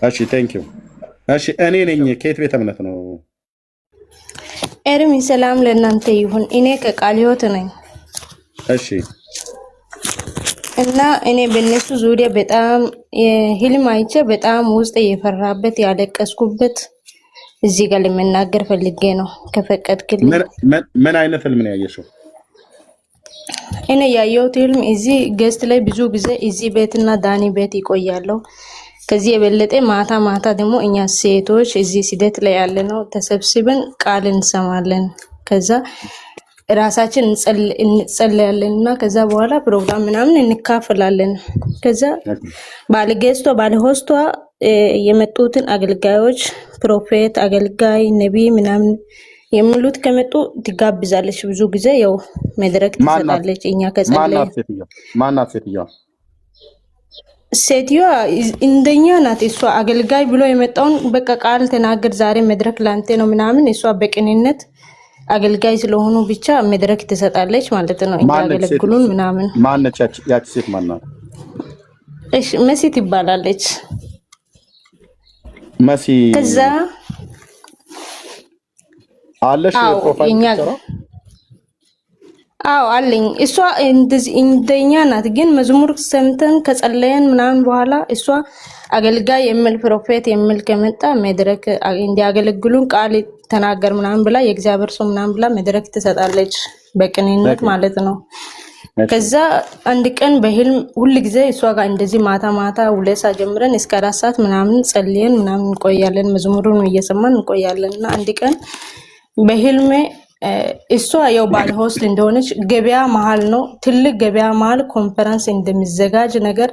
እሺ ቴንክ ዩ። እሺ እኔ ነኝ። ከየት ቤተ እምነት ነው? ኤርሚ ሰላም ለእናንተ ይሁን። እኔ ከቃለ ሕይወት ነኝ። እሺ እና እኔ በእነሱ ዙሪያ በጣም ህልም አይቼ በጣም ውስጥ የፈራበት ያለቀስኩበት እዚህ ጋር ለመናገር ፈልጌ ነው ከፈቀድክልኝ። ምን አይነት ህልም ነው ያየሽው? እኔ ያየሁት ህልም እዚህ ገስት ላይ ብዙ ጊዜ እዚህ ቤትና ዳኒ ቤት ይቆያለሁ። ከዚህ የበለጠ ማታ ማታ ደግሞ እኛ ሴቶች እዚህ ስደት ላይ ያለ ነው ተሰብስበን ቃል እንሰማለን። ከዛ ራሳችን እንጸልያለን እና ከዛ በኋላ ፕሮግራም ምናምን እንካፈላለን። ከዛ ባለጌስቷ ባለሆስቷ የመጡትን አገልጋዮች ፕሮፌት፣ አገልጋይ፣ ነቢይ ምናምን የሚሉት ከመጡ ትጋብዛለች። ብዙ ጊዜ ያው መድረክ ትሰጣለች። እኛ ከጸለይ ማናት ሴትዮዋ? ሴትዮዋ እንደኛ ናት። እሷ አገልጋይ ብሎ የመጣውን በቃ ቃል ተናገር ዛሬ መድረክ ላንተ ነው ምናምን እሷ በቅንነት አገልጋይ ስለሆኑ ብቻ መድረክ ትሰጣለች ማለት ነው። እንዲያገለግሉን ምናምን። ማነች ያቺ ሴት? ማናት? እሺ መሲ ትባላለች። መሲ ከዛ አለሽ ፕሮፋይል ተሰራ? አዎ አለኝ። እሷ እንደኛ ናት። ግን መዝሙር ሰምተን ከጸለየን ምናምን በኋላ እሷ አገልጋይ የሚል ፕሮፌት የሚል ከመጣ መድረክ እንዲያገለግሉን ቃል ተናገር ምናምን ብላ የእግዚአብሔር ሰው ምናምን ብላ መድረክ ትሰጣለች በቅንነት ማለት ነው። ከዛ አንድ ቀን በህልም ሁሉ ጊዜ እሷ ጋር እንደዚህ ማታ ማታ 2 ሰዓት ጀምረን እስከ 4 ሰዓት ምናምን ጸልየን ምናምን እንቆያለን። መዝሙሩን እየሰማን እንቆያለን እና አንድ ቀን በህልሜ እሷ ያው ባለ ሆስት እንደሆነች ገበያ መሃል ነው፣ ትልቅ ገበያ መሃል ኮንፈረንስ እንደሚዘጋጅ ነገር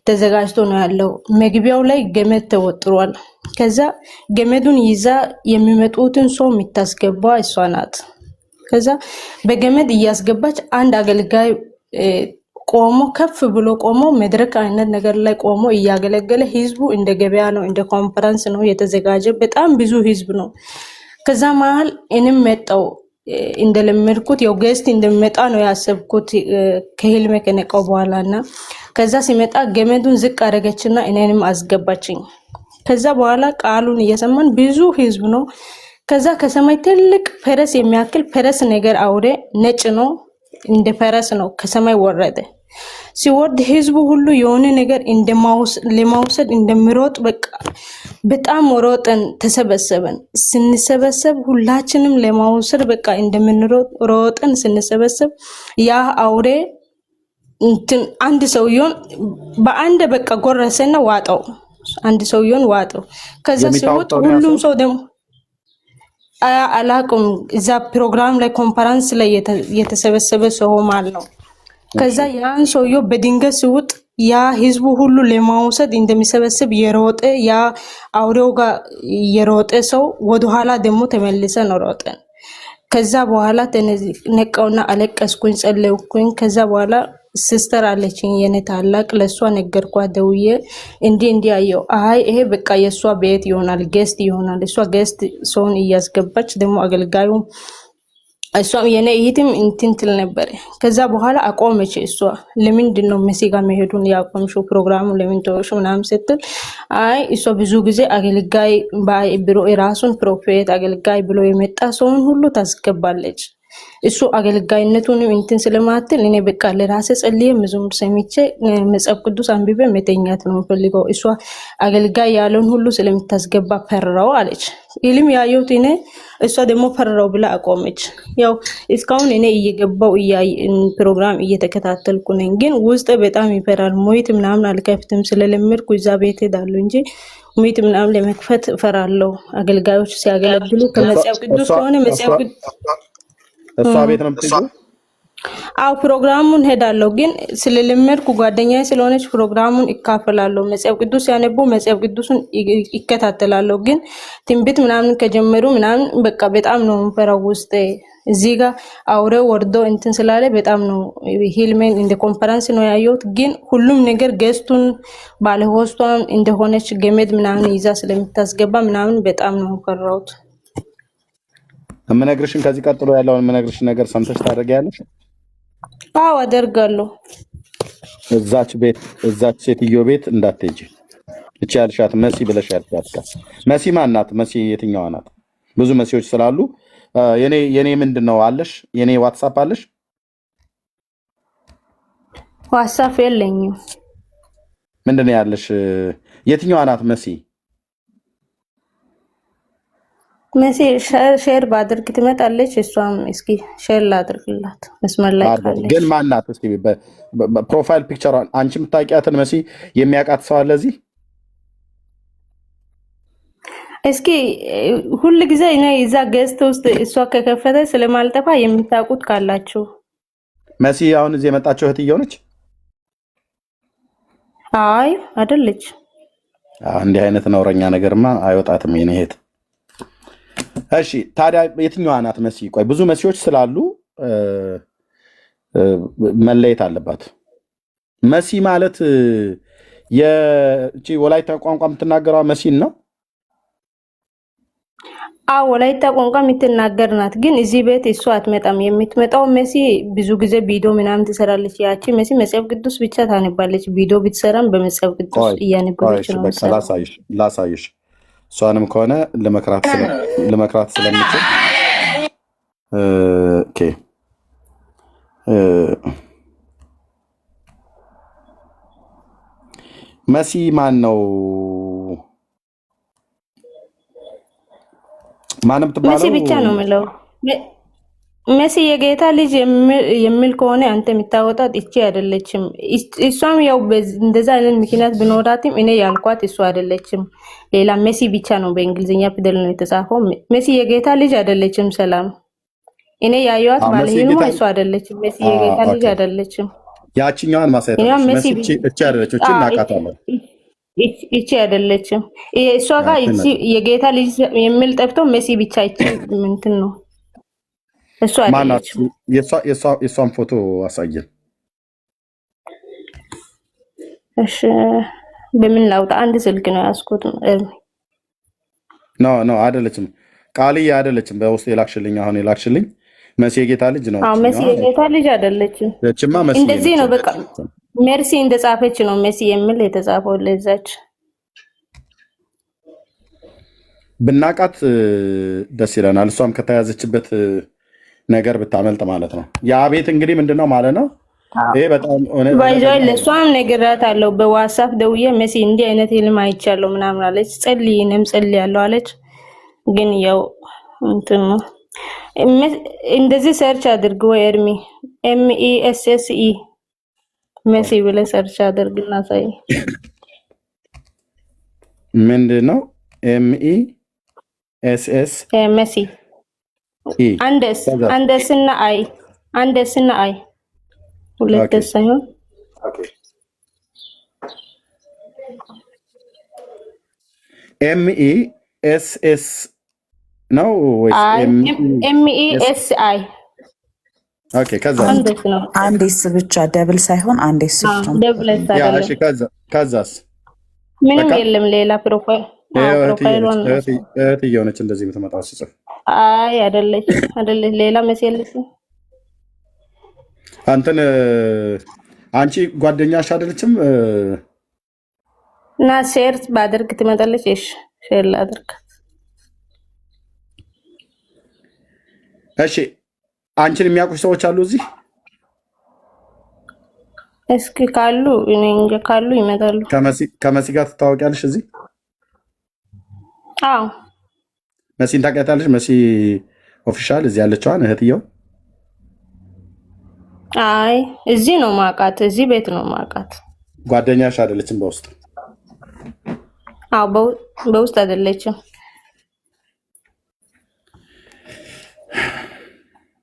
ተዘጋጅቶ ነው ያለው። መግቢያው ላይ ገመድ ተወጥሯል። ከዛ ገመዱን ይዛ የሚመጡትን ሰው የምታስገባ እሷ ናት። ከዛ በገመድ እያስገባች አንድ አገልጋይ ቆሞ ከፍ ብሎ ቆሞ መድረክ አይነት ነገር ላይ ቆሞ እያገለገለ ህዝቡ እንደ ገበያ ነው፣ እንደ ኮንፈረንስ ነው የተዘጋጀ። በጣም ብዙ ህዝብ ነው። ከዛ መሃል እኔም መጣው እንደለመድኩት ያው ገስት እንደመጣ ነው ያሰብኩት ከህልሜ ከነቀው በኋላና ከዛ ሲመጣ ገመዱን ዝቅ አደረገችና እኔንም አስገባችኝ። ከዛ በኋላ ቃሉን እየሰማን ብዙ ህዝብ ነው። ከዛ ከሰማይ ትልቅ ፈረስ የሚያክል ፈረስ ነገር አውሬ ነጭ ነው፣ እንደ ፈረስ ነው ከሰማይ ወረደ። ሲወርድ ህዝቡ ሁሉ የሆነ ነገር ለማውሰድ እንደሚሮጥ በቃ በጣም ሮጠን ተሰበሰበን። ስንሰበሰብ ሁላችንም ለማውሰድ በቃ እንደምንሮጥ ሮጠን ስንሰበሰብ ያ አውሬ አንድ ሰውየውን በአንድ በቃ ጎረሰና ዋጠው። አንድ ሰውየውን ዋጠው። ከዛ ሲወጥ ሁሉም ሰው ደግሞ አላቅም እዛ ፕሮግራም ላይ ኮንፈረንስ ላይ የተሰበሰበ ሰው ማለት ነው። ከዛ ያን ሰውየው በድንገት ሲወጥ ያ ህዝቡ ሁሉ ለማውሰድ እንደሚሰበስብ የሮጠ ያ አውሬው ጋር የሮጠ ሰው ወደኋላ ደግሞ ተመልሰን ሮጠን። ከዛ በኋላ ነቃውና አለቀስኩኝ፣ ጸለይኩኝ። ከዛ በኋላ ሲስተር አለችኝ የኔ ታላቅ፣ ለሷ ነገርኳት ደውዬ እንዲ አየው። አይ ይሄ በቃ የሷ ቤት ይሆናል፣ ጌስት ይሆናል። እሷ ጌስት ሰውን እያስገባች ደግሞ አገልጋዩ እሷም የኔ እህትም እንትን ትል ነበር። ከዛ በኋላ አቆመች። እሷ ለምንድን ነው መሲ ጋር መሄዱን ያቆምሽው? ፕሮግራሙ ለምን ተወሽ? ምናምን ስትል አይ እሷ ብዙ ጊዜ አገልጋይ ብሎ የራሱን ፕሮፌት አገልጋይ ብሎ የመጣ ሰውን ሁሉ ታስገባለች። እሱ አገልጋይነቱን እንትን ስለማትል እኔ በቃ ለራሴ ጸልዬ መዝሙር ሰምቼ መጽሐፍ ቅዱስ አንብቤ መተኛት ነው ፈልገው። እሷ አገልጋይ ያለውን ሁሉ ስለምታስገባ ፈራው አለች። ኢልም ያየሁት እኔ እሷ ደግሞ ፈራው ብላ አቆመች። ያው እስካሁን እኔ እየገባው ፕሮግራም እየተከታተልኩ ነኝ፣ ግን ውስጥ በጣም ይፈራል። ሞይት ምናምን አልከፍትም ስለለመድኩ እዛ ቤት ሄዳለሁ እንጂ ሞይት ምናምን ለመክፈት ፈራለሁ። አገልጋዮች ሲያገለግሉ ከመጽሐፍ ቅዱስ ከሆነ መጽሐፍ ቅዱስ እሷ ቤት ነው የምትሄጂው? አው ፕሮግራሙን ሄዳለሁ፣ ግን ስለለመድኩ ጓደኛዬ ስለሆነች ፕሮግራሙን ይካፈላለሁ። መጽሐፍ ቅዱስ ያነቡ መጽሐፍ ቅዱስን ይከታተላለሁ። ግን ትንቢት ምናምን ከጀመሩ ምናምን በቃ በጣም ነው የምፈራው ውስጥ። እዚህ ጋር አውሬው ወርዶ እንትን ስላለ በጣም ነው ሂልሜን እንደ ኮንፈረንስ ነው ያየሁት። ግን ሁሉም ነገር ገስቱን ባለሆስቷን እንደሆነች ገመድ ምናምን ይዛ ስለምታስገባ ምናምን በጣም ነው ፈራሁት። የምነግርሽን ከዚህ ቀጥሎ ያለውን የምነግርሽን ነገር ሰምተሽ ታደርጊያለሽ? አዎ አደርጋለሁ። እዛች ሴትዮ ቤት እንዳትሄጂ። እቺ ያልሻት መሲ ብለሽ ያልሻት መሲ ማን ናት? መሲ የትኛዋ ናት? ብዙ መሲዎች ስላሉ የኔ ምንድነው አለሽ? የኔ ዋትስአፕ አለሽ? ዋትስአፕ የለኝም። ምንድነው ያለሽ? የትኛዋ ናት መሲ? መሲ ሼር ባድርግ ትመጣለች። እሷም እስኪ ሼር ላድርግላት መስመር ላይ ካለች። ግን ማን ናት? እስኪ በፕሮፋይል ፒክቸሯን አንቺ የምታውቂያትን መሲ የሚያውቃት ሰው አለ እዚህ? እስኪ ሁሉ ጊዜ እኔ እዛ ገስት ውስጥ እሷ ከከፈተ ስለማልጠፋ የምታውቁት ካላችሁ። መሲ አሁን እዚህ የመጣችው እህትየው ነች? አይ አይደለች። እንዲህ አይነት ነውረኛ ነገርማ አይወጣትም የኔ እህት። እሺ ታዲያ የትኛዋ ናት መሲ? ቆይ ብዙ መሲዎች ስላሉ መለየት አለባት። መሲ ማለት የእቺ ወላይታ ቋንቋ የምትናገረው መሲን ነው? አዎ ወላይታ ቋንቋ የምትናገር ናት። ግን እዚህ ቤት እሷ አትመጣም። የምትመጣው መሲ ብዙ ጊዜ ቪዲዮ ምናምን ትሰራለች። ያቺ መሲ መጽሐፍ ቅዱስ ብቻ ታነባለች። ቪዲዮ ብትሰራም በመጽሐፍ ቅዱስ እያነበበች ነው። ላሳይሽ እሷንም ከሆነ ልመክራት ስለምችል ኦኬ። መሲ ማን ነው? ማንም ትባለው መሲ ብቻ ነው የምለው። መሲ የጌታ ልጅ የሚል ከሆነ አንተ የምታወጣት እቺ አይደለችም። እሷም ያው እንደዛ አይነት ምክንያት ቢኖራትም እኔ ያልኳት እሷ አይደለችም። ሌላ መሲ ብቻ ነው በእንግሊዝኛ ፊደል ነው የተጻፈው። መሲ የጌታ ልጅ አይደለችም። ሰላም እኔ ያየዋት ማለት ነው። እሷ አይደለችም። መሲ የጌታ ልጅ አይደለችም። ያቺኛዋን ማሳየት መሲ እቺ አይደለችም። እቺ እናቃታለን። እቺ አይደለችም። እሷ ጋር እቺ የጌታ ልጅ የሚል ጠፍቶ መሲ ብቻ እቺ ምንትን ነው እሷ አይደለችም። የሷን ፎቶ አሳየን። እሺ በምን ላውጣ? አንድ ስልክ ነው ያስኩት። ኖ አይደለችም። ቃልዬ አይደለችም። በውስጥ የላክሽልኝ አሁን የላክሽልኝ መሲ የጌታ ልጅ ነው። መሲ የጌታ ልጅ አይደለችም። እንደዚህ ነው በቃ ሜርሲ እንደጻፈች ነው መሲ የሚል የተጻፈው። ለዛች ብናቃት ደስ ይለናል። እሷም ከተያዘችበት ነገር ብታመልጥ ማለት ነው። ያ ቤት እንግዲህ ምንድነው ማለት ነው? ይሄ በጣም ባይዞይ ለሷም ነገራት አለው። በዋትስአፕ ደውዬ መሲ እንዲህ አይነት ህልም አይቻለሁ ምናምን አለች። ጸልይንም ጸልያለሁ አለች። ግን ያው እንትን ነው እንደዚህ ሰርች አድርግ ወይ ኤርሚ MESSE መሲ ብለህ ሰርች አድርግና ሳይ ምንድነው MESS መሲ አንደስና አይ ሁለት ሳይሆን MESS ነው ወይስ MESI? ኦኬ ከዛ አንዴስ ብቻ ደብል ሳይሆን አንዴስ ብቻ ደብል ሳይሆን ያ እሺ ከዛስ ምንም የለም ሌላ ፕሮፋይል እህትዬው ነች እንደዚህ የምትመጣው ሲጽፍ አይ አይደለች ሌላ መሰለች አንተን አንቺ ጓደኛሽ አይደለችም እና ሼር ባደርግ ትመጣለች እሺ ሼር ላድርግ እሺ አንቺን የሚያውቁ ሰዎች አሉ እዚህ እስኪ ካሉ እኔ እንጃ ካሉ ይመጣሉ ከመሲ ጋር ትታወቂያለሽ እዚህ አዎ መሲን ታውቂያታለሽ መሲ ኦፊሻል እዚህ ያለችዋን እህትየው አይ እዚህ ነው ማውቃት እዚህ ቤት ነው ማውቃት ጓደኛሽ አይደለችም በውስጥ አዎ በውስጥ አይደለችም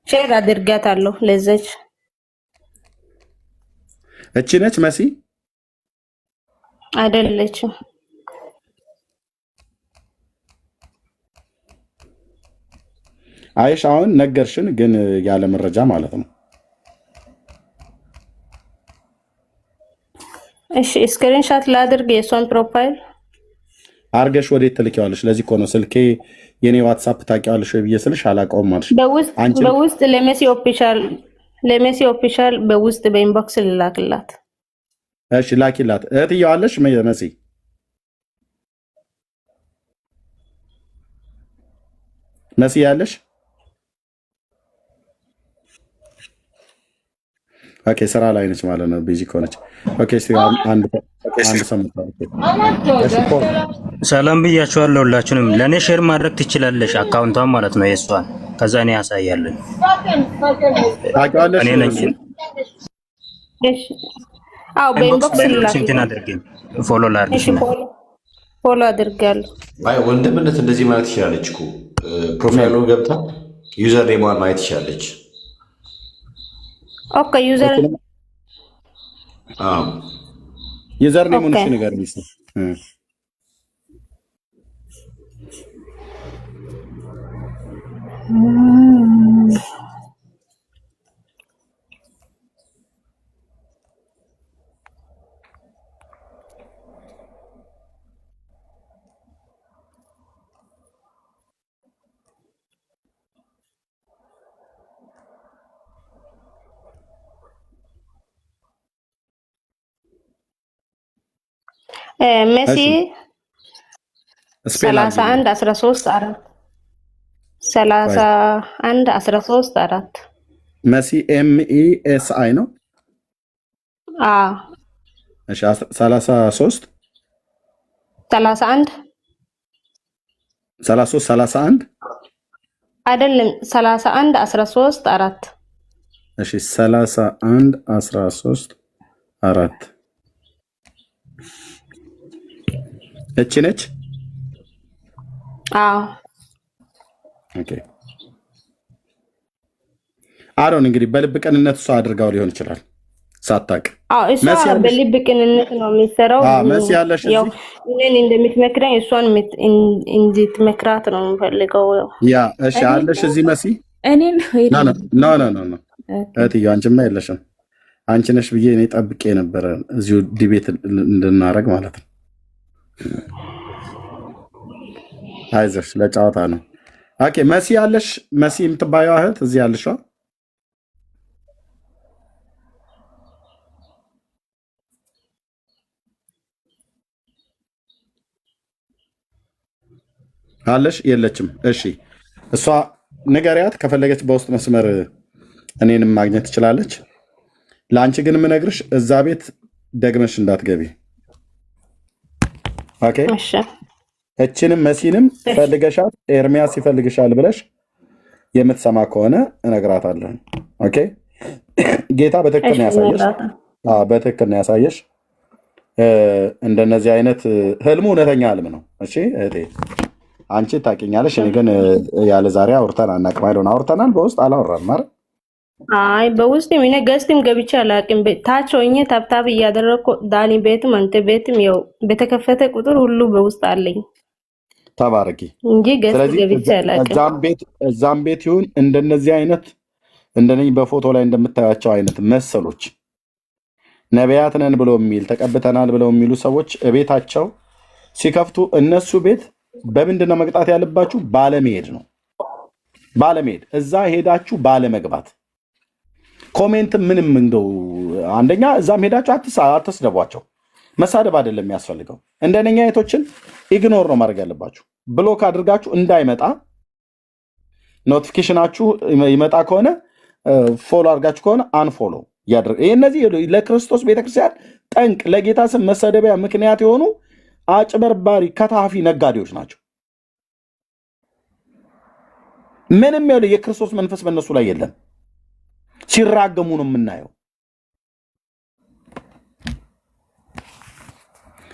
ሼር አድርጋታለሁ ለዘች እቺ ነች መሲ አይደለችም አይሽ አሁን ነገርሽን ግን ያለ መረጃ ማለት ነው እሺ ስክሪንሾት ላድርግ የሷን ፕሮፋይል አርገሽ ወዴት ትልኪዋለሽ ለዚህ እኮ ነው ስልኬ የኔ ዋትስአፕ ታውቂዋለሽ ወይ ብዬሽ አላውቀውም ማለት በውስጥ ለሜሲ ኦፊሻል በውስጥ በኢንቦክስ ልላክላት እሺ ላኪላት እህትየው አለሽ መሲ መሲ ያለሽ? ኦኬ ስራ ላይ ነች ማለት ነው። ቢዚ ከሆነች ኦኬ። እስቲ አንድ ሰላም ብያችኋለሁ ሁላችሁንም። ለእኔ ሼር ማድረግ ትችላለሽ አካውንቷን ማለት ነው የእሷን። ከዛ እኔ ያሳያለን። ታውቂዋለሽ? እኔ ነኝ። እሺ አው በኢንቦክስ እንትን አድርገኝ ፎሎ ላድርግሽ ነው። ፎሎ አድርጋለሁ። አይ ወንድምነት እንደዚህ ማለት ትችላለች እኮ ፕሮፋይሉን ገብታ ዩዘር ኔሟን ማየት ትችላለች። ኦኬ ዩዘር ኔሙን እሺ ንገሪኝ እስኪ። ሜሲ 31 13 4 31 13 4 መሲ MESI ነው። እሺ 33 31 31 አይደለም 31 13 4 እሺ 31 13 4 እቺ ነች። ኦኬ አሮን እንግዲህ በልብ ቅንነት እሷ አድርጋው ሊሆን ይችላል ሳታቅ። እሷ በልብ ቅንነት ነው የሚሰራው። መሲ ያለሽ ያው እኔን እንደምትመክረኝ እሷን እንድትመክራት ነው የምፈልገው። ያ እሺ አለሽ እዚህ መሲ? እኔን ኖ እህትዬ አንቺማ የለሽም። አንቺ ነሽ ብዬ እኔ ጠብቄ ነበረ እዚሁ ዲቤት እንድናረግ ማለት ነው። አይዞሽ ለጨዋታ ነው። ኦኬ መሲ ያለሽ? መሲ የምትባየው እህት እዚህ ያለሽ? አለሽ? የለችም። እሺ እሷ ንገሪያት፣ ከፈለገች በውስጥ መስመር እኔንም ማግኘት ትችላለች። ለአንቺ ግን የምነግርሽ እዛ ቤት ደግመሽ እንዳትገቢ። ኦኬ እሺ። እችንም መሲንም ፈልገሻት ኤርሚያስ ይፈልግሻል ብለሽ የምትሰማ ከሆነ እነግራታለሁ። ኦኬ ጌታ በትክክል ነው ያሳየሽ። በትክክል ነው ያሳየሽ። እንደነዚህ አይነት ህልሙ እውነተኛ ህልም ነው። እሺ እህቴ አንቺ ታውቂኛለሽ። እኔ ግን ያለ ዛሬ አውርተን አናውቅም። አይደል? አውርተናል፣ በውስጥ አላወራንም ማለት አይ በውስጥ ምን ገስትም ገብቼ አላውቅም። ታች ሆኜ ታብታብ እያደረኩ ዳኒ ቤትም አንተ ቤትም ያው በተከፈተ ቁጥር ሁሉ በውስጥ አለኝ። ተባረኪ እንጂ ገስት ገብቼ አላውቅም። እዛም ቤት ይሁን እንደነዚህ አይነት እንደነኝ በፎቶ ላይ እንደምታያቸው አይነት መሰሎች ነቢያት ነን ብለው የሚል ተቀብተናል ብለው የሚሉ ሰዎች ቤታቸው ሲከፍቱ እነሱ ቤት በምንድን ነው መቅጣት ያለባችሁ? ባለመሄድ ነው። ባለመሄድ እዛ ሄዳችሁ ባለመግባት ኮሜንት ምንም እንደው አንደኛ እዛም ሄዳችሁ አትስደቧቸው። መሳደብ አይደለም የሚያስፈልገው። እንደነኛ አይነቶችን ኢግኖር ነው ማድረግ ያለባችሁ። ብሎክ አድርጋችሁ እንዳይመጣ ኖቲፊኬሽናችሁ ይመጣ ከሆነ ፎሎ አድርጋችሁ ከሆነ አንፎሎ ያድርግ። ይሄ እነዚህ ለክርስቶስ ቤተክርስቲያን ጠንቅ፣ ለጌታ ስም መሰደቢያ ምክንያት የሆኑ አጭበርባሪ ከታፊ ነጋዴዎች ናቸው። ምንም ያለ የክርስቶስ መንፈስ በእነሱ ላይ የለም። ሲራገሙ ነው የምናየው።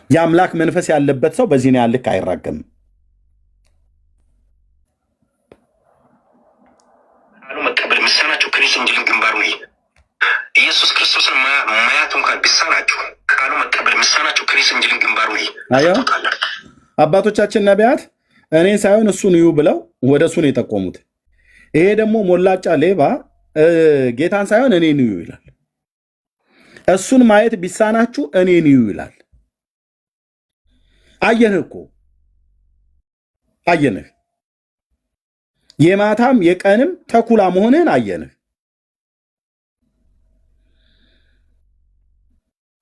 የአምላክ መንፈስ ያለበት ሰው በዚህ ነው ያልክ አይራገምም። አሉ መቀበል ምሳናቸው ከሪስ እንጅልን ግንባሩ ነው ኢየሱስ ክርስቶስን ማያት እንኳን ቢሳናችሁ ቃሉ መቀበል ምሳናቸው ከሪስ እንጅልን ግንባሩ ነው። አያ አባቶቻችን ነቢያት እኔን ሳይሆን እሱን እዩ ብለው ወደ እሱ ነው የጠቆሙት። ይሄ ደግሞ ሞላጫ ሌባ ጌታን ሳይሆን እኔን እዩ ይላል። እሱን ማየት ቢሳናችሁ እኔን እዩ ይላል። አየንህ እኮ አየንህ። የማታም የቀንም ተኩላ መሆንህን አየንህ።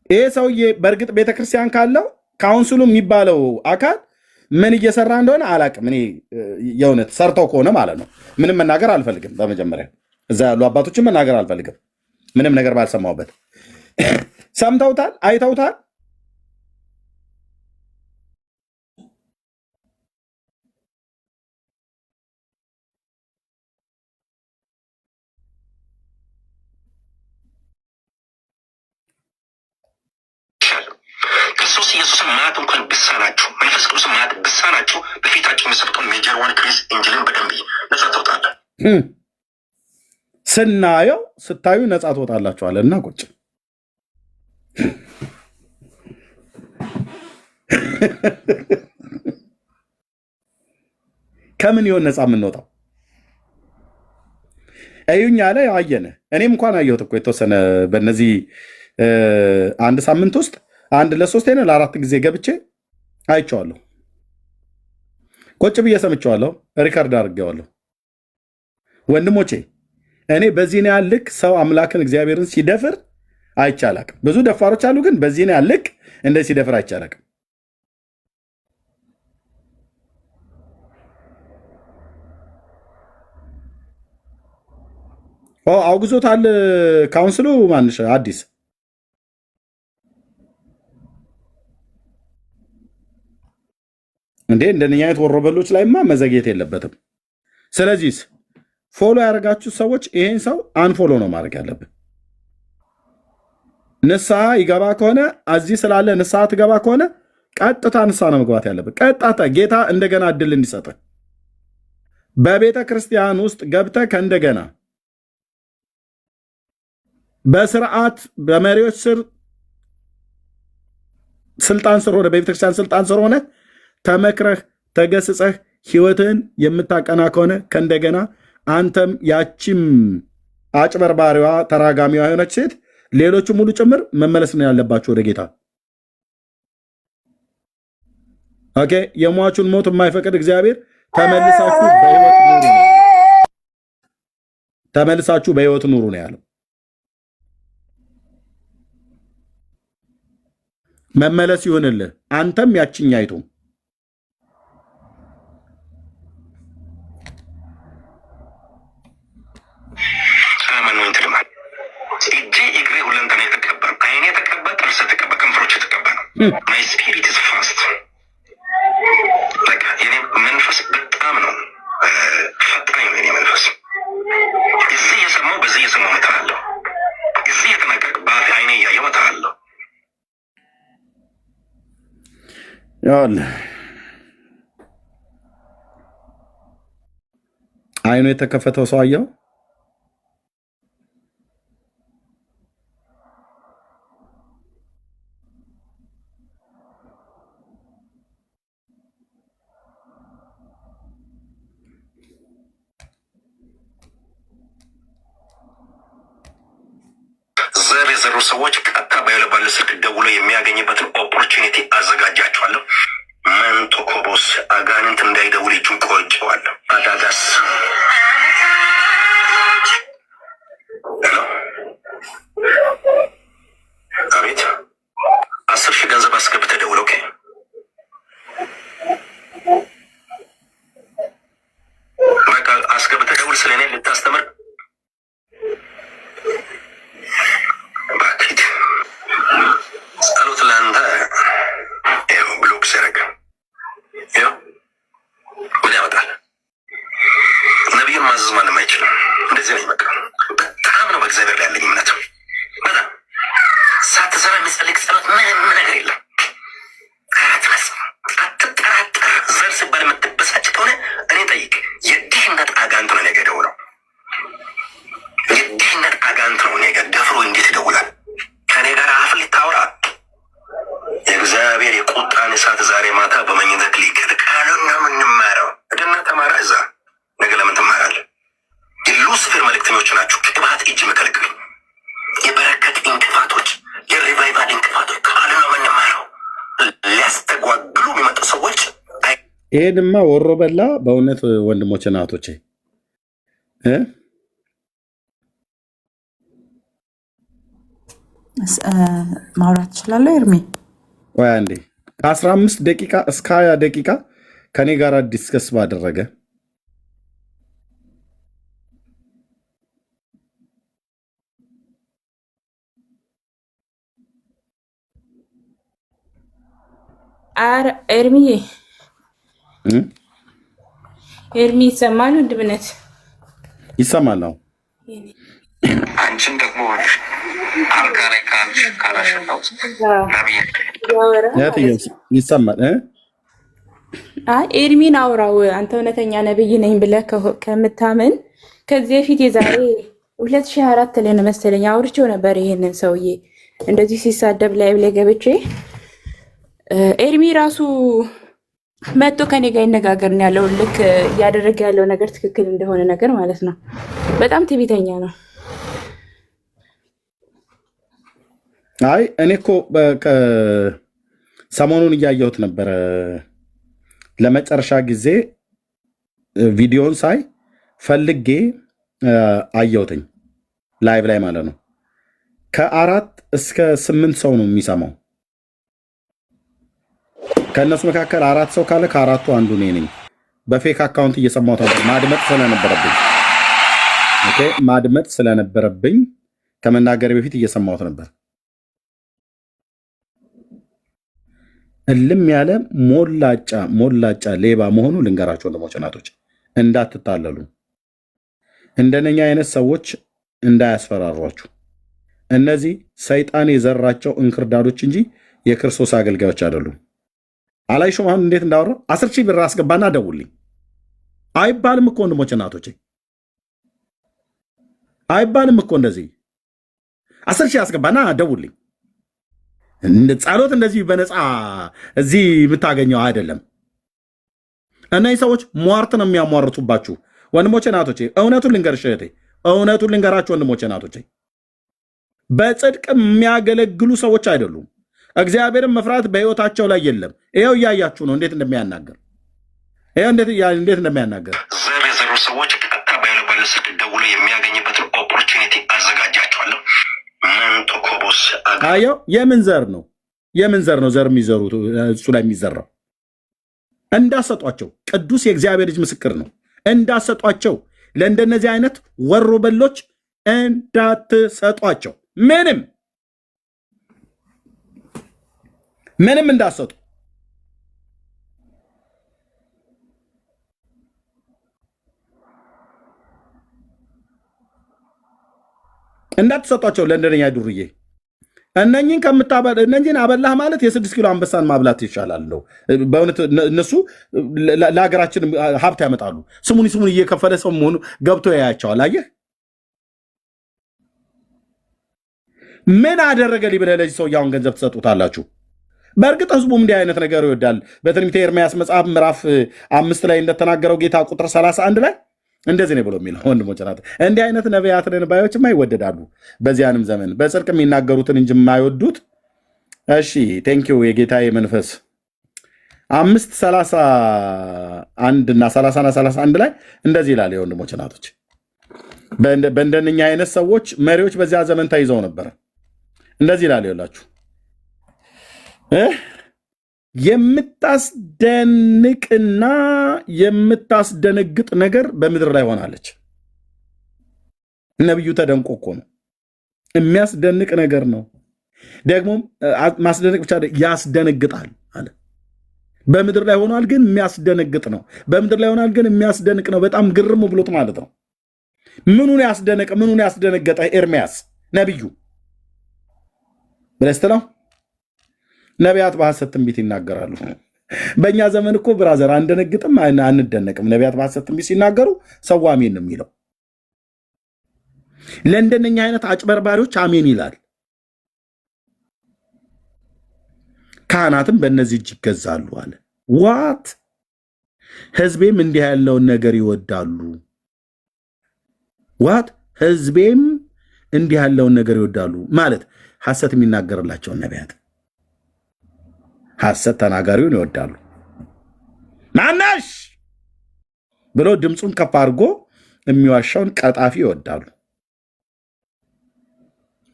ይሄ ሰውዬ በእርግጥ ቤተክርስቲያን ካለው ካውንስሉ የሚባለው አካል ምን እየሰራ እንደሆነ አላቅም። እኔ የእውነት ሰርተው ከሆነ ማለት ነው ምንም መናገር አልፈልግም። በመጀመሪያ እዛ ያሉ አባቶችን መናገር አልፈልግም፣ ምንም ነገር ባልሰማሁበት። ሰምተውታል፣ አይተውታል። ክርስቶስ ኢየሱስን ማየት እንኳን ብሳናችሁ፣ መንፈስ ቅዱስ ማየት ብሳናችሁ በፊታችሁ የሚሰብከውን ሜጀር ዋን ክሪስ ኢንጅልን በደንብ ነጻ ትወጣለን። ስናየው ስታዩ ነጻ ትወጣላችኋል። እና ቁጭ ከምን ይሆን ነጻ የምንወጣው? እዩኛ ላይ አየነ። እኔም እንኳን አየሁት እኮ የተወሰነ በእነዚህ አንድ ሳምንት ውስጥ አንድ ለሶስት ነ ለአራት ጊዜ ገብቼ አይቼዋለሁ። ቁጭ ብዬ ሰምቼዋለሁ፣ ሪከርድ አድርጌዋለሁ። ወንድሞቼ እኔ በዚህ ያህል ልክ ሰው አምላክን እግዚአብሔርን ሲደፍር አይቼ አላቅም። ብዙ ደፋሮች አሉ፣ ግን በዚህ ያህል ልክ እንደ ሲደፍር አይቼ አላቅም። አውግዞታል ካውንስሉ ማንሽ አዲስ እንዴ እንደኛ አይነት ወሮበሎች ላይማ መዘግየት የለበትም። ስለዚህ ፎሎ ያደረጋችሁ ሰዎች ይሄን ሰው አንፎሎ ነው ማድረግ ያለብን። ንስሐ ይገባ ከሆነ እዚህ ስላለ ንስሐ ትገባ ከሆነ ቀጥታ ንስሐ ነው መግባት ያለብን። ቀጥታ ጌታ እንደገና እድል እንዲሰጥ በቤተ ክርስቲያን ውስጥ ገብተ ከእንደገና በስርዓት በመሪዎች ስር ስልጣን ስር ሆነ በቤተክርስቲያን ስልጣን ስር ሆነ ተመክረህ ተገስጸህ ህይወትን የምታቀና ከሆነ ከእንደገና አንተም ያቺም አጭበርባሪዋ ተራጋሚዋ የሆነች ሴት ሌሎቹ ሙሉ ጭምር መመለስ ነው ያለባቸው ወደ ጌታ። ኦኬ። የሟቹን ሞት የማይፈቅድ እግዚአብሔር ተመልሳችሁ በህይወት ኑሩ ነው ያለው። መመለስ ይሁንልህ አንተም ያችኛይቱ። እጄ እግሬ ሁለንተና የተቀባ አይኔ የተቀባ ጥርስ የተቀባ ከንፈሮች የተቀባ ነው። ማይ ስፒሪት ኢዝ ፋስት። በቃ የኔ መንፈስ በጣም ነው ፈጣኝ ነው። የኔ መንፈስ እዚህ የሰማው በዚህ የሰማው እመጣለሁ። እዚህ የተናገርክ በአፌ አይኔ እያየሁ እመጣለሁ። ያለ አይኑ የተከፈተው ሰው አየው። ዘር የዘሩ ሰዎች ቀጥታ ባይለባለ ስልክ ደውሎ የሚያገኝበትን ኦፖርቹኒቲ አዘጋጃቸዋለሁ። መንቶ ኮቦስ አጋንንት እንዳይደውል እጁን ቆርጬዋለሁ። አዳጋስ አቤት 10,000 ገንዘብ አስገብተህ ደውል። ኦኬ በቃ አስገብተህ ደውል። ስለኔ ልታስተምር ባክት ጸሎት ለአንተ ብሎክ ሲያደርግ ምን ያመጣል? ነቢዩን ማዘዝ ማንም አይችልም። እንደዚህ ነው። በቃ በጣም ነው በእግዚአብሔር ላይ ያለኝ እምነት። በጣም ሳትሰራ የሚጸልቅ ጸሎት ምንም ነገር የለም። አትጠራጠር። ዘር ሲባል የምትበሳጭ ከሆነ እኔ ጠይቅ። የድህነት አጋንት ነው ነገ ደውለው። የድህነት አጋንት ነው ነገ ደፍሮ እንዴት ይደውላል? ከኔ ጋር አፍ ልታወራ የእግዚአብሔር የቁጣን እሳት ዛሬ ማታ በመኝታ ሊቀጥ ቃሉን ነው የምንማረው። እድና ተማራ እዛ ነገ ለምን ትማራለህ? የሉሲፌር መልእክተኞች ናችሁ። ቅባት እጅ መከልክል የበረከት እንቅፋቶች፣ የሪቫይቫል እንቅፋቶች ቃሉ ነው የምንማረው። ሊያስተጓግሉ የሚመጡ ሰዎች ይሄንማ ወሮ በላ በእውነት ወንድሞች እናቶቼ ማውራት ትችላለህ ኤርሚ? ወይ አንዴ ከ15 ደቂቃ እስከ 20 ደቂቃ ከኔ ጋር ዲስከስ ባደረገ አረ ኤርሚ ይሰማል? ወንድምነት ይሰማል ነው። አንቺን ደግሞ አልጋ ላይ ካላሸናው ይሰማል። ኤርሚን አውራው አንተ እውነተኛ ነብይ ነኝ ብለህ ከምታምን ከዚህ በፊት የዛሬ 2004 ላይ ነው መሰለኝ አውርቼው ነበር ይሄንን ሰውዬ እንደዚህ ሲሳደብ ላይ ገብቼ ኤርሚ ራሱ መጥቶ ከኔ ጋር ይነጋገር ነው ያለው። ልክ እያደረገ ያለው ነገር ትክክል እንደሆነ ነገር ማለት ነው። በጣም ትዕቢተኛ ነው። አይ እኔ እኮ ሰሞኑን እያየሁት ነበረ። ለመጨረሻ ጊዜ ቪዲዮን ሳይ ፈልጌ አየሁትኝ ላይቭ ላይ ማለት ነው። ከ4 እስከ 8 ሰው ነው የሚሰማው። ከእነሱ መካከል 4 ሰው ካለ ከ4ቱ አንዱ እኔ ነኝ። በፌክ አካውንት እየሰማሁት ነበር። ማድመጥ ስለነበረብኝ ከመናገር በፊት እየሰማሁት ነበር። እልም ያለ ሞላጫ ሌባ መሆኑ ልንገራቸው ወንድሞች እናቶች፣ እንዳትታለሉ። እንደነኛ አይነት ሰዎች እንዳያስፈራሯችሁ። እነዚህ ሰይጣን የዘራቸው እንክርዳዶች እንጂ የክርስቶስ አገልጋዮች አይደሉም። አላይሾም አሁን እንዴት እንዳወራው 10,000 ብር አስገባና ደውልኝ አይባልም እኮ ወንድሞች እናቶች፣ አይባልም እኮ እንደዚህ 10,000 አስገባና ደውልኝ። ጸሎት እንደዚህ በነፃ እዚህ የምታገኘው አይደለም። እነዚህ ሰዎች ሟርት ነው የሚያሟርቱባችሁ ወንድሞች እናቶቼ። እውነቱን ልንገርሽ እህቴ፣ እውነቱን ልንገራችሁ ወንድሞች እናቶቼ፣ በጽድቅ የሚያገለግሉ ሰዎች አይደሉም። እግዚአብሔርን መፍራት በህይወታቸው ላይ የለም። ይኸው እያያችሁ ነው እንዴት እንደሚያናገር። ይኸው እንዴት እንደሚያናገር ዘር የዘሩ ሰዎች ቀጥታ ባለስልክ ደውሎ የሚያገኝበትን ኦፖርቹኒቲ አዘጋጃቸዋለሁ። ምንጦኮቦስ አየው። የምን ዘር ነው ዘር የሚዘሩት? እሱ ላይ የሚዘራው እንዳሰጧቸው ቅዱስ የእግዚአብሔር ልጅ ምስክር ነው። እንዳሰጧቸው ለእንደነዚህ አይነት ወሮ በሎች እንዳትሰጧቸው። ምንም እንዳሰጡ እንዳትሰጧቸው ለእንደነኛ ዱርዬ። እነኝን አበላህ ማለት የ6 ኪሎ አንበሳን ማብላት ይሻላል ነው በእውነት። እነሱ ለሀገራችን ሀብት ያመጣሉ። ስሙን እየከፈለ ሰው መሆኑ ገብቶ ያያቸዋል። አየህ ምን አደረገ ብለህ ለዚህ ሰው ያሁን ገንዘብ ትሰጡታላችሁ? በእርግጥ ህዝቡም እንዲህ አይነት ነገር ይወዳል። በትንቢተ ኤርምያስ መጽሐፍ ምዕራፍ 5 ላይ እንደተናገረው ጌታ ቁጥር 31 ላይ እንደዚህ ነው ብሎ የሚለው ወንድሞች ናት። እንዲህ አይነት ነቢያትን ባዮችማ ይወደዳሉ በዚያንም ዘመን በጽድቅ የሚናገሩትን እንጂ የማይወዱት። እሺ ቴንኪው የጌታዬ መንፈስ 5:31 እና 30 እና 31 ላይ እንደዚህ ይላል። የወንድሞች ናቶች በእንደነኛ አይነት ሰዎች መሪዎች በዚያ ዘመን ተይዘው ነበረ። እንደዚህ ይላል ይላችሁ የምታስደንቅና የምታስደነግጥ ነገር በምድር ላይ ሆናለች። ነቢዩ ተደንቆ እኮ ነው። የሚያስደንቅ ነገር ነው። ደግሞም ማስደነቅ ብቻ ያስደነግጣል አለ። በምድር ላይ ሆኗል፣ ግን የሚያስደነግጥ ነው። በምድር ላይ ሆኗል፣ ግን የሚያስደንቅ ነው። በጣም ግርም ብሎት ማለት ነው። ምኑን ያስደነገጠ ኤርምያስ ነቢዩ ብለስት ነው። ነቢያት በሐሰት ትንቢት ይናገራሉ። በእኛ ዘመን እኮ ብራዘር አንደነግጥም፣ አንደነቅም። ነቢያት በሐሰት ትንቢት ሲናገሩ ሰው አሜን ነው የሚለው። ለእንደነኛ አይነት አጭበርባሪዎች አሜን ይላል። ካህናትም በእነዚህ እጅ ይገዛሉ አለ። ዋት ህዝቤም እንዲህ ያለውን ነገር ይወዳሉ። ዋት ህዝቤም እንዲህ ያለውን ነገር ይወዳሉ ማለት ሐሰት የሚናገርላቸውን ነቢያት ሐሰት ተናጋሪውን ይወዳሉ። ማናሽ ብሎ ድምፁን ከፍ አድርጎ የሚዋሻውን ቀጣፊ ይወዳሉ።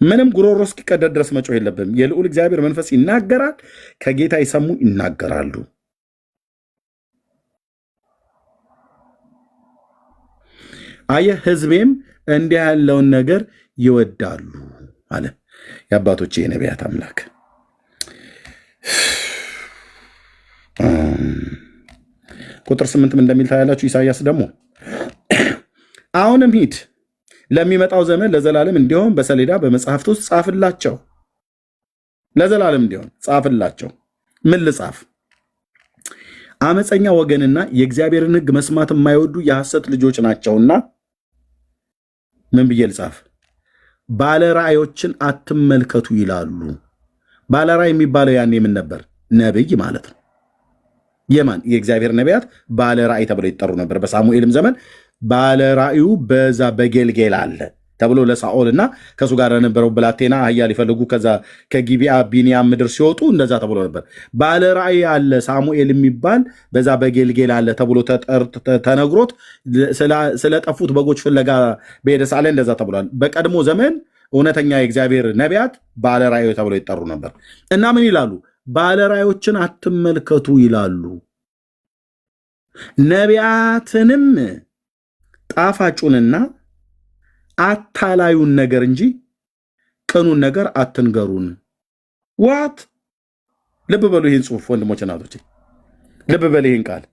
ምንም ጉሮሮ እስኪቀደድ ድረስ መጮህ የለብንም። የልዑል እግዚአብሔር መንፈስ ይናገራል። ከጌታ የሰሙ ይናገራሉ። አየህ ህዝቤም እንዲህ ያለውን ነገር ይወዳሉ አለ የአባቶቼ የነቢያት አምላክ። ቁጥር 8 እንደሚል ታያላችሁ። ኢሳይያስ ደግሞ አሁንም ሂድ ለሚመጣው ዘመን ለዘላለም እንዲሆን በሰሌዳ በመጽሐፍት ውስጥ ጻፍላቸው። ለዘላለም እንዲሆን ጻፍላቸው። ምን ልጻፍ? አመፀኛ ወገንና የእግዚአብሔርን ሕግ መስማት የማይወዱ የሐሰት ልጆች ናቸውና ምን ብዬ ልጻፍ? ባለ ራእዮችን አትመልከቱ ይላሉ። ባለ ራእይ የሚባለው ያኔ ምን ነበር? ነብይ ማለት ነው። የማን? የእግዚአብሔር ነቢያት ባለ ራእይ ተብለው ይጠሩ ነበር። በሳሙኤልም ዘመን ባለ ራእዩ በዛ በጌልጌል አለ ተብሎ ለሳኦል እና ከእሱ ጋር የነበረው ብላቴና አህያ ሊፈልጉ ከዛ ከጊቢያ ቢንያም ምድር ሲወጡ እንደዛ ተብሎ ነበር። ባለ ራእይ አለ ሳሙኤል የሚባል በዛ በጌልጌል አለ ተብሎ ተነግሮት ስለጠፉት በጎች ፍለጋ በሄደ ሳለ እንደዛ ተብሏል። በቀድሞ ዘመን እውነተኛ የእግዚአብሔር ነቢያት ባለ ራእዩ ተብሎ ይጠሩ ነበር እና ምን ይላሉ? ባለ ራእዮችን አትመልከቱ ይላሉ። ነቢያትንም ጣፋጩንና አታላዩን ነገር እንጂ ቅኑን ነገር አትንገሩን። ዋት? ልብ በሉ ይህን ጽሑፍ ወንድሞች እናቶቼ፣ ልብ በሉ ይህን ቃል።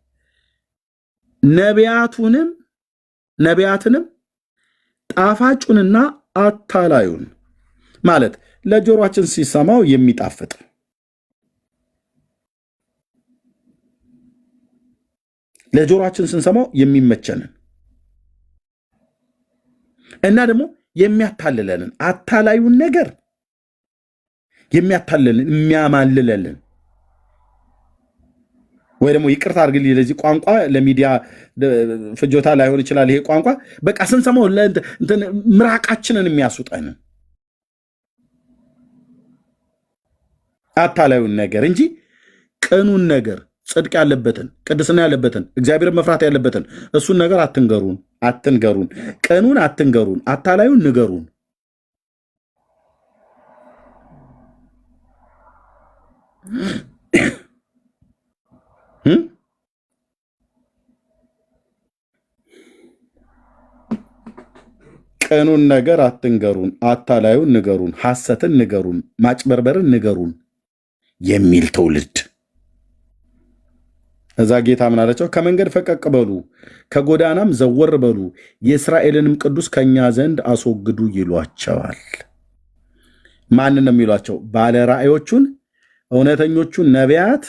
ነቢያትንም ጣፋጩንና አታላዩን ማለት ለጆሮአችን ሲሰማው የሚጣፍጥ ለጆሮአችን ስንሰማው የሚመቸንን እና ደግሞ የሚያታልለንን አታላዩን ነገር የሚያታልለንን የሚያማልለልን ወይ ደግሞ ይቅርታ አድርግልኝ ለዚህ ቋንቋ ለሚዲያ ፍጆታ ላይሆን ይችላል። ይሄ ቋንቋ በቃ ስንሰማው ምራቃችንን የሚያስውጠንን አታላዩን ነገር እንጂ ቅኑን ነገር ጽድቅ ያለበትን ቅድስና ያለበትን እግዚአብሔርን መፍራት ያለበትን እሱን ነገር አትንገሩን። ቅኑን አትንገሩን፣ አታላዩን ንገሩን። ቅኑን ነገር አትንገሩን፣ አታላዩን ንገሩን፣ ሐሰትን ንገሩን፣ ማጭበርበርን ንገሩን የሚል ትውልድ እዛ ጌታ ምን አላቸው? ከመንገድ ፈቀቅ በሉ፣ ከጎዳናም ዘወር በሉ፣ የእስራኤልንም ቅዱስ ከኛ ዘንድ አስወግዱ ይሏቸዋል። ማንን ነው የሚሏቸው? ባለ ራእዮቹን፣ እውነተኞቹን ነቢያት፣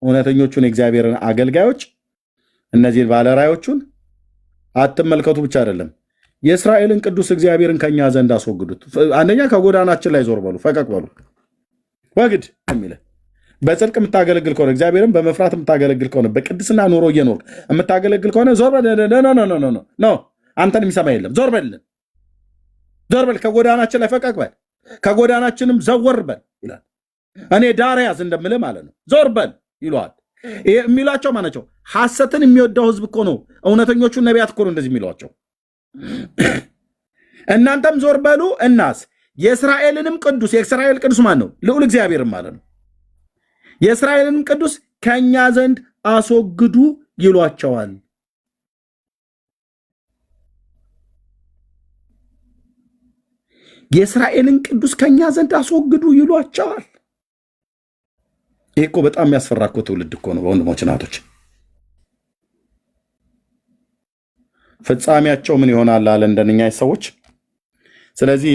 እውነተኞቹን የእግዚአብሔርን አገልጋዮች። እነዚህን ባለ ራእዮቹን አትመልከቱ ብቻ አይደለም፣ የእስራኤልን ቅዱስ እግዚአብሔርን ከኛ ዘንድ አስወግዱት። አንደኛ ከጎዳናችን ላይ ዞር በሉ፣ ፈቀቅ በሉ። ወግድ የሚለ በጽድቅ የምታገለግል ከሆነ እግዚአብሔርን በመፍራት የምታገለግል ከሆነ በቅድስና ኑሮ እየኖር የምታገለግል ከሆነ ዞር በል። ኖ አንተን የሚሰማ የለም። ዞር በል፣ ከጎዳናችን ላይ ፈቀቅ በል፣ ከጎዳናችንም ዘወር በል ይላል። እኔ ዳር ያዝ እንደምልህ ማለት ነው። ዞር በል ይለዋል። የሚሏቸው ማናቸው? ሐሰትን የሚወዳው ህዝብ እኮ ነው። እውነተኞቹን ነቢያት እኮ ነው እንደዚህ የሚሏቸው። እናንተም ዞር በሉ እናስ የእስራኤልንም ቅዱስ፣ የእስራኤል ቅዱስ ማን ነው? ልዑል እግዚአብሔርም ማለት ነው። የእስራኤልንም ቅዱስ ከኛ ዘንድ አስወግዱ ይሏቸዋል። የእስራኤልን ቅዱስ ከኛ ዘንድ አስወግዱ ይሏቸዋል። ይህ እኮ በጣም የሚያስፈራ እኮ ትውልድ እኮ ነው በወንድሞች እናቶች። ፍጻሜያቸው ምን ይሆናል አለ እንደነኛ ሰዎች። ስለዚህ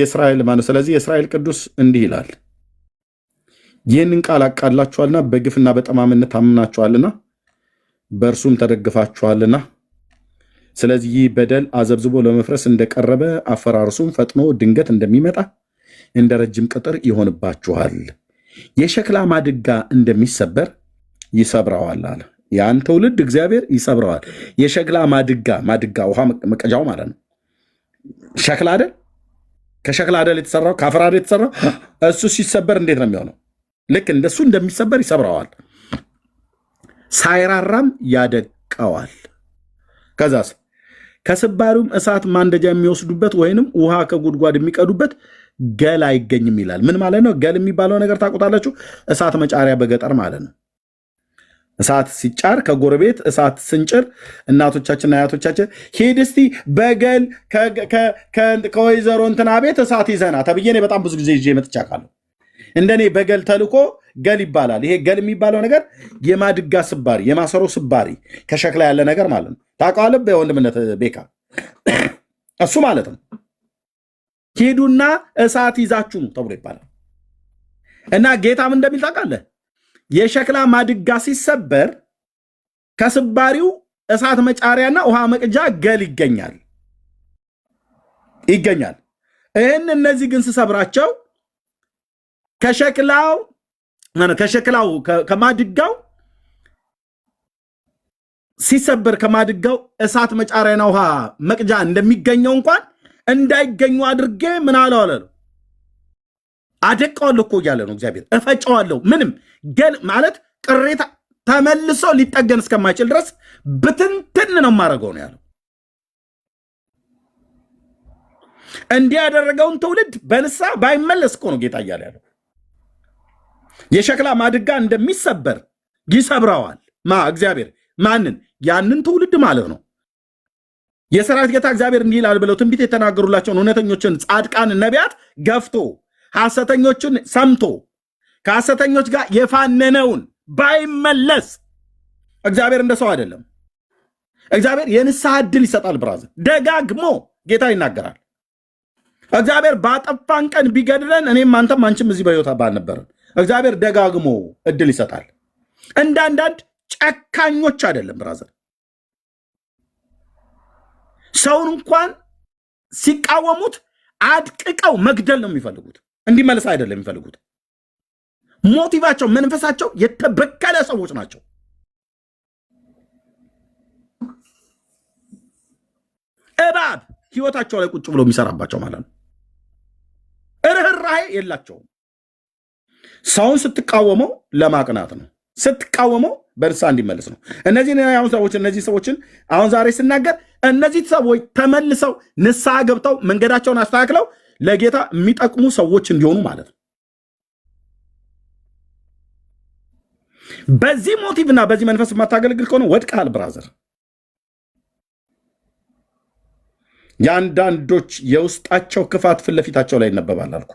የእስራኤል ቅዱስ እንዲህ ይላል፣ ይህንን ቃል አቃላችኋልና በግፍና በጠማምነት ታምናችኋልና በእርሱም ተደግፋችኋልና፣ ስለዚህ ይህ በደል አዘብዝቦ ለመፍረስ እንደቀረበ አፈራርሱም ፈጥኖ ድንገት እንደሚመጣ እንደ ረጅም ቅጥር ይሆንባችኋል። የሸክላ ማድጋ እንደሚሰበር ይሰብረዋል አለ። ያን ትውልድ እግዚአብሔር ይሰብረዋል። የሸክላ ማድጋ ውሃ መቀጃው ማለት ነው። ሸክላ አይደል? ከሸክላ አይደል የተሰራው? ከአፈር አይደል የተሰራው? እሱ ሲሰበር እንዴት ነው የሚሆነው? ልክ እንደሱ እንደሚሰበር ይሰብረዋል፣ ሳይራራም ያደቀዋል። ከዛስ ከስባሪውም እሳት ማንደጃ የሚወስዱበት ወይንም ውሃ ከጉድጓድ የሚቀዱበት ገል አይገኝም ይላል። ምን ማለት ነው? ገል የሚባለው ነገር ታውቁታላችሁ? እሳት መጫሪያ በገጠር ማለት ነው። እሳት ሲጫር ከጎረቤት እሳት ስንጭር እናቶቻችንና አያቶቻችን ሂድ እስቲ በገል ከወይዘሮ እንትና ቤት እሳት ይዘና ተብዬ እኔ በጣም ብዙ ጊዜ ይዤ መጥቻ ካለሁ እንደኔ በገል ተልኮ ገል ይባላል። ይሄ ገል የሚባለው ነገር የማድጋ ስባሪ፣ የማሰሮ ስባሪ ከሸክላ ያለ ነገር ማለት ነው። ታውቀዋለህ በወንድምነት ቤካ እሱ ማለት ነው። ሂዱና እሳት ይዛችሁ ነው ተብሎ ይባላል። እና ጌታም እንደሚል ታውቃለህ የሸክላ ማድጋ ሲሰበር ከስባሪው እሳት መጫሪያና ውሃ መቅጃ ገል ይገኛል። ይህን እነዚህ ግን ስሰብራቸው ከሸክላው ከማድጋው ሲሰበር ከማድጋው እሳት መጫሪያና ውሃ መቅጃ እንደሚገኘው እንኳን እንዳይገኙ አድርጌ ምን አለው አለ ነው አደቀዋለሁ እኮ እያለ ነው እግዚአብሔር። እፈጨዋለሁ ምንም ገል ማለት ቅሬታ ተመልሶ ሊጠገን እስከማይችል ድረስ ብትንትን ነው የማደርገው ነው ያለው። እንዲህ ያደረገውን ትውልድ በንስሐ ባይመለስ እኮ ነው ጌታ እያለ ያለው። የሸክላ ማድጋ እንደሚሰበር ይሰብረዋል እግዚአብሔር። ማንን? ያንን ትውልድ ማለት ነው። የሰራዊት ጌታ እግዚአብሔር እንዲህ ይላል ብለው ትንቢት የተናገሩላቸውን እውነተኞችን ጻድቃን ነቢያት ገፍቶ ሐሰተኞችን ሰምቶ ከሐሰተኞች ጋር የፋነነውን ባይመለስ እግዚአብሔር እንደ ሰው አይደለም። እግዚአብሔር የንስሐ ዕድል ይሰጣል። ብራዘር ደጋግሞ ጌታ ይናገራል። እግዚአብሔር ባጠፋን ቀን ቢገድለን እኔም አንተም አንቺም እዚህ በሕይወት ባልነበረን እግዚአብሔር ደጋግሞ ዕድል ይሰጣል። እንደ አንዳንድ ጨካኞች አይደለም ብራዘር። ሰውን እንኳን ሲቃወሙት አድቅቀው መግደል ነው የሚፈልጉት፣ እንዲመለስ አይደለም የሚፈልጉት። ሞቲቫቸው መንፈሳቸው የተበከለ ሰዎች ናቸው። እባብ ህይወታቸው ላይ ቁጭ ብሎ የሚሰራባቸው ማለት ነው። ርህራሄ የላቸውም። ሰውን ስትቃወመው ለማቅናት ነው፣ ስትቃወመው በንስሐ እንዲመለስ ነው። እነዚህ ሰዎችን አሁን ዛሬ ስናገር እነዚህ ሰዎች ተመልሰው ንስሐ ገብተው መንገዳቸውን አስተካክለው ለጌታ የሚጠቅሙ ሰዎች እንዲሆኑ ማለት ነው። በዚህ ሞቲቭ እና በዚህ መንፈስ የማታገለግል ከሆነ ወድቀሃል ብራዘር። የአንዳንዶች የውስጣቸው ክፋት ፊት ለፊታቸው ላይ ይነበባል አልኩ።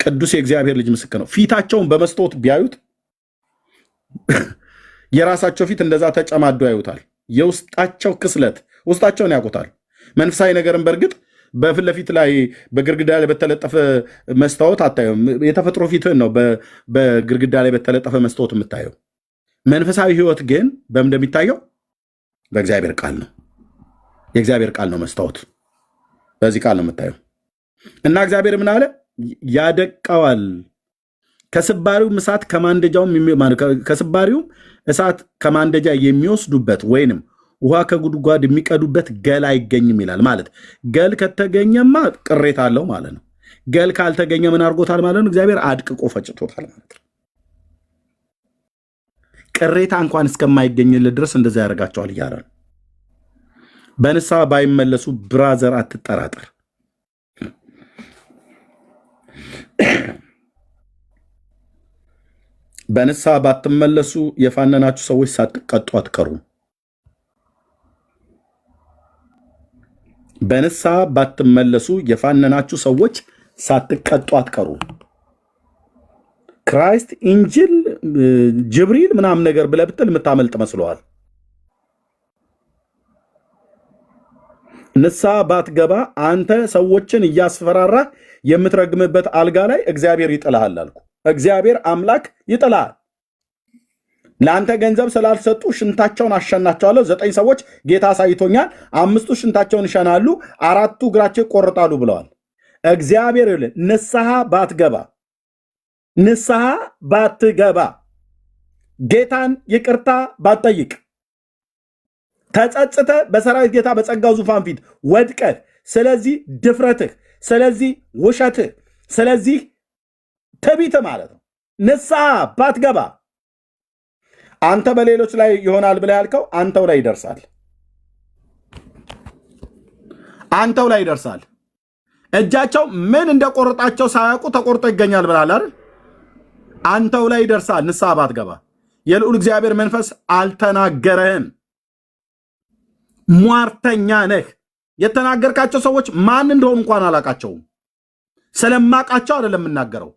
ቅዱስ የእግዚአብሔር ልጅ ምስክር ነው። ፊታቸውን በመስታወት ቢያዩት የራሳቸው ፊት እንደዛ ተጨማዶ ያዩታል። የውስጣቸው ክስለት ውስጣቸውን ያውቁታል። መንፈሳዊ ነገርን በእርግጥ በፊት ለፊት ላይ በግርግዳ ላይ በተለጠፈ መስታወት አታየውም። የተፈጥሮ ፊትህን ነው በግርግዳ ላይ በተለጠፈ መስታወት የምታየው። መንፈሳዊ ህይወት ግን በምን እንደሚታየው በእግዚአብሔር ቃል ነው። የእግዚአብሔር ቃል ነው መስታወት። በዚህ ቃል ነው የምታየው። እና እግዚአብሔር ምን አለ? ያደቀዋል። ከስባሪው እሳት ከማንደጃ የሚወስዱበት ወይንም ውሃ ከጉድጓድ የሚቀዱበት ገል አይገኝም ይላል። ማለት ገል ከተገኘማ ቅሬታ አለው ማለት ነው። ገል ካልተገኘ ምን አድርጎታል ማለት ነው? እግዚአብሔር አድቅቆ ፈጭቶታል ማለት ነው። ቅሬታ እንኳን እስከማይገኝልህ ድረስ እንደዛ ያደርጋቸዋል እያለ ነው። በንስሐ ባይመለሱ ብራዘር አትጠራጠር። በንስሐ ባትመለሱ የፋነናችሁ ሰዎች ሳትቀጡ አትቀሩም። በንስሐ ባትመለሱ የፋነናችሁ ሰዎች ሳትቀጡ አትቀሩም። ክራይስት ኢንጅል ጅብሪል ምናምን ነገር ብለህ ብትል የምታመልጥ መስለዋል። ንስሐ ባትገባ አንተ ሰዎችን እያስፈራራህ የምትረግምበት አልጋ ላይ እግዚአብሔር ይጥልሃል አልኩ። እግዚአብሔር አምላክ ይጥልሃል። ለአንተ ገንዘብ ስላልሰጡ ሽንታቸውን አሸናቸዋለሁ። 9 ሰዎች ጌታ አሳይቶኛል። 5ቱ ሽንታቸውን ይሸናሉ፣ 4ቱ እግራቸው ይቆርጣሉ ብለዋል። እግዚአብሔር ይልን ንስሐ ባትገባ ጌታን ይቅርታ ባትጠይቅ ተጸጽተ በሰራዊት ጌታ በጸጋው ዙፋን ፊት ወድቀህ ስለዚህ ድፍረትህ፣ ስለዚህ ውሸትህ፣ ስለዚህ ትዕቢት ማለት ነው ንስሐ ባትገባ አንተ በሌሎች ላይ ይሆናል ብለህ ያልከው አንተው ላይ ይደርሳል። አንተው ላይ ይደርሳል። እጃቸው ምን እንደቆረጣቸው ሳያውቁ ተቆርጦ ይገኛል ብለሃል አይደል? አንተው ላይ ይደርሳል ንስሐ ባትገባ። የልዑል እግዚአብሔር መንፈስ አልተናገረህም። ሟርተኛ ነህ። የተናገርካቸው ሰዎች ማን እንደሆኑ እንኳን አላቃቸውም። ስለማቃቸው አይደለም የምናገረው።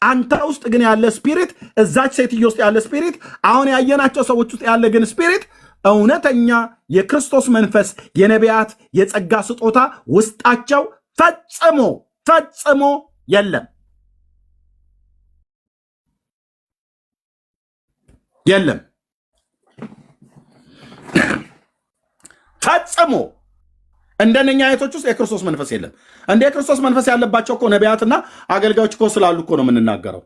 አንተ ውስጥ ግን ያለ ስፒሪት፣ እዛች ሴትዮ ውስጥ ያለ ስፒሪት፣ አሁን ያየናቸው ሰዎች ውስጥ ያለ ግን ስፒሪት፣ እውነተኛ የክርስቶስ መንፈስ፣ የነቢያት የጸጋ ስጦታ ውስጣቸው ፈጽሞ የለም። ፈጽሞ እንደነኛ አይነቶች ውስጥ የክርስቶስ መንፈስ የለም። እንደ የክርስቶስ መንፈስ ያለባቸው እኮ ነቢያትና አገልጋዮች እኮ ስላሉ እኮ ነው የምንናገረው።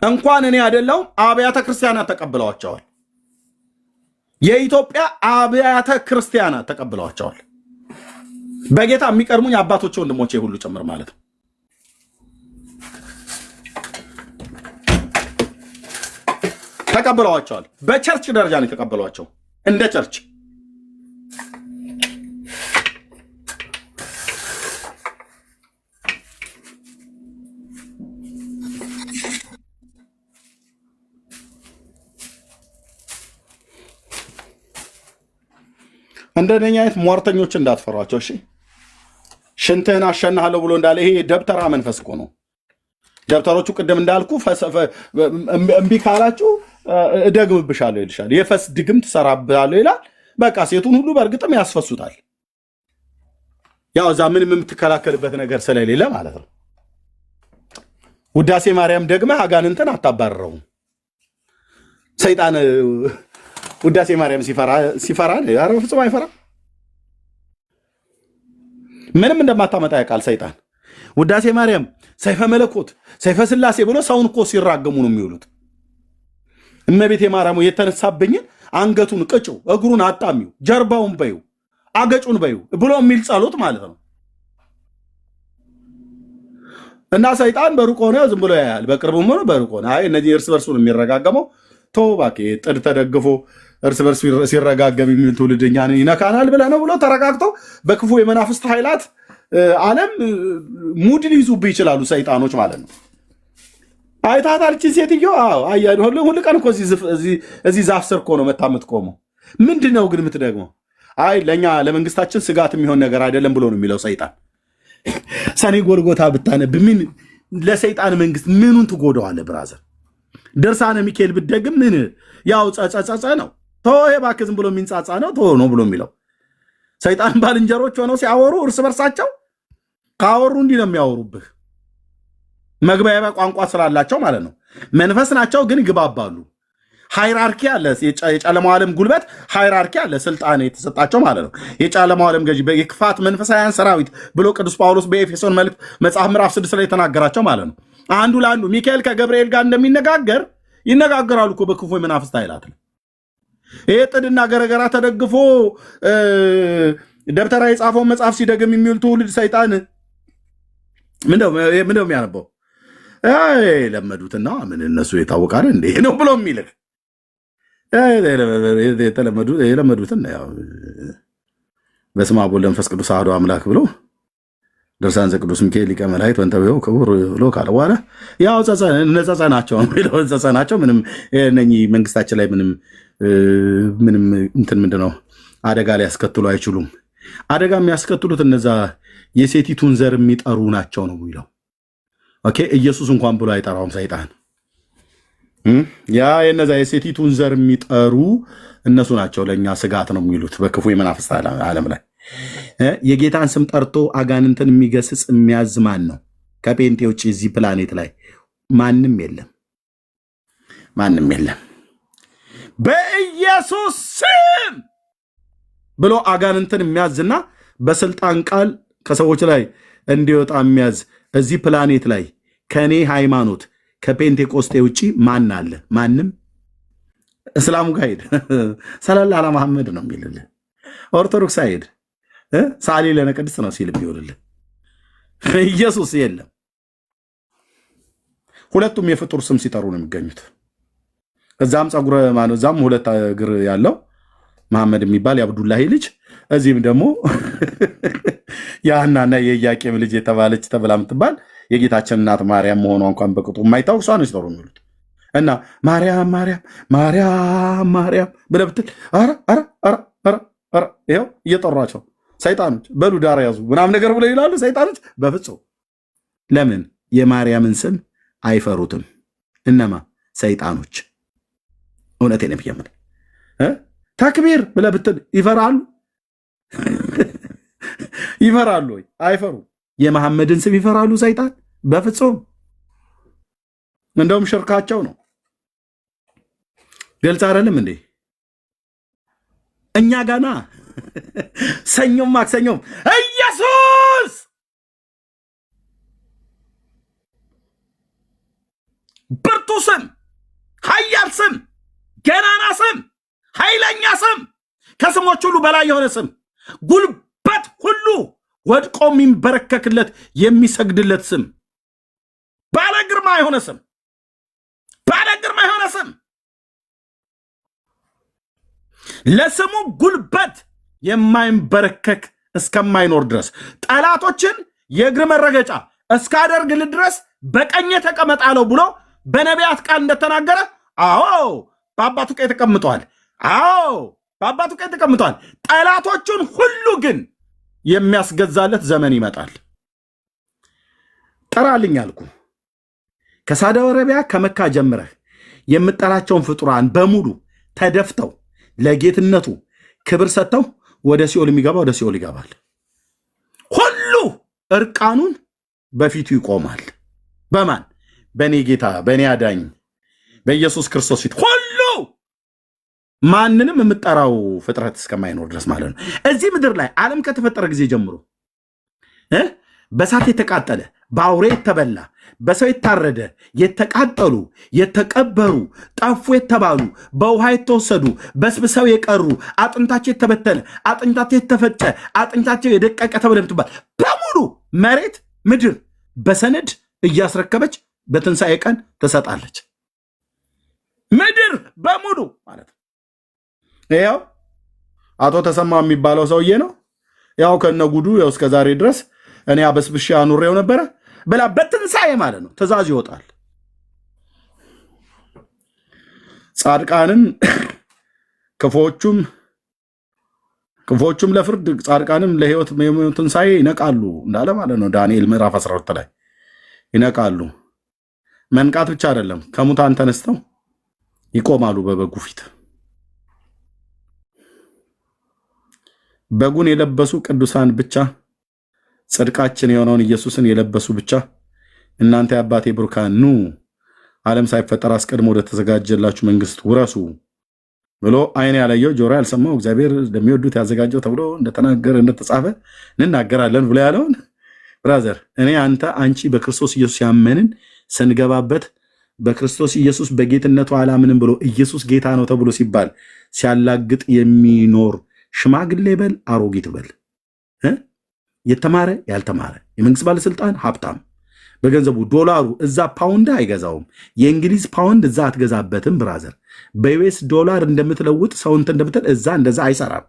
እንኳን እኔ አይደለሁም አብያተ ክርስቲያናት ተቀብለዋቸዋል። የኢትዮጵያ አብያተ ክርስቲያናት ተቀብለዋቸዋል። በጌታ የሚቀድሙኝ አባቶቼ ወንድሞቼ ሁሉ ጭምር ማለት ነው። ተቀብለዋቸዋል። በቸርች ደረጃ ነው የተቀበሏቸው። እንደ ቸርች እንደነኛ አይነት ሟርተኞች እንዳትፈሯቸው። እሺ ሽንትህን አሸናሃለሁ ብሎ እንዳለ ይሄ ደብተራ መንፈስ እኮ ነው። ደብተሮቹ ቅድም እንዳልኩ እምቢ ካላችሁ እደግምብሻለሁ ይልሻል። የፈስ ድግም ትሰራብሃለሁ ይላል። በቃ ሴቱን ሁሉ በእርግጥም ያስፈሱታል። ያው እዛ ምንም የምትከላከልበት ነገር ስለሌለ ማለት ነው። ውዳሴ ማርያም ደግመህ አጋንንትን አታባረረውም። ሰይጣን ውዳሴ ማርያም ሲፈራ ኧረ ፍጹም አይፈራም። ምንም እንደማታመጣ ያውቃል ሰይጣን። ውዳሴ ማርያም፣ ሰይፈ መለኮት፣ ሰይፈ ስላሴ ብሎ ሰውን እኮ ሲራገሙ ነው የሚውሉት። እመቤቴ ማርያም የተነሳብኝን አንገቱን ቅጩ፣ እግሩን አጣሚው፣ ጀርባውን በዩ፣ አገጩን በዩ ብሎ የሚል ጸሎት ማለት ነው። እና ሰይጣን በሩቅ ሆነ ዝም ብሎ ያያል። በቅርብም ሆነ በሩቅ ሆነ አይ እነዚህ እርስ በርሱን የሚረጋገመው ተውባኬ ጥድ ተደግፎ እርስ በርሱ ሲረጋገም የሚል ትውልድ እኛን ይነካናል ብለህ ነው ብሎ ተረጋግቶ በክፉ የመናፍስት ኃይላት ዓለም ሙድ ሊይዙብህ ይችላሉ ሰይጣኖች ማለት ነው። አይታታልችን ሴትዮ ሁሉ ቀን እኮ እዚህ ዛፍ ስር እኮ ነው መታ የምትቆመው። ምንድን ነው ግን የምትደግመው? አይ ለእኛ ለመንግስታችን ስጋት የሚሆን ነገር አይደለም ብሎ ነው የሚለው ሰይጣን። ሰኔ ጎልጎታ ብታነብ ምን ለሰይጣን መንግስት ምኑን ትጎደዋለህ ብራዘር? ድርሳነ ሚካኤል ብትደግም ምን ያው ጸጸጸ ነው። ተወው እባክህ ዝም ብሎ የሚንጻጻ ነው ተወው ነው ብሎ የሚለው ሰይጣን። ባልንጀሮች ሆነው ሲያወሩ እርስ በርሳቸው ካወሩ እንዲህ ነው የሚያወሩብህ። መግባቢያ ቋንቋ ስላላቸው ማለት ነው። መንፈስ ናቸው ግን ይግባባሉ። ሃይራርኪ አለ። የጨለማው ዓለም ጉልበት ሃይራርኪ አለ፣ ስልጣን የተሰጣቸው ማለት ነው። የጨለማው ዓለም ገዢ የክፋት መንፈሳውያን ሰራዊት ብሎ ቅዱስ ጳውሎስ በኤፌሶን መልእክት መጽሐፍ ምዕራፍ 6 ላይ የተናገራቸው ማለት ነው። አንዱ ለአንዱ ሚካኤል ከገብርኤል ጋር እንደሚነጋገር ይነጋገራሉ እኮ በክፉ የመናፍስት ኃይላት ነው። ይሄ ጥድና ገረገራ ተደግፎ ደብተራ የጻፈውን መጽሐፍ ሲደግም የሚውል ትውልድ ሰይጣን ምንድነው የሚያነበው? ለመዱትና ምን እነሱ የታወቃል እንዴ ነው ብሎ የሚልህ የለመዱትን በስመ አብ ወወልድ ወመንፈስ ቅዱስ አሐዱ አምላክ ብሎ ድርሳን ዘቅዱስ ሚካኤል ሊቀ መላእክት ወንተብዮ ክቡር ብሎ ካለ በኋላ ያው ጸጸ ናቸው ጸጸ ናቸው። ምንም እነኚህ መንግስታችን ላይ ምንም እንትን ምንድነው አደጋ ሊያስከትሉ አይችሉም። አደጋ የሚያስከትሉት እነዛ የሴቲቱን ዘር የሚጠሩ ናቸው ነው የሚለው። ኦኬ ኢየሱስ እንኳን ብሎ አይጠራውም ሰይጣን። ያ የነዛ የሴቲቱን ዘር የሚጠሩ እነሱ ናቸው ለእኛ ስጋት ነው የሚሉት በክፉ የመናፍስት ዓለም ላይ። የጌታን ስም ጠርቶ አጋንንትን የሚገስጽ የሚያዝ ማን ነው? ከጴንጤ ውጭ እዚህ ፕላኔት ላይ ማንም የለም፣ ማንም የለም። በኢየሱስ ስም ብሎ አጋንንትን የሚያዝና በስልጣን ቃል ከሰዎች ላይ እንዲወጣ የሚያዝ እዚህ ፕላኔት ላይ ከኔ ሃይማኖት ከፔንቴኮስቴ ውጭ ማን አለ? ማንም። እስላሙ ጋር ሄድ ሰለላሁ ዐላ መሐመድ ነው የሚልልህ። ኦርቶዶክስ ሄድ ሳሌ ለነቅድስት ነው ሲል ቢሆንልህ። ኢየሱስ የለም። ሁለቱም የፍጡር ስም ሲጠሩ ነው የሚገኙት። እዛም ፀጉረ ማነው እዛም ሁለት እግር ያለው መሐመድ የሚባል የአብዱላሂ ልጅ፣ እዚህም ደግሞ የሐናና የኢያቄም ልጅ የተባለች ተብላ የምትባል የጌታችን እናት ማርያም መሆኗ እንኳን በቅጡ የማይታወቅ እሷ ነው ሲጠሩ የሚሉት። እና ማርያም ማርያም ማርያም ማርያም ብለህ ብትል ኧረ ይኸው እየጠሯቸው ሰይጣኖች በሉ ዳር ያዙ ምናምን ነገር ብለው ይላሉ ሰይጣኖች። በፍጹም ለምን የማርያምን ስም አይፈሩትም? እነማ ሰይጣኖች። እውነቴን ነው የምልህ። ተክቢር ብለህ ብትል ይፈራሉ? ይፈራሉ ወይ? አይፈሩም። የመሐመድን ስም ይፈራሉ ሰይጣን? በፍጹም። እንደውም ሽርካቸው ነው። ግልጽ አይደለም እንዴ? እኛ ጋና ሰኞም ማክሰኞም ኢየሱስ ብርቱ ስም፣ ኃያል ስም፣ ገናና ስም፣ ኃይለኛ ስም፣ ከስሞች ሁሉ በላይ የሆነ ስም፣ ጉልበት ሁሉ ወድቆ የሚንበረከክለት የሚሰግድለት ስም፣ ባለ ግርማ የሆነ ስም፣ ባለ ግርማ የሆነ ስም፣ ለስሙ ጉልበት የማይንበረከክ እስከማይኖር ድረስ ጠላቶችን የእግር መረገጫ እስካደርግልህ ድረስ በቀኜ ተቀመጣለሁ ብሎ በነቢያት ቃል እንደተናገረ፣ አዎ በአባቱ ቀኝ ተቀምጧል። አዎ በአባቱ ቀኝ ተቀምጧል። ጠላቶቹን ሁሉ ግን የሚያስገዛለት ዘመን ይመጣል። ጠራልኝ አልኩ። ከሳውዲ አረቢያ ከመካ ጀምረህ የምጠራቸውን ፍጡራን በሙሉ ተደፍተው ለጌትነቱ ክብር ሰጥተው ወደ ሲኦል የሚገባ ወደ ሲኦል ይገባል። ሁሉ እርቃኑን በፊቱ ይቆማል። በማን? በእኔ ጌታ በእኔ አዳኝ በኢየሱስ ክርስቶስ ፊት ሁሉ ማንንም የምጠራው ፍጥረት እስከማይኖር ድረስ ማለት ነው። እዚህ ምድር ላይ ዓለም ከተፈጠረ ጊዜ ጀምሮ በእሳት የተቃጠለ በአውሬ የተበላ በሰው የታረደ የተቃጠሉ የተቀበሩ ጠፉ የተባሉ በውሃ የተወሰዱ በስብሰው የቀሩ አጥንታቸው የተበተነ አጥንታቸው የተፈጨ አጥንታቸው የደቀቀ ተብለ ምትባል በሙሉ መሬት ምድር በሰነድ እያስረከበች በትንሣኤ ቀን ትሰጣለች። ምድር በሙሉ ማለት ነው። ያው አቶ ተሰማ የሚባለው ሰውዬ ነው። ያው ከነጉዱ ያው እስከ ዛሬ ድረስ እኔ አበስብሼ አኑሬው ነበረ ብላ በትንሣኤ ማለት ነው ትእዛዝ ይወጣል። ጻድቃንም ክፎቹም ለፍርድ ጻድቃንም ለሕይወት ትንሣኤ ይነቃሉ እንዳለ ማለት ነው። ዳንኤል ምዕራፍ 12 ላይ ይነቃሉ። መንቃት ብቻ አይደለም፣ ከሙታን ተነስተው ይቆማሉ በበጉ ፊት። በጉን የለበሱ ቅዱሳን ብቻ ጽድቃችን የሆነውን ኢየሱስን የለበሱ ብቻ እናንተ የአባቴ ብሩካን ኑ ዓለም ሳይፈጠር አስቀድሞ ወደ ተዘጋጀላችሁ መንግስት ውረሱ ብሎ ዓይን ያላየው ጆሮ ያልሰማው እግዚአብሔር ለሚወዱት ያዘጋጀው ተብሎ እንደተናገረ እንደተጻፈ እንናገራለን ብሎ ያለውን ብራዘር፣ እኔ አንተ አንቺ በክርስቶስ ኢየሱስ ያመንን ስንገባበት በክርስቶስ ኢየሱስ በጌትነቱ አላምንም ብሎ ኢየሱስ ጌታ ነው ተብሎ ሲባል ሲያላግጥ የሚኖር ሽማግሌ በል አሮጊት በል የተማረ ያልተማረ የመንግስት ባለስልጣን ሀብታም በገንዘቡ ዶላሩ እዛ ፓውንድ አይገዛውም። የእንግሊዝ ፓውንድ እዛ አትገዛበትም ብራዘር። በዩኤስ ዶላር እንደምትለውጥ ሰውንት እንደምትል እዛ እንደዛ አይሰራም።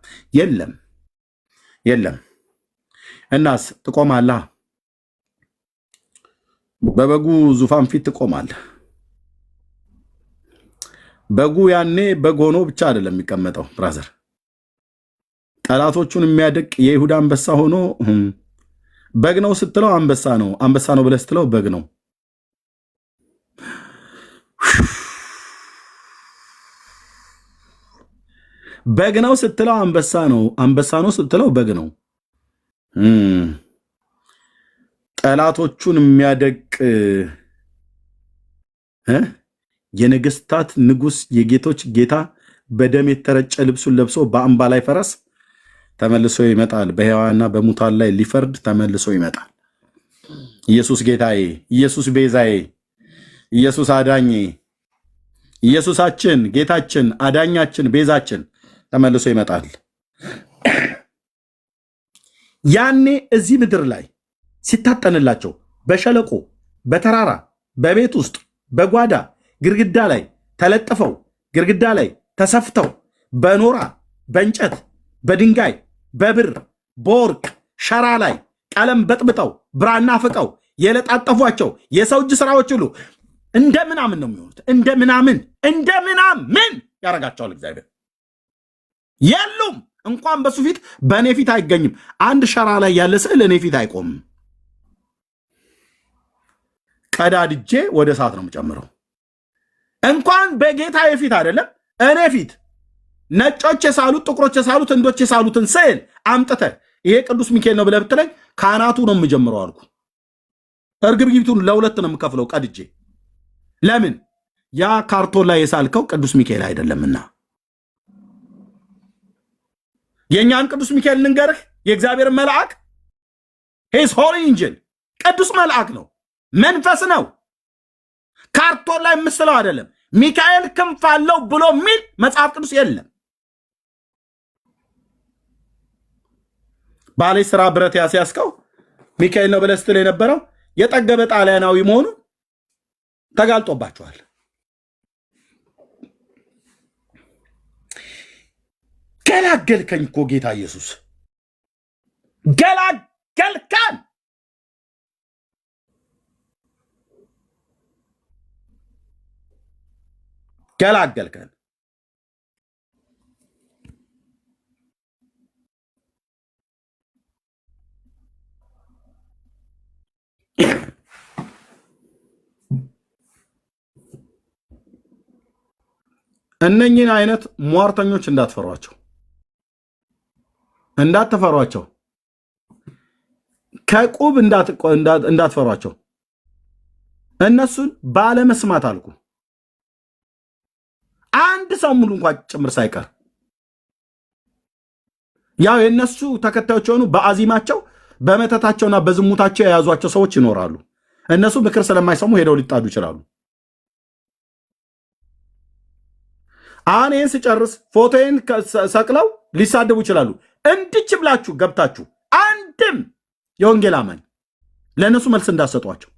የለም። እናስ ትቆማለህ፣ በበጉ ዙፋን ፊት ትቆማለህ። በጉ ያኔ በግ ሆኖ ብቻ አይደለም የሚቀመጠው ብራዘር። ጠላቶቹን የሚያደቅ የይሁዳ አንበሳ ሆኖ በግ ነው ስትለው አንበሳ ነው፣ አንበሳ ነው ብለህ ስትለው በግ ነው። በግ ነው ስትለው አንበሳ ነው፣ አንበሳ ነው ስትለው በግ ነው። ጠላቶቹን የሚያደቅ የነገስታት ንጉስ የጌቶች ጌታ በደም የተረጨ ልብሱን ለብሶ በአምባ ላይ ፈረስ ተመልሶ ይመጣል። በሕያዋንና በሙታን ላይ ሊፈርድ ተመልሶ ይመጣል። ኢየሱስ ጌታዬ፣ ኢየሱስ ቤዛዬ፣ ኢየሱስ አዳኜ፣ ኢየሱሳችን፣ ጌታችን፣ አዳኛችን፣ ቤዛችን ተመልሶ ይመጣል። ያኔ እዚህ ምድር ላይ ሲታጠንላቸው በሸለቆ በተራራ በቤት ውስጥ በጓዳ ግርግዳ ላይ ተለጥፈው ግርግዳ ላይ ተሰፍተው በኖራ በእንጨት በድንጋይ በብር በወርቅ ሸራ ላይ ቀለም በጥብጠው ብራና ፍቀው የለጣጠፏቸው የሰው እጅ ስራዎች ሁሉ እንደ ምናምን ነው የሚሆኑት። እንደ ምናምን ያረጋቸዋል እግዚአብሔር። የሉም እንኳን በሱ ፊት በእኔ ፊት አይገኝም። አንድ ሸራ ላይ ያለ ስዕል እኔ ፊት አይቆምም። ቀዳድጄ ወደ እሳት ነው የምጨምረው። እንኳን በጌታ የፊት አይደለም እኔ ፊት ነጮች የሳሉት ጥቁሮች የሳሉት እንዶች የሳሉትን ስዕል አምጥተ ይሄ ቅዱስ ሚካኤል ነው ብለህ ብትለኝ ካናቱ ነው የምጀምረው አልኩ። እርግብግቢቱን ለሁለት ነው የምከፍለው ቀድጄ። ለምን? ያ ካርቶን ላይ የሳልከው ቅዱስ ሚካኤል አይደለምና። የእኛን ቅዱስ ሚካኤል ልንገርህ፣ የእግዚአብሔር መልአክ ሂስ ሆሊ ኢንጅል ቅዱስ መልአክ ነው፣ መንፈስ ነው። ካርቶን ላይ የምስለው አይደለም። ሚካኤል ክንፍ አለው ብሎ የሚል መጽሐፍ ቅዱስ የለም። ባሌ ስራ ብረት ያስያዝከው ሚካኤል ነው ብለህ ስትል የነበረው የጠገበ ጣሊያናዊ መሆኑ ተጋልጦባቸዋል። ገላገልከኝ እኮ ጌታ ኢየሱስ ገላገልከን። ገላገልከን። እነኚህን አይነት ሟርተኞች እንዳትፈሯቸው፣ ከቁብ እንዳትፈሯቸው። እነሱን ባለመስማት አልኩ። አንድ ሰው ሙሉ እንኳን ጭምር ሳይቀር ያው የነሱ ተከታዮች የሆኑ በአዚማቸው በመተታቸውና በዝሙታቸው የያዟቸው ሰዎች ይኖራሉ። እነሱ ምክር ስለማይሰሙ ሄደው ሊጣዱ ይችላሉ። አሁን ይህን ስጨርስ ፎቶዬን ሰቅለው ሊሳደቡ ይችላሉ። እንድች ብላችሁ ገብታችሁ አንድም የወንጌል አማኝ ለእነሱ መልስ እንዳሰጧቸው።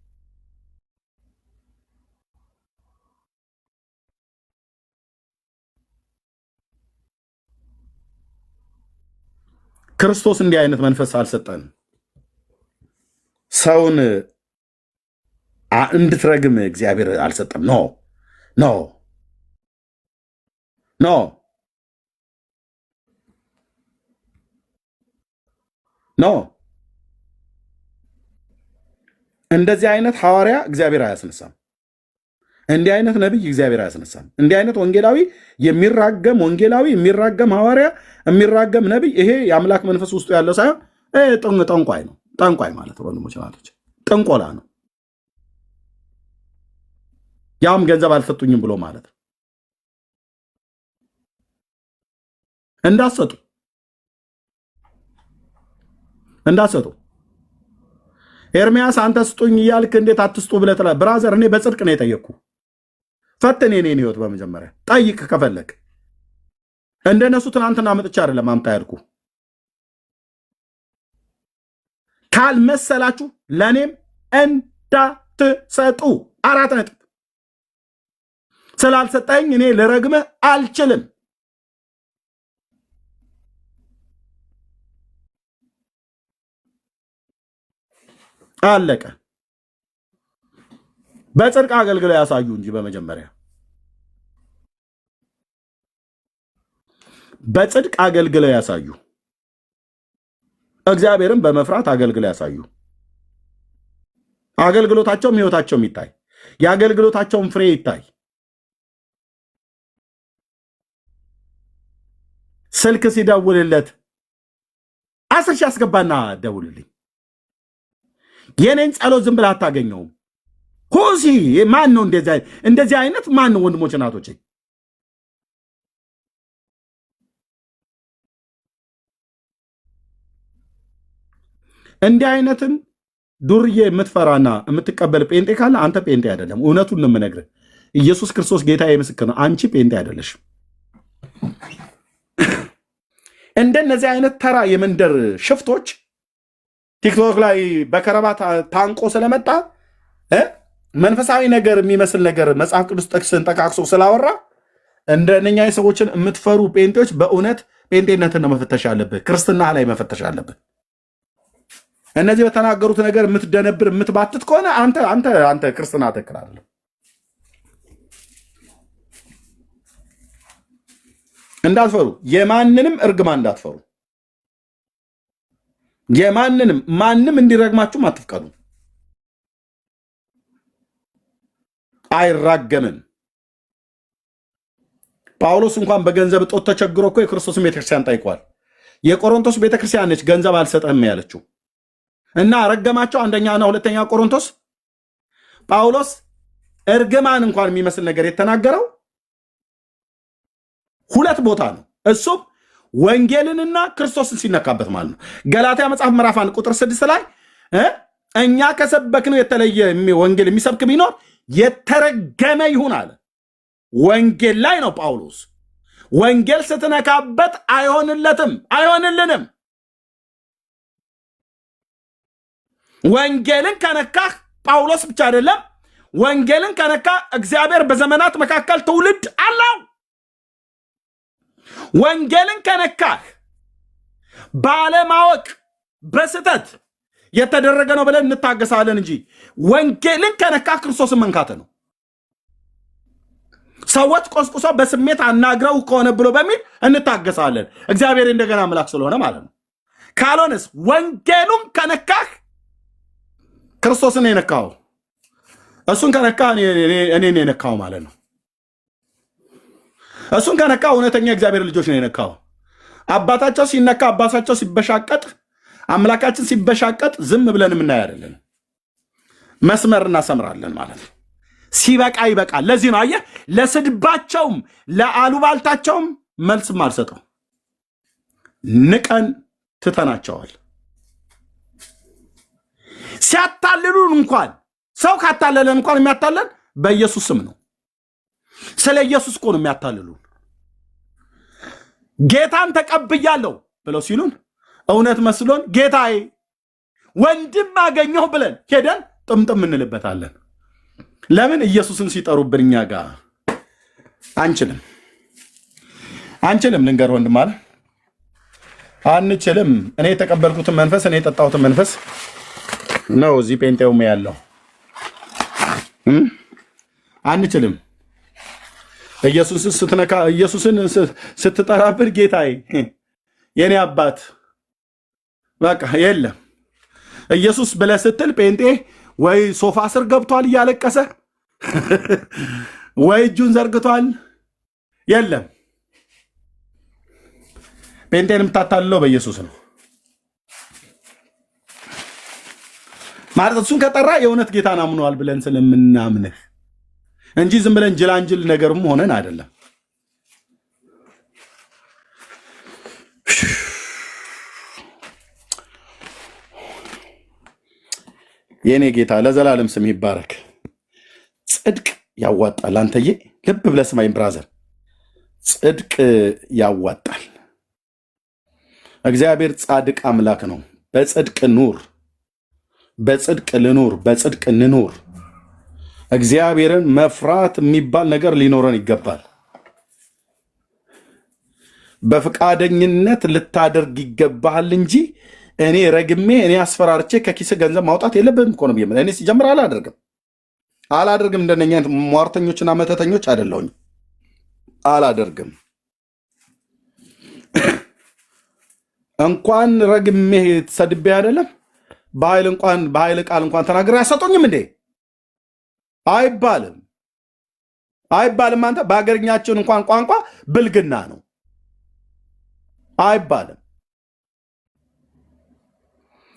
ክርስቶስ እንዲህ አይነት መንፈስ አልሰጠንም። ሰውን እንድትረግም እግዚአብሔር አልሰጠም። ኖ ኖ ኖ ኖ። እንደዚህ አይነት ሐዋርያ እግዚአብሔር አያስነሳም። እንዲህ አይነት ነቢይ እግዚአብሔር አያስነሳም። እንዲህ አይነት ወንጌላዊ የሚራገም ሐዋርያ የሚራገም ነቢይ፣ ይሄ የአምላክ መንፈስ ውስጡ ያለው ሳይሆን ጠንቋይ ነው። ጠንቋይ ማለት ወንድሞች ናቶች ጥንቆላ ነው። ያውም ገንዘብ አልሰጡኝም ብሎ ማለት ነው። እንዳሰጡ ኤርሚያስ አንተ ስጡኝ እያልክ እንዴት አትስጡ ብለህ ትላለህ? ብራዘር እኔ በጽድቅ ነው የጠየቅኩ። ፈትን የኔን ህይወት በመጀመሪያ ጠይቅ ከፈለግ። እንደነሱ ትናንትና መጥቻ አይደለም አምጣ ያልኩ። ካልመሰላችሁ ለእኔም እንዳትሰጡ። 4 ነጥብ። ስላልሰጠኝ እኔ ልረግምህ አልችልም። አለቀ። በጽድቅ አገልግለው ያሳዩ እንጂ በመጀመሪያ በጽድቅ አገልግለው ያሳዩ። እግዚአብሔርን በመፍራት አገልግለው ያሳዩ። አገልግሎታቸውም ህይወታቸውም ይታይ። የአገልግሎታቸውን ፍሬ ይታይ። ስልክ ሲደውልለት 10 ሺህ አስገባና ደውልልኝ። የኔን ጸሎት ዝም ብለህ አታገኘውም። ሁሲ ማን ነው እንደዚህ አይነት ማን ነው? ወንድሞች እናቶቼ፣ እንዲህ አይነትን ዱርዬ የምትፈራና የምትቀበል ጴንጤ ካለ አንተ ጴንጤ አይደለም። እውነቱን ነው የምነግርህ። ኢየሱስ ክርስቶስ ጌታዬ ምስክር ነው። አንቺ ጴንጤ አይደለሽም። እንደነዚህ አይነት ተራ የመንደር ሽፍቶች ቲክቶክ ላይ በከረባት ታንቆ ስለመጣ መንፈሳዊ ነገር የሚመስል ነገር መጽሐፍ ቅዱስ ጥቅስን ጠቃቅሶ ስላወራ እንደነኛ ሰዎችን የምትፈሩ ጴንጤዎች በእውነት ጴንጤነትን ነው መፈተሽ አለብህ። ክርስትና ላይ መፈተሽ አለብህ። እነዚህ በተናገሩት ነገር የምትደነብር የምትባትት ከሆነ አንተ ክርስትና ትክክል አይደለም። እንዳትፈሩ፣ የማንንም እርግማን እንዳትፈሩ። ማንም እንዲረግማችሁም አትፍቀዱ። አይራገምም። ጳውሎስ እንኳን በገንዘብ እጦት ተቸግሮ እኮ የክርስቶስን ቤተክርስቲያን ጠይቋል። የቆሮንቶስ ቤተክርስቲያን ነች ገንዘብ አልሰጠህም ያለችው እና ረገማቸው። አንደኛና ሁለተኛ ቆሮንቶስ ጳውሎስ እርግማን እንኳን የሚመስል ነገር የተናገረው ሁለት ቦታ ነው። እሱም ወንጌልንና ክርስቶስን ሲነካበት ማለት ነው። ገላትያ መጽሐፍ ምዕራፍ 1 ቁጥር 6 ላይ እኛ ከሰበክነው የተለየ ወንጌል የሚሰብክ ቢኖር የተረገመ ይሁን አለ። ወንጌል ላይ ነው ጳውሎስ። ወንጌል ስትነካበት አይሆንለትም፣ አይሆንልንም። ወንጌልን ከነካህ ጳውሎስ ብቻ አይደለም፣ ወንጌልን ከነካ እግዚአብሔር በዘመናት መካከል ትውልድ አለው። ወንጌልን ከነካህ ባለማወቅ በስተት የተደረገ ነው ብለን እንታገሳለን እንጂ ወንጌልን ከነካህ ክርስቶስን መንካት ነው። ሰዎች ቆስቁሶ በስሜት አናግረው ከሆነ ብሎ በሚል እንታገሳለን። እግዚአብሔር እንደገና አምላክ ስለሆነ ማለት ነው። ካልሆነስ ወንጌሉን ከነካህ ክርስቶስን የነካው እሱን ከነካ እኔን የነካው ማለት ነው። እሱን ከነካ እውነተኛ እግዚአብሔር ልጆች ነው የነካው። አባታቸው ሲነካ አባታቸው ሲበሻቀጥ አምላካችን ሲበሻቀጥ ዝም ብለን የምናይ አይደለን። መስመር እናሰምራለን ማለት ነው። ሲበቃ ይበቃል። ለዚህ ነው አየህ፣ ለስድባቸውም ለአሉባልታቸውም መልስም አልሰጠው። ንቀን ትተናቸዋል። ሲያታልሉን እንኳን ሰው ካታለለን እንኳን የሚያታለን በኢየሱስ ስም ነው። ስለ ኢየሱስ እኮ ነው የሚያታልሉን። ጌታን ተቀብያለሁ ብለው ሲሉን እውነት መስሎን ጌታዬ ወንድም አገኘሁ ብለን ሄደን ጥምጥም እንልበታለን። ለምን? ኢየሱስን ሲጠሩብን እኛ ጋር አንችልም። ልንገር ወንድም አለ አንችልም። እኔ የተቀበልኩትን መንፈስ እኔ የጠጣሁትን መንፈስ ነው እዚህ ጴንጤውም ያለው። አንችልም። ኢየሱስን ስትነካ ኢየሱስን ስትጠራብን ጌታዬ የኔ አባት በቃ የለም። ኢየሱስ ብለህ ስትል ጴንጤ ወይ ሶፋ ስር ገብቷል እያለቀሰ ወይ እጁን ዘርግቷል። የለም። ጴንጤን የምታታልለው በኢየሱስ ነው ማለት እሱን ከጠራ የእውነት ጌታን አምነዋል ብለን ስለምናምንህ እንጂ ዝም ብለን ጅላንጅል ነገርም ሆነን አይደለም። የኔ ጌታ ለዘላለም ስም ይባረክ። ጽድቅ ያዋጣል። አንተዬ ልብ ብለህ ስማኝ ብራዘር፣ ጽድቅ ያዋጣል። እግዚአብሔር ጻድቅ አምላክ ነው። በጽድቅ ኑር፣ በጽድቅ ልኑር፣ በጽድቅ እንኑር። እግዚአብሔርን መፍራት የሚባል ነገር ሊኖረን ይገባል። በፈቃደኝነት ልታደርግ ይገባሃል እንጂ እኔ ረግሜ እኔ አስፈራርቼ ከኪስ ገንዘብ ማውጣት የለብህም እኮ ነው ብዬ እኔ ሲጀምር አላደርግም። እንደነኛ ሟርተኞችና መተተኞች አይደለሁኝ። አላደርግም። እንኳን ረግሜ ሰድቤ አይደለም በኃይል ቃል እንኳን ተናግሬ አያሰጡኝም እንዴ? አይባልም። አንተ በሀገርኛችን እንኳን ቋንቋ ብልግና ነው አይባልም።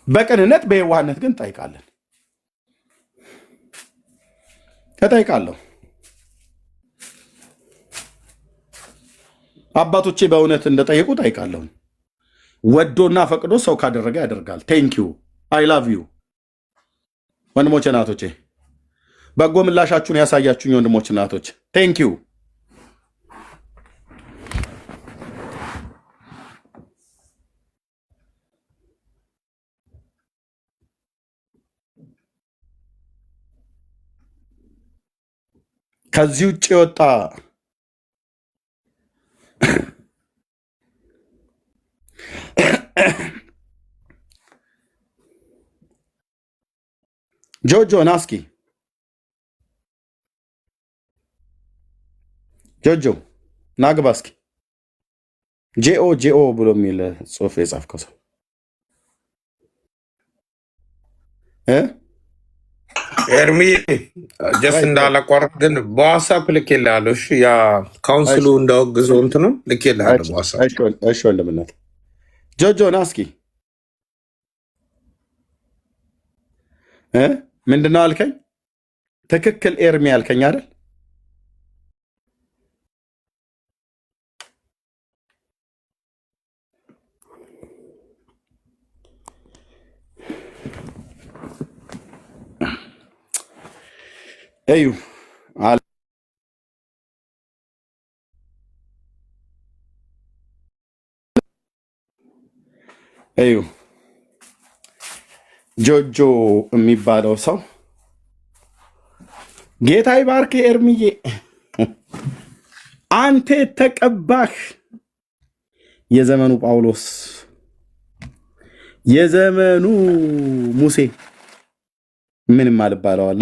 በቅንነት በየዋህነት ግን እጠይቃለሁ። አባቶቼ በእውነት እንደጠየቁ እጠይቃለሁ። ወዶና ፈቅዶ ሰው ካደረገ ያደርጋል። ቴንኪዩ አይ ላቭ ዩ ወንድሞቼ እናቶቼ፣ በጎ ምላሻችሁን ያሳያችሁኝ ወንድሞች እናቶች ቴንኪዩ። ከዚህ ውጭ የወጣ ጆጆ ናስኪ ጆጆ ናግባ እስኪ ጄኦ ጄኦ ብሎ የሚል ጽሁፍ የጻፍከው ሰው ኤርሚ ጀስት እንዳላቋረጥ ግን በዋትሳፕ ልኬልሃለሁ። እሺ ያ ካውንስሉ እንዳወግዘው እንትኑ ልኬልሃለሁ በዋትሳፕ። እሺ ወንድምነት ጆጆ ና እስኪ ምንድነው አልከኝ? ትክክል ኤርሚ አልከኝ አይደል? እዩ እዩ ጆጆ የሚባለው ሰው ጌታ ይባርክ ኤርሚዬ፣ አንተ ተቀባህ። የዘመኑ ጳውሎስ፣ የዘመኑ ሙሴ ምንም አልባለዋለ።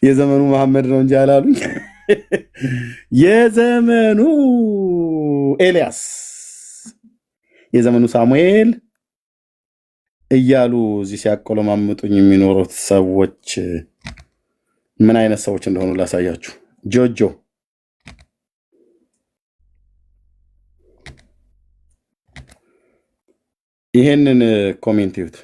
የዘመኑ መሐመድ ነው እንጂ አላሉኝ። የዘመኑ ኤልያስ፣ የዘመኑ ሳሙኤል እያሉ እዚህ ሲያቆለማምጡኝ የሚኖሩት ሰዎች ምን አይነት ሰዎች እንደሆኑ ላሳያችሁ። ጆጆ ይሄንን ኮሜንት ይዩት።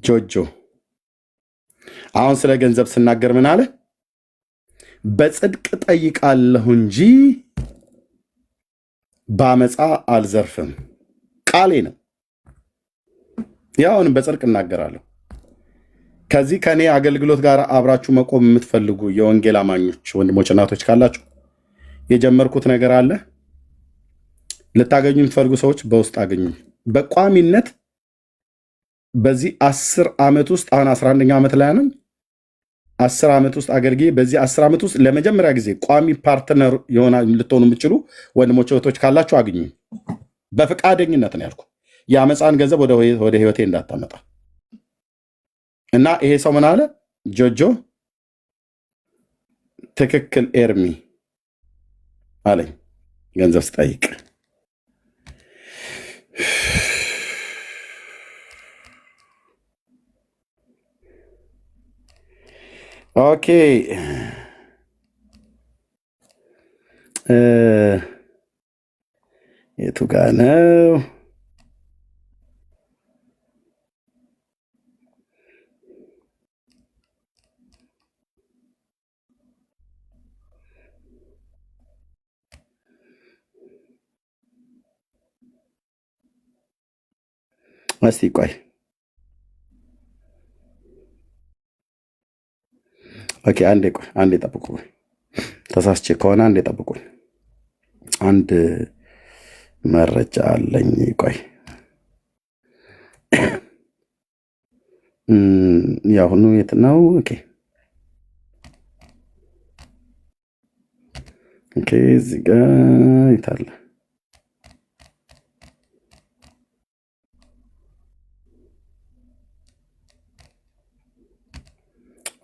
ጆጆ አሁን ስለ ገንዘብ ስናገር ምን አለ? በጽድቅ ጠይቃለሁ እንጂ በአመፃ አልዘርፍም። ቃሌ ነው። ያውንም በጽድቅ እናገራለሁ። ከዚህ ከኔ አገልግሎት ጋር አብራችሁ መቆም የምትፈልጉ የወንጌል አማኞች ወንድሞች፣ እናቶች ካላችሁ የጀመርኩት ነገር አለ። ልታገኙ የምትፈልጉ ሰዎች በውስጥ አገኙ። በቋሚነት በዚህ 10 ዓመት ውስጥ አሁን 11ኛ ዓመት ላይ ነኝ። 10 ዓመት ውስጥ አገልግዬ በዚህ 10 ዓመት ውስጥ ለመጀመሪያ ጊዜ ቋሚ ፓርትነር ልትሆኑ የምትችሉ ወንድሞች እህቶች ካላችሁ አግኙ። በፈቃደኝነት ነው ያልኩ። የአመፃን ገንዘብ ወደ ህይወቴ እንዳታመጣ እና ይሄ ሰው ምን አለ? ጆጆ ትክክል ኤርሚ አለኝ ገንዘብ ስጠይቅ። ኦኬ የቱ ጋ ነው? እስቲ ቆይ። ኦኬ አንዴ ቆይ፣ አንዴ ጠብቁ። ተሳስቼ ከሆነ አንዴ ጠብቁኝ። አንድ መረጃ አለኝ። ቆይ ያሁኑ የት ነው? ኦኬ ኦኬ፣ እዚህ ጋ ይታለ።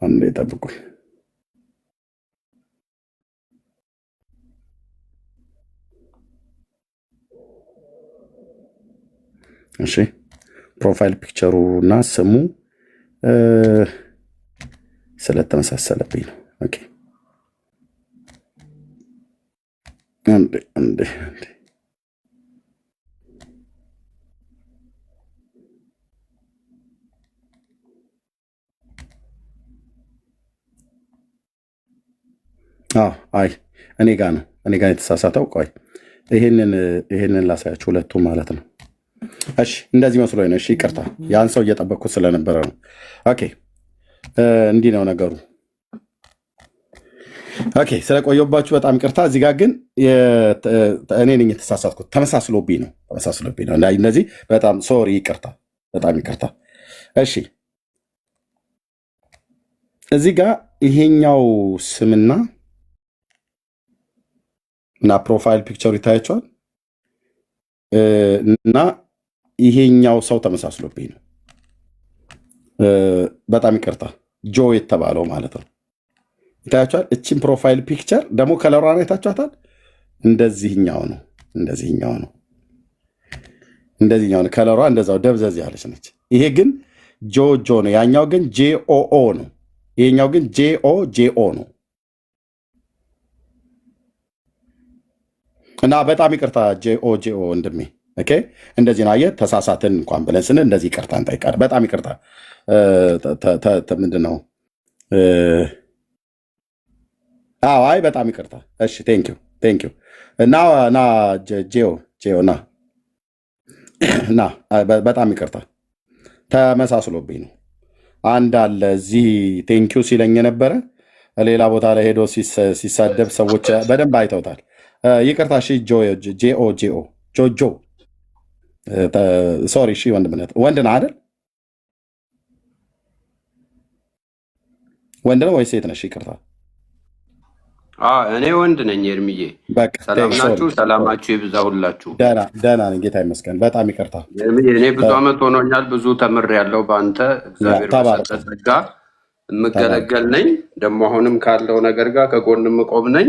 አንዴ ጠብቁኝ። እሺ ፕሮፋይል ፒክቸሩ እና ስሙ ስለተመሳሰለብኝ ነው። ኦኬ አንዴ አይ እኔ ጋ ነው የተሳሳተው። ቆይ ይሄንን ላሳያችሁ፣ ሁለቱ ማለት ነው። እሺ እንደዚህ መስሎኝ ነው። እሺ ይቅርታ፣ ያን ሰው እየጠበቅኩት ስለነበረ ነው። ኦኬ እንዲህ ነው ነገሩ። ኦኬ ስለቆየባችሁ በጣም ይቅርታ። እዚህ ጋር ግን እኔ ነኝ የተሳሳትኩት፣ ተመሳስሎብኝ ነው። እነዚህ በጣም ሶሪ፣ ይቅርታ፣ በጣም ይቅርታ። እሺ እዚህ ጋር ይሄኛው ስምና ፕሮፋይል ፒክቸሩ ይታያቸዋል እና ይሄኛው ሰው ተመሳስሎብኝ ነው። በጣም ይቅርታ ጆ የተባለው ማለት ነው። ይታያችኋል። እቺን ፕሮፋይል ፒክቸር ደግሞ ከለሯን አይታችኋታል። እንደዚህኛው ነው ከለሯ እንደዛው ደብዘዝ ያለች ነች። ይሄ ግን ጆ ነው። ያኛው ግን ጄኦኦ ነው። ይሄኛው ግን ጄኦ ነው። እና በጣም ይቅርታ ጄኦ ወንድሜ። ኦኬ እንደዚህ ነው። አየህ ተሳሳትን እንኳን ብለን ስንል እንደዚህ ይቅርታ እንጠይቃለን። በጣም ይቅርታ። ምንድን ነው? አይ በጣም ይቅርታ። እሺ ቴንኪው። እና ጄኦ ና በጣም ይቅርታ ተመሳስሎብኝ ነው። አንድ አለ እዚህ ቴንኪው ሲለኝ የነበረ ሌላ ቦታ ላይ ሄዶ ሲሳደብ ሰዎች በደንብ አይተውታል። ይቅርታ። እሺ ጆ ሶሪ። እሺ ወንድምነት ወንድ ነህ አይደል? ወንድ ነው ወይስ ሴት ነሽ? ይቅርታ። እኔ ወንድ ነኝ። ኤርሚዬ ሰላም ናችሁ? ሰላማችሁ ይብዛ ሁላችሁ። ደህና ነኝ ጌታ ይመስገን። በጣም ይቅርታ ኤርሚዬ። እኔ ብዙ ዓመት ሆኖኛል። ብዙ ተምሬያለሁ በአንተ። እግዚአብሔር በሰጠህ ጸጋ የምገለገል ነኝ። ደግሞ አሁንም ካለው ነገር ጋር ከጎን የምቆም ነኝ።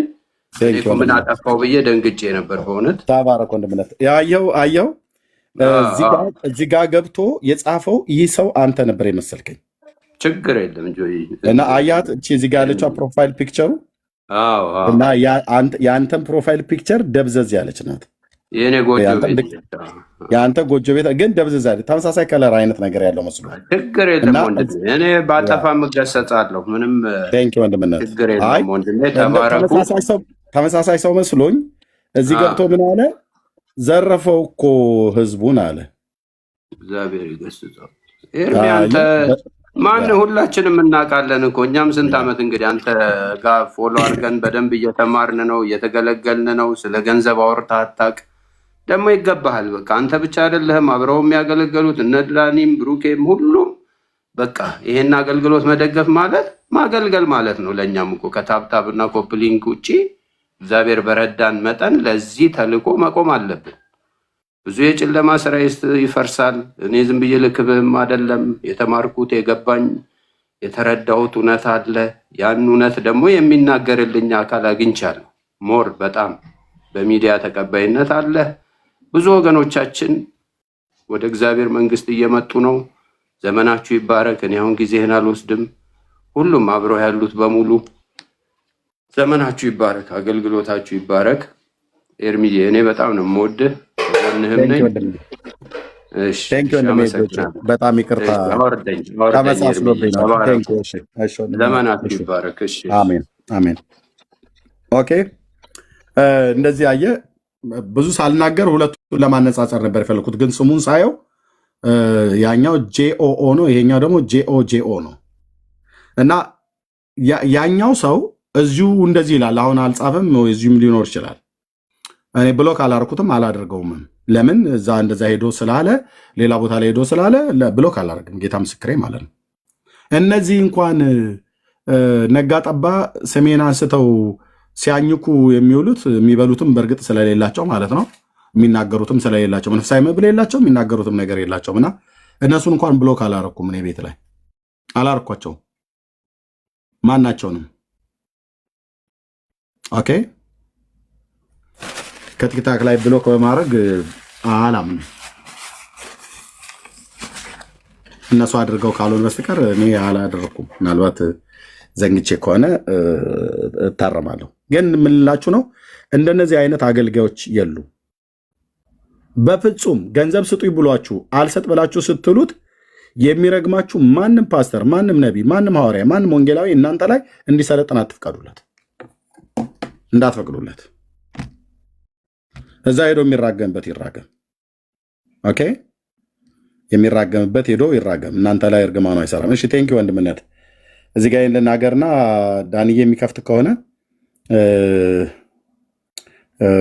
ምን አጠፋው ብዬ ደንግጬ ነበር በእውነት። ተባረክ ወንድምነት። አየው እዚህ ጋር ገብቶ የጻፈው ይህ ሰው አንተ ነበር የመሰልከኝ። ችግር የለም ጆይ። እና አያት እዚህ ጋር ያለችው ፕሮፋይል ፒክቸሩ እና የአንተን ፕሮፋይል ፒክቸር ደብዘዝ ያለች ናት። የአንተ ጎጆ ቤት ግን ደብዘዝ ያለች ተመሳሳይ ከለር አይነት ነገር ያለው መስሎ። ችግር የለም ወንድሜ፣ እኔ ባጠፋ እገሰጻለሁ። ምንም ወንድምነት ችግር የለም ወንድሜ። ተባረኩ። ተመሳሳይ ሰው መስሎኝ እዚህ ገብቶ ምን አለ? ዘረፈው እኮ ህዝቡን አለ። እግዚአብሔር ይገስጸው። ኤርሚ አንተ ማን? ሁላችንም እናውቃለን እኮ እኛም ስንት ዓመት እንግዲህ አንተ ጋር ፎሎ አድርገን በደንብ እየተማርን ነው፣ እየተገለገልን ነው። ስለ ገንዘብ አውርተህ አታውቅ። ደግሞ ይገባሃል። በቃ አንተ ብቻ አይደለህም፣ አብረው የሚያገለገሉት እነ ዳኒም ብሩኬም ሁሉም። በቃ ይሄን አገልግሎት መደገፍ ማለት ማገልገል ማለት ነው። ለእኛም እኮ ከታብታብ እና ኮፕሊንግ ውጭ እግዚአብሔር በረዳን መጠን ለዚህ ተልእኮ መቆም አለብን። ብዙ የጨለማ ስራ ይፈርሳል። እኔ ዝም ብዬ ልክብህም አይደለም። የተማርኩት የገባኝ የተረዳሁት እውነት አለ። ያን እውነት ደግሞ የሚናገርልኝ አካል አግኝቻለሁ። ሞር በጣም በሚዲያ ተቀባይነት አለ። ብዙ ወገኖቻችን ወደ እግዚአብሔር መንግስት እየመጡ ነው። ዘመናችሁ ይባረክ። እኔ አሁን ጊዜህን አልወስድም። ሁሉም አብረው ያሉት በሙሉ ዘመናችሁ ይባረክ፣ አገልግሎታችሁ ይባረክ። ኤርሚዬ እኔ በጣም ነው የምወድህ። በጣም ይቅርታ ተመሳስሎብኝ ነው። ዘመናችሁ ይባረክ። አሜን። ኦኬ እንደዚህ አየህ፣ ብዙ ሳልናገር ሁለቱን ለማነጻጸር ነበር የፈለኩት፣ ግን ስሙን ሳየው ያኛው ጄኦኦ ነው፣ ይሄኛው ደግሞ ጄኦ ነው። እና ያኛው ሰው እዚሁ እንደዚህ ይላል። አሁን አልጻፈም፣ እዚሁም ሊኖር ይችላል። እኔ ብሎክ አላደረኩትም አላደርገውምም። ለምን እዛ እንደዛ ሄዶ ስላለ ሌላ ቦታ ላይ ሄዶ ስላለ ብሎክ አላደርግም። ጌታ ምስክሬ ማለት ነው። እነዚህ እንኳን ነጋ ጠባ ስሜን አንስተው ሲያኝኩ የሚውሉት የሚበሉትም በእርግጥ ስለሌላቸው ማለት ነው፣ የሚናገሩትም ስለሌላቸው፣ መንፈሳዊ መብል የላቸው፣ የሚናገሩትም ነገር የላቸውም። እና እነሱን እንኳን ብሎክ አላረኩም። እኔ ቤት ላይ አላረኳቸውም ማናቸውንም። ኦኬ ከቲክታክ ላይ ብሎክ በማድረግ አላምንም። እነሱ አድርገው ካልሆነ በስተቀር እኔ አላደረኩም። ምናልባት ዘንግቼ ከሆነ እታረማለሁ። ግን የምንላችሁ ነው እንደነዚህ አይነት አገልጋዮች የሉ። በፍጹም ገንዘብ ስጡኝ ብሏችሁ አልሰጥ ብላችሁ ስትሉት የሚረግማችሁ ማንም ፓስተር፣ ማንም ነቢይ፣ ማንም ሐዋርያ፣ ማንም ወንጌላዊ እናንተ ላይ እንዲሰለጥን አትፍቀዱለት፣ እንዳትፈቅዱለት። እዛ ሄዶ የሚራገምበት ይራገም። ኦኬ የሚራገምበት ሄዶ ይራገም። እናንተ ላይ እርግማኑ አይሰራም። እሺ ቴንኪ ወንድምነት። እዚህ ጋር ልናገርና ዳንዬ የሚከፍት ከሆነ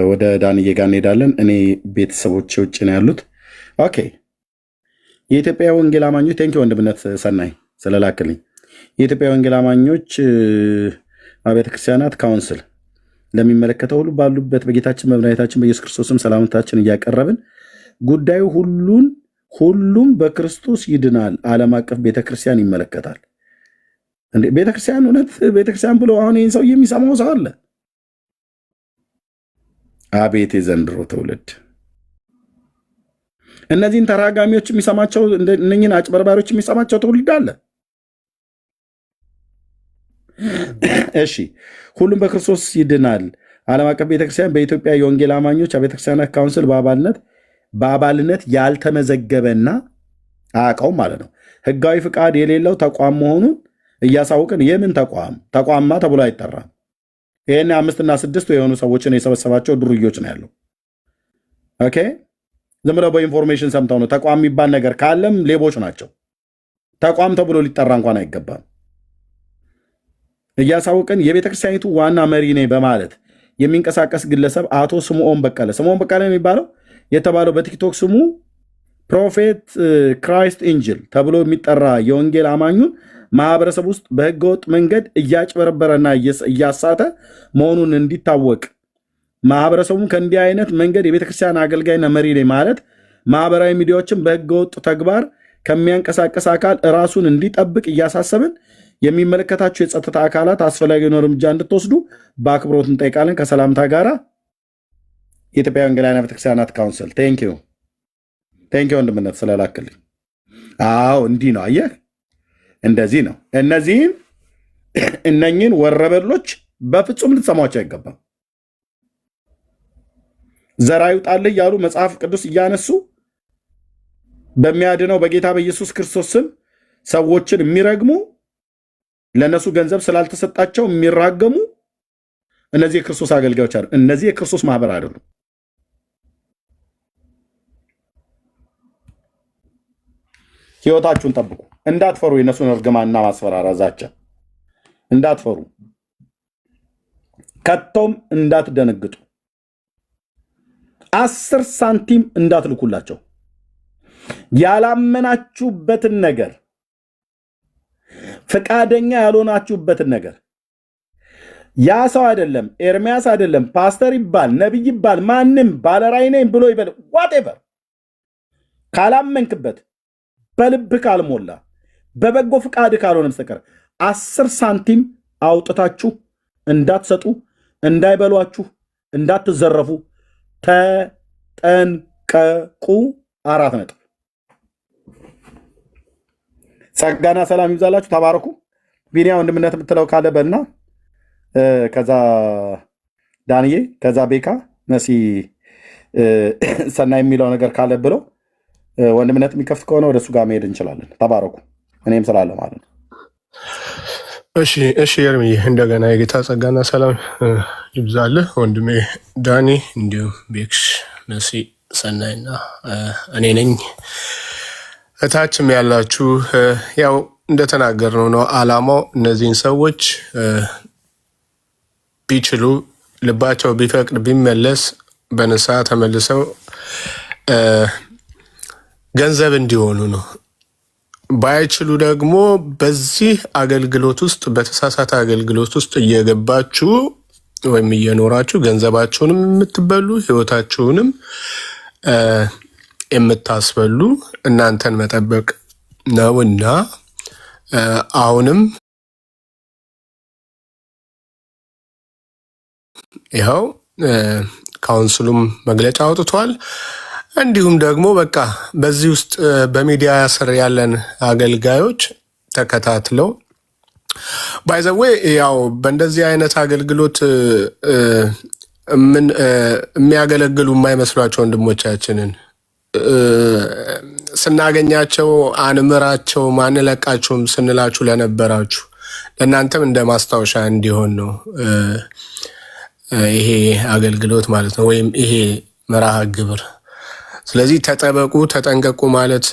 ወደ ዳንዬ ጋር እንሄዳለን። እኔ ቤተሰቦች ውጭ ነው ያሉት። ኦኬ የኢትዮጵያ ወንጌል አማኞች ቴንኪ ወንድምነት ሰናይ ስለላክልኝ። የኢትዮጵያ ወንጌል አማኞች አብያተ ክርስቲያናት ካውንስል ለሚመለከተው ሁሉ ባሉበት በጌታችን በመድኃኒታችን በኢየሱስ ክርስቶስም ሰላምታችን እያቀረብን ጉዳዩ ሁሉም በክርስቶስ ይድናል ዓለም አቀፍ ቤተክርስቲያን ይመለከታል። እንዴ ቤተክርስቲያን እውነት ቤተክርስቲያን ብሎ አሁን ይህን ሰው የሚሰማው ሰው አለ? አቤት የዘንድሮ ትውልድ! እነዚህን ተራጋሚዎች የሚሰማቸው እነኝህን አጭበርባሪዎች የሚሰማቸው ትውልድ አለ? እሺ ሁሉም በክርስቶስ ይድናል ዓለም አቀፍ ቤተክርስቲያን በኢትዮጵያ የወንጌል አማኞች ቤተክርስቲያናት ካውንስል በአባልነት ያልተመዘገበና አያውቀውም ማለት ነው። ህጋዊ ፍቃድ የሌለው ተቋም መሆኑን እያሳወቅን የምን ተቋምማ ተብሎ አይጠራም። ይህን 5 እና 6 የሆኑ ሰዎችን የሰበሰባቸው ዱርዮች ነው ያለው። ኦኬ ዝም ብለው በኢንፎርሜሽን ሰምተው ነው። ተቋም የሚባል ነገር ካለም ሌቦች ናቸው። ተቋም ተብሎ ሊጠራ እንኳን አይገባም። እያሳወቅን የቤተክርስቲያኒቱ ዋና መሪ ነኝ በማለት የሚንቀሳቀስ ግለሰብ አቶ ስምዖን በቀለ የሚባለው የተባለው በቲክቶክ ስሙ ፕሮፌት ክራይስት ኤንጅል ተብሎ የሚጠራ የወንጌል አማኙን ማህበረሰብ ውስጥ በህገወጥ መንገድ እያጭበረበረና እያሳተ መሆኑን እንዲታወቅ ማህበረሰቡን ከእንዲህ አይነት መንገድ የቤተክርስቲያን አገልጋይና መሪ ነኝ ማለት ማህበራዊ ሚዲያዎችን በህገወጥ ተግባር ከሚያንቀሳቀስ አካል ራሱን እንዲጠብቅ እያሳሰብን የሚመለከታቸው የጸጥታ አካላት አስፈላጊውን እርምጃ እንድትወስዱ በአክብሮት እንጠይቃለን። ከሰላምታ ጋር የኢትዮጵያ ወንጌላውያን ቤተክርስቲያናት ካውንስል። ቴንኪዩ ወንድምነት ስለላክልኝ። አዎ እንዲህ ነው፣ አየህ፣ እንደዚህ ነው። እነኝህን ወረበሎች በፍጹም ልትሰሟቸው አይገባም። ዘራ ይውጣልህ እያሉ መጽሐፍ ቅዱስ እያነሱ በሚያድነው በጌታ በኢየሱስ ክርስቶስ ስም ሰዎችን የሚረግሙ ለነሱ ገንዘብ ስላልተሰጣቸው የሚራገሙ እነዚህ የክርስቶስ አገልጋዮች አይደሉም። እነዚህ የክርስቶስ ማህበር አይደሉም። ህይወታችሁን ጠብቁ፣ እንዳትፈሩ። የነሱን እርግማና ማስፈራራ ዛቻ እንዳትፈሩ፣ ከቶም እንዳትደነግጡ፣ 10 ሳንቲም እንዳትልኩላቸው። ያላመናችሁበትን ነገር ፈቃደኛ ያልሆናችሁበትን ነገር ያ ሰው አይደለም ኤርሚያስ አይደለም ፓስተር ይባል ነብይ ይባል ማንም ባለራዕይ ነኝ ብሎ ይበል ዋቴቨር ካላመንክበት በልብ ካልሞላ በበጎ ፍቃድ ካልሆነ በስተቀር 10 ሳንቲም አውጥታችሁ እንዳትሰጡ፣ እንዳይበሏችሁ፣ እንዳትዘረፉ ተጠንቀቁ። 4 ነጥብ። ጸጋና ሰላም ይብዛላችሁ። ተባረኩ። ቢኒያ ወንድምነት የምትለው ካለ በልና ከዛ ዳንዬ ከዛ ቤካ መሲ ሰና የሚለው ነገር ካለ ብለው ወንድምነት የሚከፍት ከሆነ ወደሱ ጋር መሄድ እንችላለን። ተባረኩ። እኔም ስላለ ማለት ነው። እሺ ኤርምዬ እንደገና የጌታ ጸጋና ሰላም ይብዛልህ ወንድሜ ዳኒ፣ እንዲሁም ቤክሽ መሲ ሰናይና እኔ ነኝ። እታችም ያላችሁ ያው እንደተናገርነው ነው አላማው እነዚህን ሰዎች ቢችሉ ልባቸው ቢፈቅድ ቢመለስ በንስሐ ተመልሰው ገንዘብ እንዲሆኑ ነው። ባይችሉ ደግሞ በዚህ አገልግሎት ውስጥ በተሳሳተ አገልግሎት ውስጥ እየገባችሁ ወይም እየኖራችሁ ገንዘባችሁንም የምትበሉ ህይወታችሁንም የምታስበሉ እናንተን መጠበቅ ነውና አሁንም ይኸው ካውንስሉም መግለጫ አውጥቷል። እንዲሁም ደግሞ በቃ በዚህ ውስጥ በሚዲያ ስር ያለን አገልጋዮች ተከታትለው ባይዘዌ ያው በእንደዚህ አይነት አገልግሎት የሚያገለግሉ የማይመስሏቸው ወንድሞቻችንን ስናገኛቸው አንምራቸው ማንለቃቸውም ስንላችሁ ለነበራችሁ ለእናንተም እንደ ማስታወሻ እንዲሆን ነው ይሄ አገልግሎት ማለት ነው፣ ወይም ይሄ መርሃ ግብር። ስለዚህ ተጠበቁ፣ ተጠንቀቁ ማለት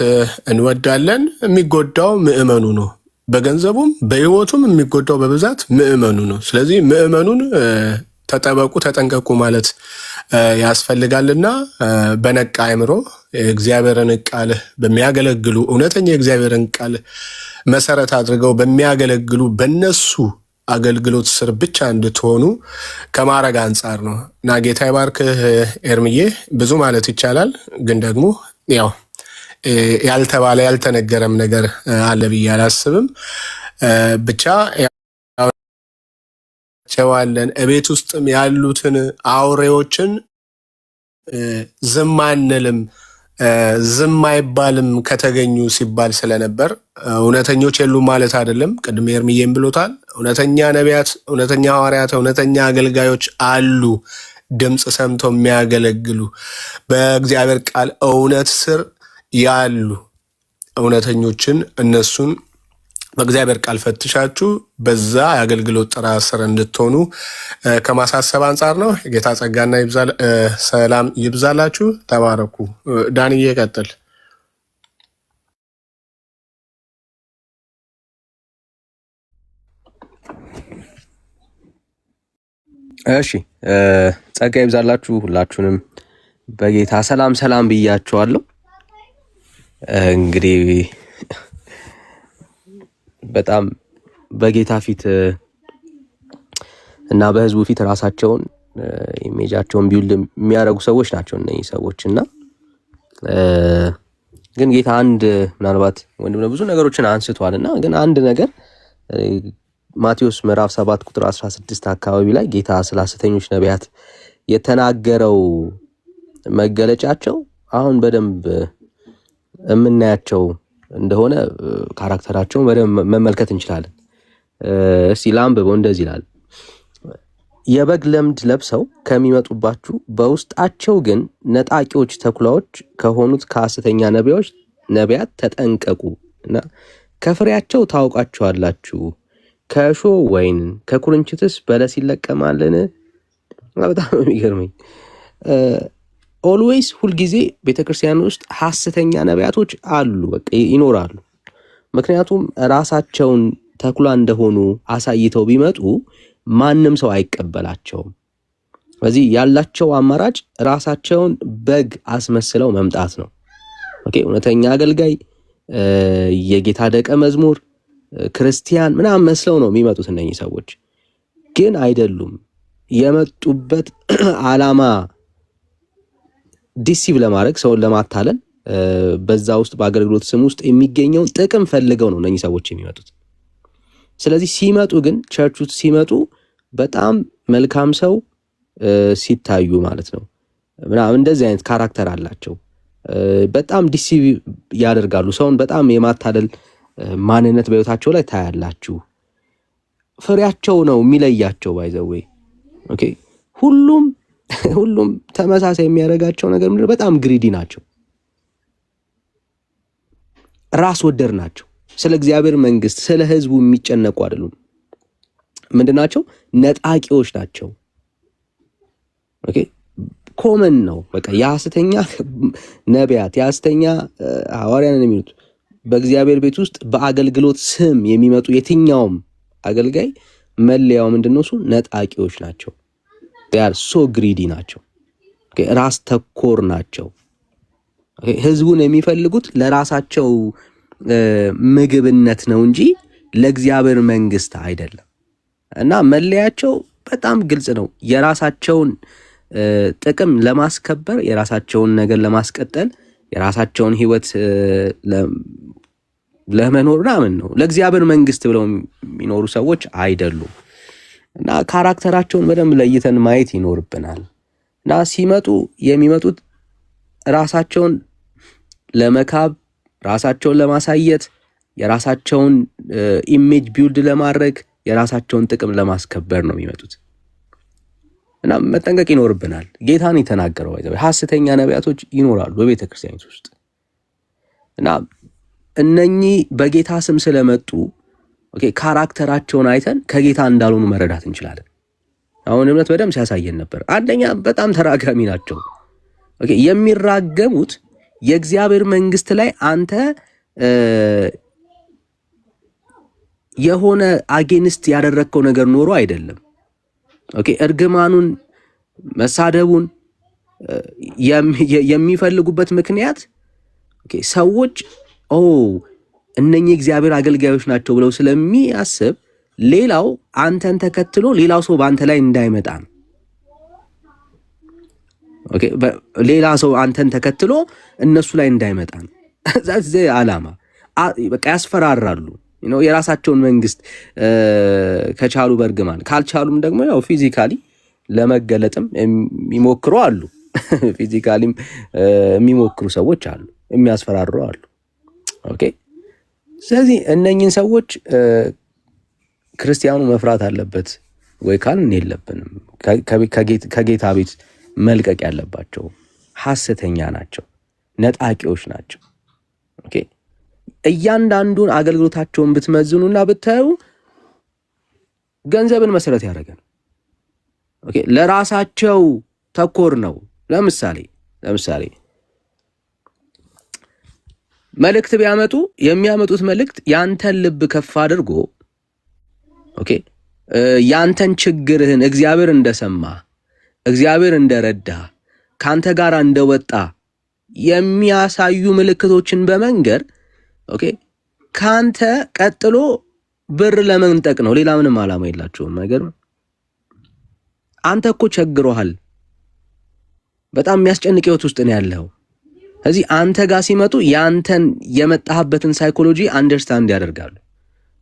እንወዳለን። የሚጎዳው ምዕመኑ ነው፣ በገንዘቡም በህይወቱም የሚጎዳው በብዛት ምዕመኑ ነው። ስለዚህ ምዕመኑን ተጠበቁ፣ ተጠንቀቁ ማለት ያስፈልጋልና በነቃ አእምሮ እግዚአብሔርን ቃል በሚያገለግሉ እውነተኛ የእግዚአብሔርን ቃል መሰረት አድርገው በሚያገለግሉ በነሱ አገልግሎት ስር ብቻ እንድትሆኑ ከማረግ አንጻር ነው እና ጌታ ይባርክህ ኤርምዬ። ብዙ ማለት ይቻላል፣ ግን ደግሞ ያው ያልተባለ ያልተነገረም ነገር አለ ብዬ አላስብም። ብቻ ቸዋለን እቤት ውስጥም ያሉትን አውሬዎችን ዝም አንልም፣ ዝም አይባልም ከተገኙ ሲባል ስለነበር እውነተኞች የሉም ማለት አይደለም። ቅድም ኤርሚዬም ብሎታል። እውነተኛ ነቢያት፣ እውነተኛ ሐዋርያት፣ እውነተኛ አገልጋዮች አሉ፣ ድምፅ ሰምተው የሚያገለግሉ በእግዚአብሔር ቃል እውነት ስር ያሉ እውነተኞችን እነሱን በእግዚአብሔር ቃል ፈትሻችሁ በዛ የአገልግሎት ጥራት ስር እንድትሆኑ ከማሳሰብ አንጻር ነው። የጌታ ጸጋና ሰላም ይብዛላችሁ። ተባረኩ። ዳንዬ ቀጥል። እሺ፣ ጸጋ ይብዛላችሁ። ሁላችሁንም በጌታ ሰላም ሰላም ብያችኋለሁ። እንግዲህ በጣም በጌታ ፊት እና በህዝቡ ፊት ራሳቸውን ኢሜጃቸውን ቢውልድ የሚያደርጉ ሰዎች ናቸው እነዚህ ሰዎች። እና ግን ጌታ አንድ ምናልባት ወንድም ብዙ ነገሮችን አንስቷል እና ግን አንድ ነገር ማቴዎስ ምዕራፍ 7 ቁጥር 16 አካባቢ ላይ ጌታ ስለ ሐሰተኞች ነቢያት የተናገረው መገለጫቸው አሁን በደንብ የምናያቸው እንደሆነ ካራክተራቸውን በደንብ መመልከት እንችላለን። እስቲ ላንብበው። እንደዚህ ይላል፣ የበግ ለምድ ለብሰው ከሚመጡባችሁ በውስጣቸው ግን ነጣቂዎች ተኩላዎች ከሆኑት ከሐሰተኛ ነቢያት ተጠንቀቁ እና ከፍሬያቸው ታውቃቸዋላችሁ። ከእሾህ ወይን ከኩርንችትስ በለስ ይለቀማልን? በጣም የሚገርመኝ ኦልዌይስ ሁልጊዜ ቤተክርስቲያን ውስጥ ሐሰተኛ ነቢያቶች አሉ፣ በቃ ይኖራሉ። ምክንያቱም ራሳቸውን ተኩላ እንደሆኑ አሳይተው ቢመጡ ማንም ሰው አይቀበላቸውም። ስለዚህ ያላቸው አማራጭ ራሳቸውን በግ አስመስለው መምጣት ነው። ኦኬ፣ እውነተኛ አገልጋይ፣ የጌታ ደቀ መዝሙር፣ ክርስቲያን ምናምን መስለው ነው የሚመጡት። እነኚህ ሰዎች ግን አይደሉም። የመጡበት ዓላማ ዲሲቭ ለማድረግ ሰውን ለማታለል በዛ ውስጥ በአገልግሎት ስም ውስጥ የሚገኘውን ጥቅም ፈልገው ነው እነኚህ ሰዎች የሚመጡት። ስለዚህ ሲመጡ ግን ቸርች ውስጥ ሲመጡ በጣም መልካም ሰው ሲታዩ ማለት ነው ምናምን እንደዚህ አይነት ካራክተር አላቸው። በጣም ዲሲቭ ያደርጋሉ። ሰውን በጣም የማታለል ማንነት በህይወታቸው ላይ ታያላችሁ። ፍሬያቸው ነው የሚለያቸው። ባይዘዌይ ኦኬ፣ ሁሉም ተመሳሳይ የሚያደርጋቸው ነገር ምንድነው? በጣም ግሪዲ ናቸው፣ ራስ ወደር ናቸው። ስለ እግዚአብሔር መንግስት፣ ስለ ህዝቡ የሚጨነቁ አይደሉም። ምንድናቸው? ነጣቂዎች ናቸው። ኦኬ፣ ኮመን ነው በቃ የሐሰተኛ ነቢያት የሐሰተኛ ሐዋርያን የሚሉት በእግዚአብሔር ቤት ውስጥ በአገልግሎት ስም የሚመጡ የትኛውም አገልጋይ መለያው ምንድነው? እሱ ነጣቂዎች ናቸው። ዲያር ሶ ግሪዲ ናቸው። ራስ ተኮር ናቸው። ህዝቡን የሚፈልጉት ለራሳቸው ምግብነት ነው እንጂ ለእግዚአብሔር መንግስት አይደለም። እና መለያቸው በጣም ግልጽ ነው። የራሳቸውን ጥቅም ለማስከበር፣ የራሳቸውን ነገር ለማስቀጠል፣ የራሳቸውን ህይወት ለመኖር ምናምን ነው። ለእግዚአብሔር መንግስት ብለው የሚኖሩ ሰዎች አይደሉም። እና ካራክተራቸውን በደንብ ለይተን ማየት ይኖርብናል። እና ሲመጡ የሚመጡት ራሳቸውን ለመካብ፣ ራሳቸውን ለማሳየት፣ የራሳቸውን ኢሜጅ ቢውልድ ለማድረግ፣ የራሳቸውን ጥቅም ለማስከበር ነው የሚመጡት። እና መጠንቀቅ ይኖርብናል። ጌታን የተናገረው ሐሰተኛ ነቢያቶች ይኖራሉ በቤተ ክርስቲያን ውስጥ። እና እነኚህ በጌታ ስም ስለመጡ ኦኬ ካራክተራቸውን አይተን ከጌታ እንዳልሆኑ መረዳት እንችላለን። አሁን እምነት በደንብ ሲያሳየን ነበር። አንደኛ በጣም ተራጋሚ ናቸው። ኦኬ የሚራገሙት የእግዚአብሔር መንግስት ላይ አንተ የሆነ አጌንስት ያደረግከው ነገር ኖሮ አይደለም። ኦኬ እርግማኑን መሳደቡን የሚፈልጉበት ምክንያት ኦኬ ሰዎች እነኚህ እግዚአብሔር አገልጋዮች ናቸው ብለው ስለሚያስብ ሌላው አንተን ተከትሎ ሌላው ሰው በአንተ ላይ እንዳይመጣ ነው። ኦኬ ሌላ ሰው አንተን ተከትሎ እነሱ ላይ እንዳይመጣ ነው። ዛት ዓላማ በቃ ያስፈራራሉ። የራሳቸውን መንግስት ከቻሉ በርግማን ካልቻሉም ደግሞ ያው ፊዚካሊ ለመገለጥም የሚሞክሩ አሉ። ፊዚካሊም የሚሞክሩ ሰዎች አሉ፣ የሚያስፈራሩ አሉ። ኦኬ። ስለዚህ እነኚህን ሰዎች ክርስቲያኑ መፍራት አለበት ወይ ካልን የለብንም። ከጌታ ቤት መልቀቅ ያለባቸው ሐሰተኛ ናቸው፣ ነጣቂዎች ናቸው። ኦኬ። እያንዳንዱን አገልግሎታቸውን ብትመዝኑና ብታዩ ገንዘብን መሰረት ያደረገ ነው። ኦኬ። ለራሳቸው ተኮር ነው። ለምሳሌ መልእክት ቢያመጡ የሚያመጡት መልእክት ያንተን ልብ ከፍ አድርጎ ኦኬ ያንተን ችግርህን እግዚአብሔር እንደሰማ እግዚአብሔር እንደረዳ ካንተ ጋር እንደወጣ የሚያሳዩ ምልክቶችን በመንገር ኦኬ ካንተ ቀጥሎ ብር ለመንጠቅ ነው። ሌላ ምንም ዓላማ የላቸውም። ነገር አንተ እኮ ቸግሮሃል፣ በጣም የሚያስጨንቅ ህይወት ውስጥ ነው ያለው። ስለዚህ አንተ ጋር ሲመጡ ያንተን የመጣህበትን ሳይኮሎጂ አንደርስታንድ ያደርጋሉ።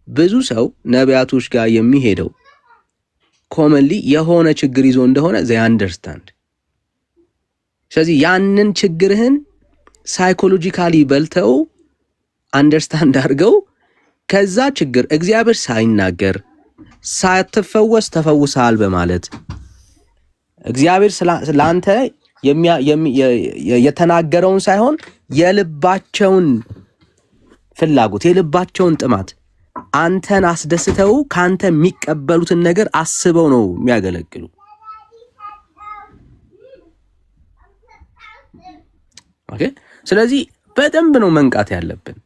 ብዙ ሰው ነቢያቶች ጋር የሚሄደው ኮመንሊ የሆነ ችግር ይዞ እንደሆነ they understand። ስለዚህ ያንን ችግርህን ሳይኮሎጂካሊ በልተው አንደርስታንድ አድርገው ከዛ ችግር እግዚአብሔር ሳይናገር ሳትፈወስ ተፈውሰሃል በማለት እግዚአብሔር ስላንተ የተናገረውን ሳይሆን የልባቸውን ፍላጎት የልባቸውን ጥማት አንተን አስደስተው ካንተ የሚቀበሉትን ነገር አስበው ነው የሚያገለግሉ። ኦኬ። ስለዚህ በደንብ ነው መንቃት ያለብን።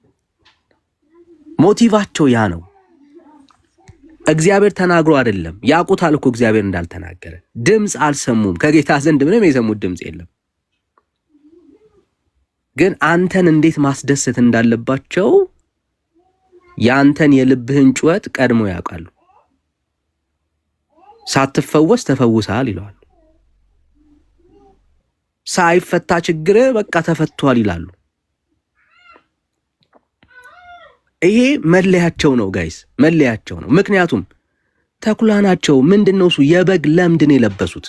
ሞቲቫቸው ያ ነው። እግዚአብሔር ተናግሮ አይደለም። ያውቁታል እኮ እግዚአብሔር እንዳልተናገረ። ድምፅ አልሰሙም። ከጌታ ዘንድ ምንም የሰሙት ድምፅ የለም። ግን አንተን እንዴት ማስደሰት እንዳለባቸው ያንተን የልብህን ጩኸት ቀድሞ ያውቃሉ። ሳትፈወስ ተፈውሰሃል ይላሉ። ሳይፈታ ችግር በቃ ተፈቷል ይላሉ። ይሄ መለያቸው ነው ጋይስ፣ መለያቸው ነው። ምክንያቱም ተኩላ ናቸው። ምንድነው እሱ? የበግ ለምድን የለበሱት።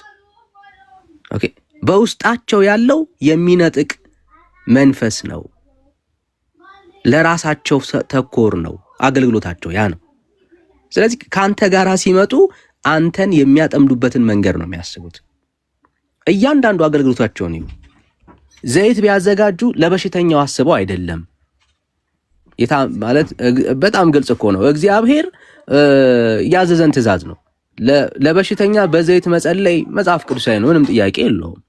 ኦኬ። በውስጣቸው ያለው የሚነጥቅ መንፈስ ነው። ለራሳቸው ተኮር ነው አገልግሎታቸው፣ ያ ነው። ስለዚህ ካንተ ጋራ ሲመጡ አንተን የሚያጠምዱበትን መንገድ ነው የሚያስቡት። እያንዳንዱ አገልግሎታቸው ነው። ዘይት ቢያዘጋጁ ለበሽተኛው አስበው አይደለም። ማለት በጣም ግልጽ እኮ ነው። እግዚአብሔር ያዘዘን ትእዛዝ ነው። ለበሽተኛ በዘይት መጸለይ መጽሐፍ ቅዱሳዊ ነው፣ ምንም ጥያቄ የለውም።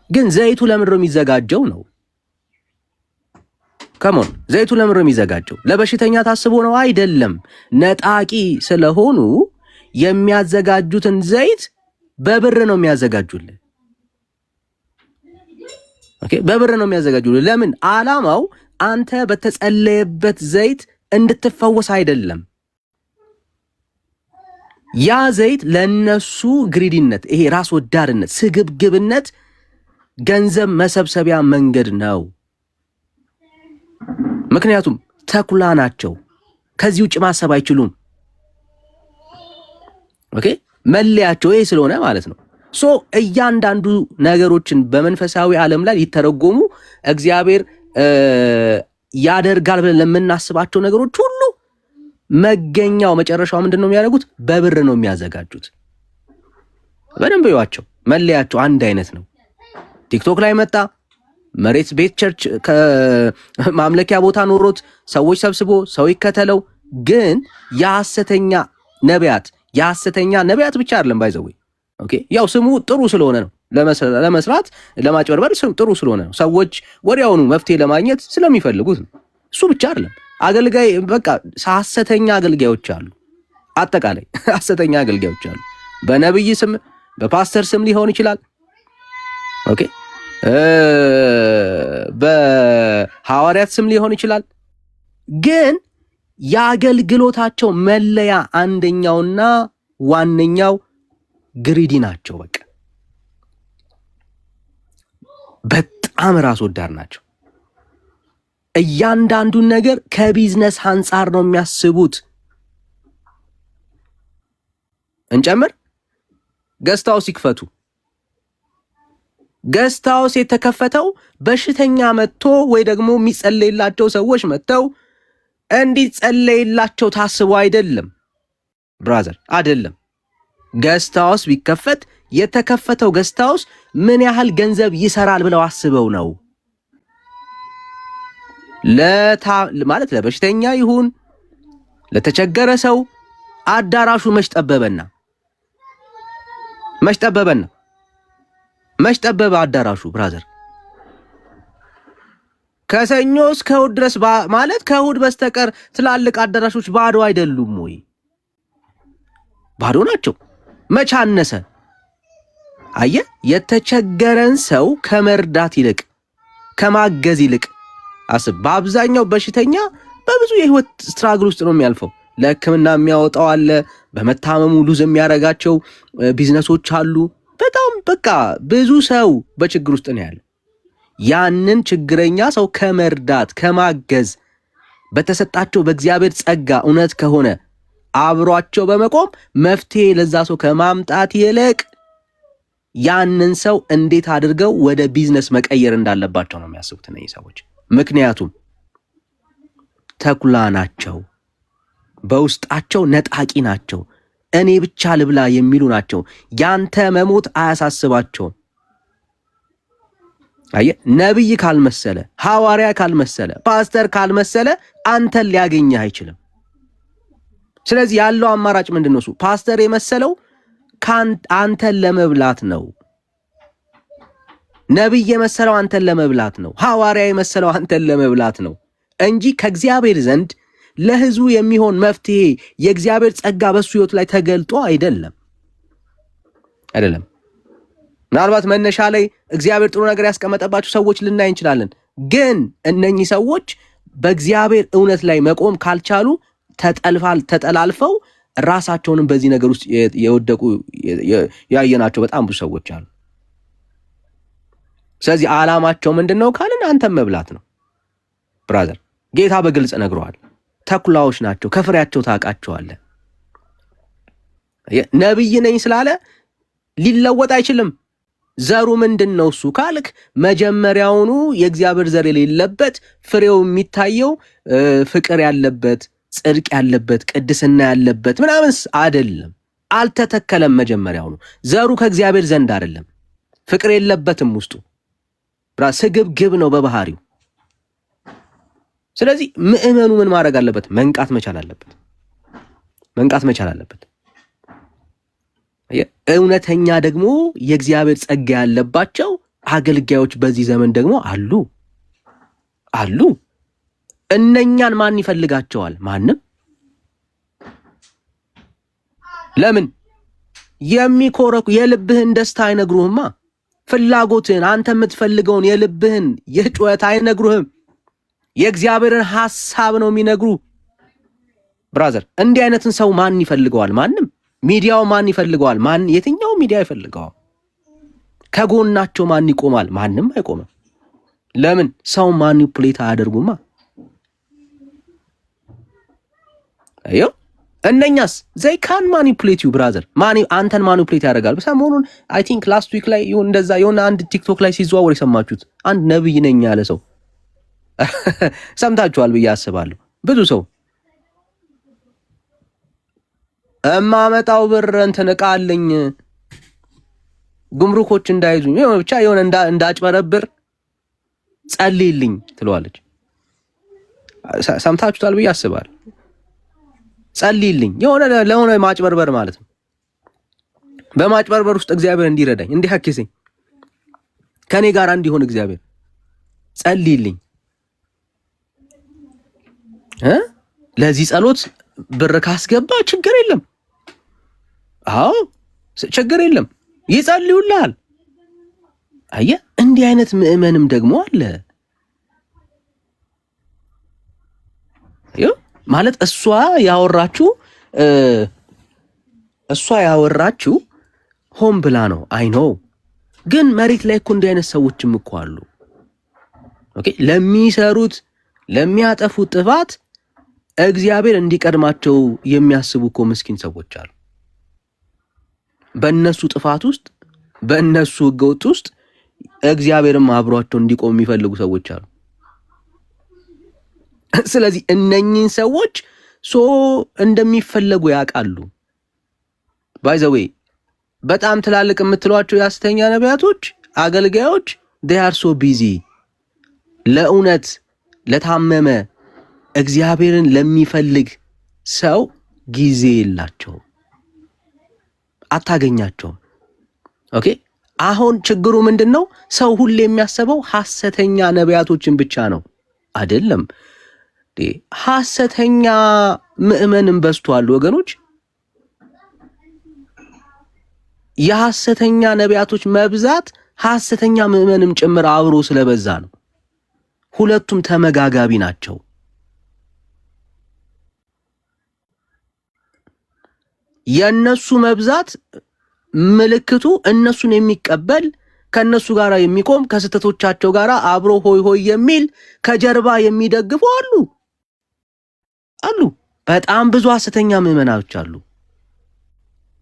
ግን ዘይቱ ለምን ነው የሚዘጋጀው ነው? ከሞን ዘይቱ ለምን ነው የሚዘጋጀው? ለበሽተኛ ታስቦ ነው አይደለም። ነጣቂ ስለሆኑ የሚያዘጋጁትን ዘይት በብር ነው የሚያዘጋጁልን። ኦኬ፣ በብር ነው የሚያዘጋጁልን። ለምን? ዓላማው አንተ በተጸለየበት ዘይት እንድትፈወስ አይደለም። ያ ዘይት ለነሱ ግሪዲነት፣ ይሄ ራስ ወዳድነት፣ ስግብግብነት ገንዘብ መሰብሰቢያ መንገድ ነው። ምክንያቱም ተኩላ ናቸው። ከዚህ ውጭ ማሰብ አይችሉም። ኦኬ፣ መለያቸው ይሄ ስለሆነ ማለት ነው። እያንዳንዱ ነገሮችን በመንፈሳዊ ዓለም ላይ ሊተረጎሙ እግዚአብሔር ያደርጋል ብለን ለምናስባቸው ነገሮች ሁሉ መገኛው መጨረሻው ምንድን ነው የሚያደርጉት? በብር ነው የሚያዘጋጁት። በደንብ ይዋቸው። መለያቸው አንድ አይነት ነው። ቲክቶክ ላይ መጣ፣ መሬት ቤት ቸርች ማምለኪያ ቦታ ኖሮት ሰዎች ሰብስቦ ሰው ይከተለው። ግን የሐሰተኛ ነቢያት ብቻ አይደለም ባይዘው። ኦኬ፣ ያው ስሙ ጥሩ ስለሆነ ነው ለመስራት ለማጭበርበር ጥሩ ስለሆነ ነው። ሰዎች ወዲያውኑ መፍትሄ ለማግኘት ስለሚፈልጉት ነው። እሱ ብቻ አይደለም። አገልጋይ በቃ ሐሰተኛ አገልጋዮች አሉ። አጠቃላይ ሐሰተኛ አገልጋዮች አሉ። በነብይ ስም በፓስተር ስም ሊሆን ይችላል። ኦኬ፣ በሐዋርያት ስም ሊሆን ይችላል። ግን የአገልግሎታቸው መለያ አንደኛውና ዋነኛው ግሪዲ ናቸው። በቃ በጣም ራስ ወዳድ ናቸው። እያንዳንዱን ነገር ከቢዝነስ አንጻር ነው የሚያስቡት። እንጨምር፣ ገስታውስ ይክፈቱ። ገስታውስ የተከፈተው በሽተኛ መጥቶ ወይ ደግሞ የሚጸለይላቸው ሰዎች መጥተው እንዲጸለይላቸው ታስቦ አይደለም ብራዘር፣ አይደለም። ገስታውስ ቢከፈት የተከፈተው ገስታውስ ምን ያህል ገንዘብ ይሰራል ብለው አስበው ነው። ማለት ለበሽተኛ ይሁን ለተቸገረ ሰው አዳራሹ መሽጠበበና መሽጠበበ አዳራሹ ብራዘር። ከሰኞ እስከ እሑድ ድረስ ማለት ከእሑድ በስተቀር ትላልቅ አዳራሾች ባዶ አይደሉም ወይ? ባዶ ናቸው። መቻነሰ አየ የተቸገረን ሰው ከመርዳት ይልቅ ከማገዝ ይልቅ አስብ። በአብዛኛው በሽተኛ በብዙ የህይወት ስትራግል ውስጥ ነው የሚያልፈው። ለሕክምና የሚያወጣው አለ፣ በመታመሙ ሉዝ የሚያረጋቸው ቢዝነሶች አሉ። በጣም በቃ ብዙ ሰው በችግር ውስጥ ነው ያለው። ያንን ችግረኛ ሰው ከመርዳት ከማገዝ በተሰጣቸው በእግዚአብሔር ጸጋ እውነት ከሆነ አብሯቸው በመቆም መፍትሄ ለዛ ሰው ከማምጣት ይልቅ ያንን ሰው እንዴት አድርገው ወደ ቢዝነስ መቀየር እንዳለባቸው ነው የሚያስቡት እነዚህ ሰዎች። ምክንያቱም ተኩላ ናቸው፣ በውስጣቸው ነጣቂ ናቸው፣ እኔ ብቻ ልብላ የሚሉ ናቸው። ያንተ መሞት አያሳስባቸውም። አየ ነብይ ካልመሰለ፣ ሐዋርያ ካልመሰለ፣ ፓስተር ካልመሰለ አንተን ሊያገኝህ አይችልም። ስለዚህ ያለው አማራጭ ምንድነው? እሱ ፓስተር የመሰለው አንተን ለመብላት ነው። ነብይ የመሰለው አንተን ለመብላት ነው። ሐዋርያ የመሰለው አንተን ለመብላት ነው እንጂ ከእግዚአብሔር ዘንድ ለህዝቡ የሚሆን መፍትሄ የእግዚአብሔር ጸጋ በሱ ህይወት ላይ ተገልጦ አይደለም። ምናልባት መነሻ ላይ እግዚአብሔር ጥሩ ነገር ያስቀመጠባቸው ሰዎች ልናይ እንችላለን። ግን እነኚህ ሰዎች በእግዚአብሔር እውነት ላይ መቆም ካልቻሉ ተጠላልፈው ራሳቸውንም በዚህ ነገር ውስጥ የወደቁ ያየናቸው በጣም ብዙ ሰዎች አሉ። ስለዚህ ዓላማቸው ምንድነው ካልን አንተን መብላት ነው ብራዘር። ጌታ በግልጽ ነግሯል። ተኩላዎች ናቸው፣ ከፍሬያቸው ታውቃቸዋለህ። ነብይ ነኝ ስላለ ሊለወጥ አይችልም። ዘሩ ምንድነው እሱ ካልክ መጀመሪያውኑ የእግዚአብሔር ዘር የሌለበት ፍሬው የሚታየው ፍቅር ያለበት ጽድቅ ያለበት ቅድስና ያለበት ምናምንስ አይደለም። አልተተከለም። መጀመሪያውኑ ዘሩ ከእግዚአብሔር ዘንድ አይደለም። ፍቅር የለበትም ውስጡ። ስግብግብ ነው በባህሪው። ስለዚህ ምእመኑ ምን ማድረግ አለበት? መንቃት መቻል አለበት። እውነተኛ ደግሞ የእግዚአብሔር ጸጋ ያለባቸው አገልጋዮች በዚህ ዘመን ደግሞ አሉ። እነኛን ማን ይፈልጋቸዋል? ማንም። ለምን? የሚኮረኩ የልብህን ደስታ አይነግሩህማ። ፍላጎትን አንተ የምትፈልገውን የልብህን የጩኸት አይነግሩህም። የእግዚአብሔርን ሐሳብ ነው የሚነግሩ። ብራዘር እንዲህ አይነትን ሰው ማን ይፈልገዋል? ማንም። ሚዲያው ማን ይፈልገዋል? የትኛው ሚዲያ ይፈልገዋል? ከጎናቸው ማን ይቆማል? ማንም አይቆምም። ለምን? ሰው ማኒፑሌት አያደርጉማ። አዮ እነኛስ they can manipulate you brother አንተን ማኒፑሌት ያደርጋል። ሰሞኑን I think last week ላይ እንደዛ የሆነ አንድ ቲክቶክ ላይ ሲዘዋወር የሰማችሁት አንድ ነብይ ነኝ ያለ ሰው ሰምታችኋል ብዬ አስባለሁ። ብዙ ሰው እማመጣው ብር እንትን ዕቃ አለኝ ጉምሩኮች እንዳይዙኝ ብቻ የሆነ እንዳጭበረብር ጸልይልኝ ትለዋለች። ሰምታችሁታል ብዬ አስባለሁ። ጸልይልኝ ለሆነ ማጭበርበር ማለት ነው። በማጭበርበር ውስጥ እግዚአብሔር እንዲረዳኝ እንዲያክሰኝ ከኔ ጋር እንዲሆን እግዚአብሔር ጸልይልኝ። ለዚህ ጸሎት ብር ካስገባ ችግር የለም። አዎ ችግር የለም፣ ይጸልዩልሃል። አየህ እንዲህ አይነት ምእመንም ደግሞ አለ። ማለት እሷ ያወራችሁ ሆን ብላ ነው። አይ ኖ ግን መሬት ላይ እኮ እንዲህ አይነት ሰዎችም እኮ አሉ። ኦኬ ለሚሰሩት ለሚያጠፉት ጥፋት እግዚአብሔር እንዲቀድማቸው የሚያስቡ እኮ ምስኪን ሰዎች አሉ። በእነሱ ጥፋት ውስጥ በእነሱ ህገወጥ ውስጥ እግዚአብሔርም አብሯቸው እንዲቆም የሚፈልጉ ሰዎች አሉ። ስለዚህ እነኚህን ሰዎች እንደሚፈለጉ ያውቃሉ። ባይ ዘ ዌይ በጣም ትላልቅ የምትሏቸው የሐሰተኛ ነቢያቶች አገልጋዮች they are so busy ለእውነት ለታመመ እግዚአብሔርን ለሚፈልግ ሰው ጊዜ የላቸውም፣ አታገኛቸውም። ኦኬ አሁን ችግሩ ምንድነው? ሰው ሁሌ የሚያስበው ሐሰተኛ ነቢያቶችን ብቻ ነው አይደለም። ሐሰተኛ ምእመንም በዝቷል ወገኖች። የሐሰተኛ ነቢያቶች መብዛት ሐሰተኛ ምእመንም ጭምር አብሮ ስለበዛ ነው። ሁለቱም ተመጋጋቢ ናቸው። የነሱ መብዛት ምልክቱ እነሱን የሚቀበል ከነሱ ጋር የሚቆም ከስተቶቻቸው ጋር አብሮ ሆይ ሆይ የሚል ከጀርባ የሚደግፉ አሉ። በጣም ብዙ ሐሰተኛ ምእመናኖች አሉ።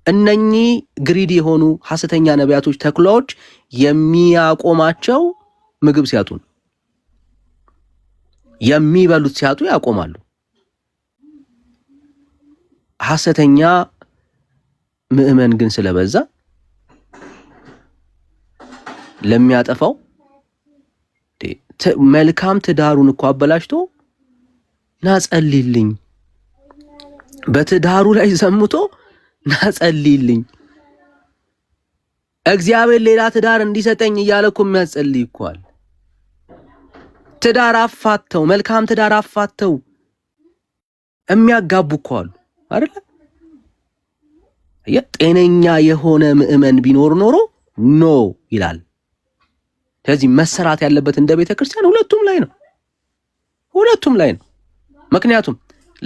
እነኚህ ግሪዲ የሆኑ ሐሰተኛ ነቢያቶች ተኩላዎች የሚያቆማቸው ምግብ ሲያጡ ነው። የሚበሉት ሲያጡ ያቆማሉ። ሐሰተኛ ምእመን ግን ስለበዛ ለሚያጠፋው መልካም ትዳሩን እኮ አበላሽቶ ናጸልይልኝ በትዳሩ ላይ ዘምቶ ናጸልይልኝ እግዚአብሔር ሌላ ትዳር እንዲሰጠኝ እያለ እኮ የሚያጸልይ እኮ አለ። ትዳር አፋተው መልካም ትዳር አፋተው የሚያጋቡ እኮ አሉ አይደል? ጤነኛ የሆነ ምእመን ቢኖር ኖሮ ኖ ይላል። ስለዚህ መሰራት ያለበት እንደ ቤተክርስቲያን ሁለቱም ላይ ነው። ምክንያቱም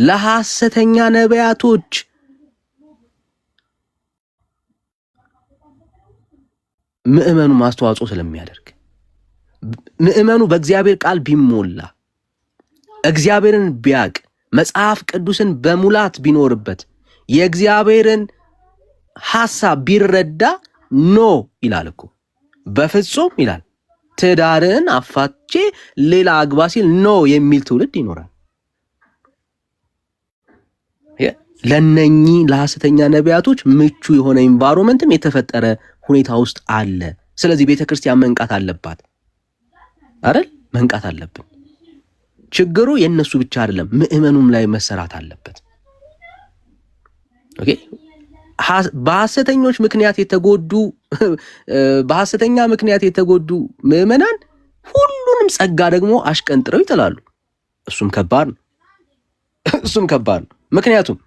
ለሐሰተኛ ነቢያቶች ምእመኑ ማስተዋጽኦ ስለሚያደርግ ምእመኑ በእግዚአብሔር ቃል ቢሞላ እግዚአብሔርን ቢያቅ መጽሐፍ ቅዱስን በሙላት ቢኖርበት የእግዚአብሔርን ሐሳብ ቢረዳ ኖ ይላል እኮ በፍጹም ይላል። ትዳርን አፋቼ ሌላ አግባ ሲል ኖ የሚል ትውልድ ይኖራል። ለነኚህ ለሐሰተኛ ነቢያቶች ምቹ የሆነ ኢንቫይሮንመንትም የተፈጠረ ሁኔታ ውስጥ አለ። ስለዚህ ቤተክርስቲያን መንቃት አለባት አይደል? መንቃት አለብን። ችግሩ የነሱ ብቻ አይደለም፣ ምእመኑም ላይ መሰራት አለበት። ኦኬ በሐሰተኛ ምክንያት የተጎዱ ምእመናን ሁሉንም ጸጋ ደግሞ አሽቀንጥረው ይጥላሉ። እሱም ከባድ ነው። ምክንያቱም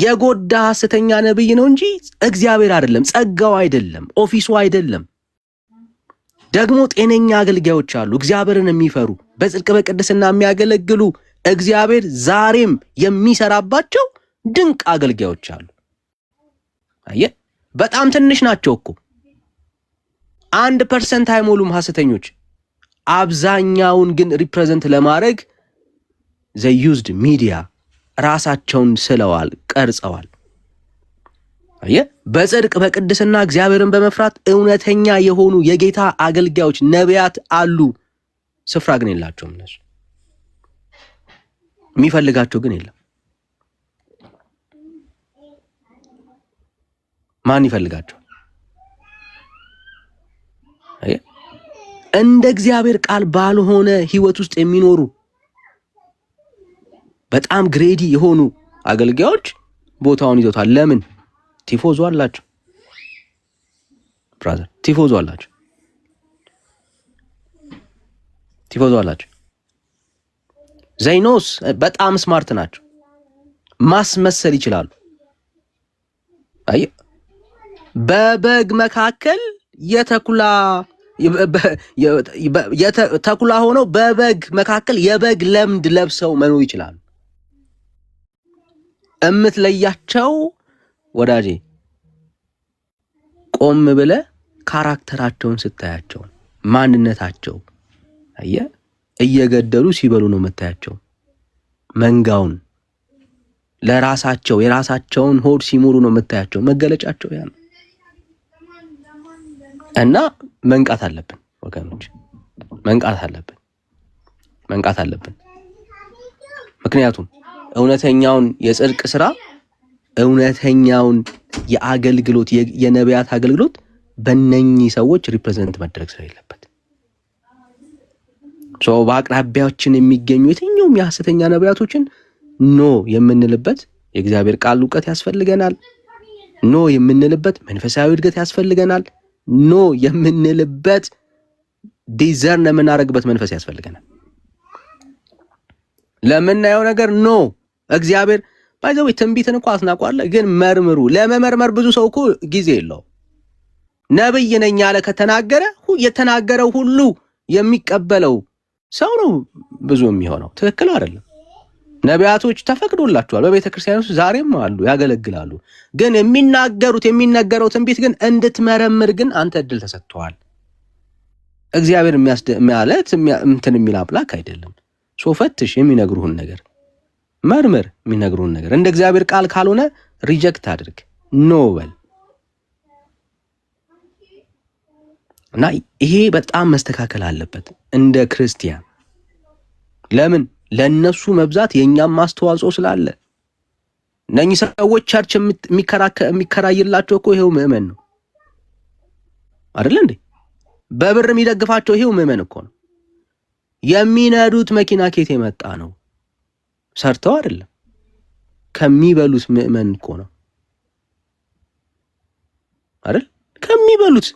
የጎዳ ሐሰተኛ ነብይ ነው እንጂ እግዚአብሔር አይደለም፣ ጸጋው አይደለም፣ ኦፊሱ አይደለም። ደግሞ ጤነኛ አገልጋዮች አሉ፣ እግዚአብሔርን የሚፈሩ በጽድቅ በቅድስና የሚያገለግሉ እግዚአብሔር ዛሬም የሚሰራባቸው ድንቅ አገልጋዮች አሉ። በጣም ትንሽ ናቸው እኮ 1% አይሞሉም ሐሰተኞች። አብዛኛውን ግን ሪፕሬዘንት ለማድረግ they used media ራሳቸውን ስለዋል ቀርጸዋል። በጽድቅ በቅድስና እግዚአብሔርን በመፍራት እውነተኛ የሆኑ የጌታ አገልጋዮች ነቢያት አሉ። ስፍራ ግን የላቸውም። እነሱ የሚፈልጋቸው ግን የለም። ማን ይፈልጋቸው? እንደ እግዚአብሔር ቃል ባልሆነ ህይወት ውስጥ የሚኖሩ በጣም ግሬዲ የሆኑ አገልጋዮች ቦታውን ይዘውታል። ለምን? ቲፎዞ አላቸው ብራዘር፣ ቲፎዞ አላቸው። ዘይኖስ በጣም ስማርት ናቸው፣ ማስመሰል ይችላሉ። በበግ መካከል ተኩላ ሆነው በበግ መካከል የበግ ለምድ ለብሰው መኖር ይችላሉ። እምትለያቸው ወዳጄ ቆም ብለ ካራክተራቸውን ስታያቸው ማንነታቸው እየገደሉ ሲበሉ ነው የምታያቸው። መንጋውን ለራሳቸው የራሳቸውን ሆድ ሲሞሉ ነው የምታያቸው። መገለጫቸው ያ ነው እና መንቃት አለብን ወገኖች፣ መንቃት አለብን። ምክንያቱም እውነተኛውን የጽድቅ ስራ፣ እውነተኛውን የአገልግሎት የነቢያት አገልግሎት በእነኚህ ሰዎች ሪፕሬዘንት መደረግ ስለሌለበት በአቅራቢያችን የሚገኙ የትኛውም የሐሰተኛ ነቢያቶችን ኖ የምንልበት የእግዚአብሔር ቃል እውቀት ያስፈልገናል። ኖ የምንልበት መንፈሳዊ እድገት ያስፈልገናል። ኖ የምንልበት ዲዘርን የምናደርግበት መንፈስ ያስፈልገናል። ለምናየው ነገር ኖ እግዚአብሔር ባይዘው ትንቢትን እኮ አስናቋለ፣ ግን መርምሩ። ለመመርመር ብዙ ሰው እኮ ጊዜ የለው። ነብይ ነኝ ያለ ከተናገረ የተናገረው ሁሉ የሚቀበለው ሰው ነው ብዙ የሚሆነው። ትክክል አይደለም። ነቢያቶች ተፈቅዶላቸዋል በቤተ ክርስቲያን ውስጥ ዛሬም አሉ፣ ያገለግላሉ። ግን የሚነገረው ትንቢት ግን እንድትመረምር ግን አንተ እድል ተሰጥቷል። እግዚአብሔር ማለት እንትን የሚል አምላክ አይደለም። ፈትሽ፣ የሚነግሩህን ነገር መርምር። የሚነግሩህን ነገር እንደ እግዚአብሔር ቃል ካልሆነ ሪጀክት አድርግ፣ ኖ በል እና ይሄ በጣም መስተካከል አለበት እንደ ክርስቲያን። ለምን? ለነሱ መብዛት የኛም ማስተዋጽኦ ስላለ። እነኚህ ሰዎች ቸርች የሚከራይላቸው እኮ ይሄው ምዕመን ነው አይደል እንዴ? በብር የሚደግፋቸው ይሄው ምዕመን እኮ ነው። የሚነዱት መኪና ኬት የመጣ ነው? ሰርተው አይደለም፣ ከሚበሉት ምዕመን እኮ ነው አይደል? ከሚበሉት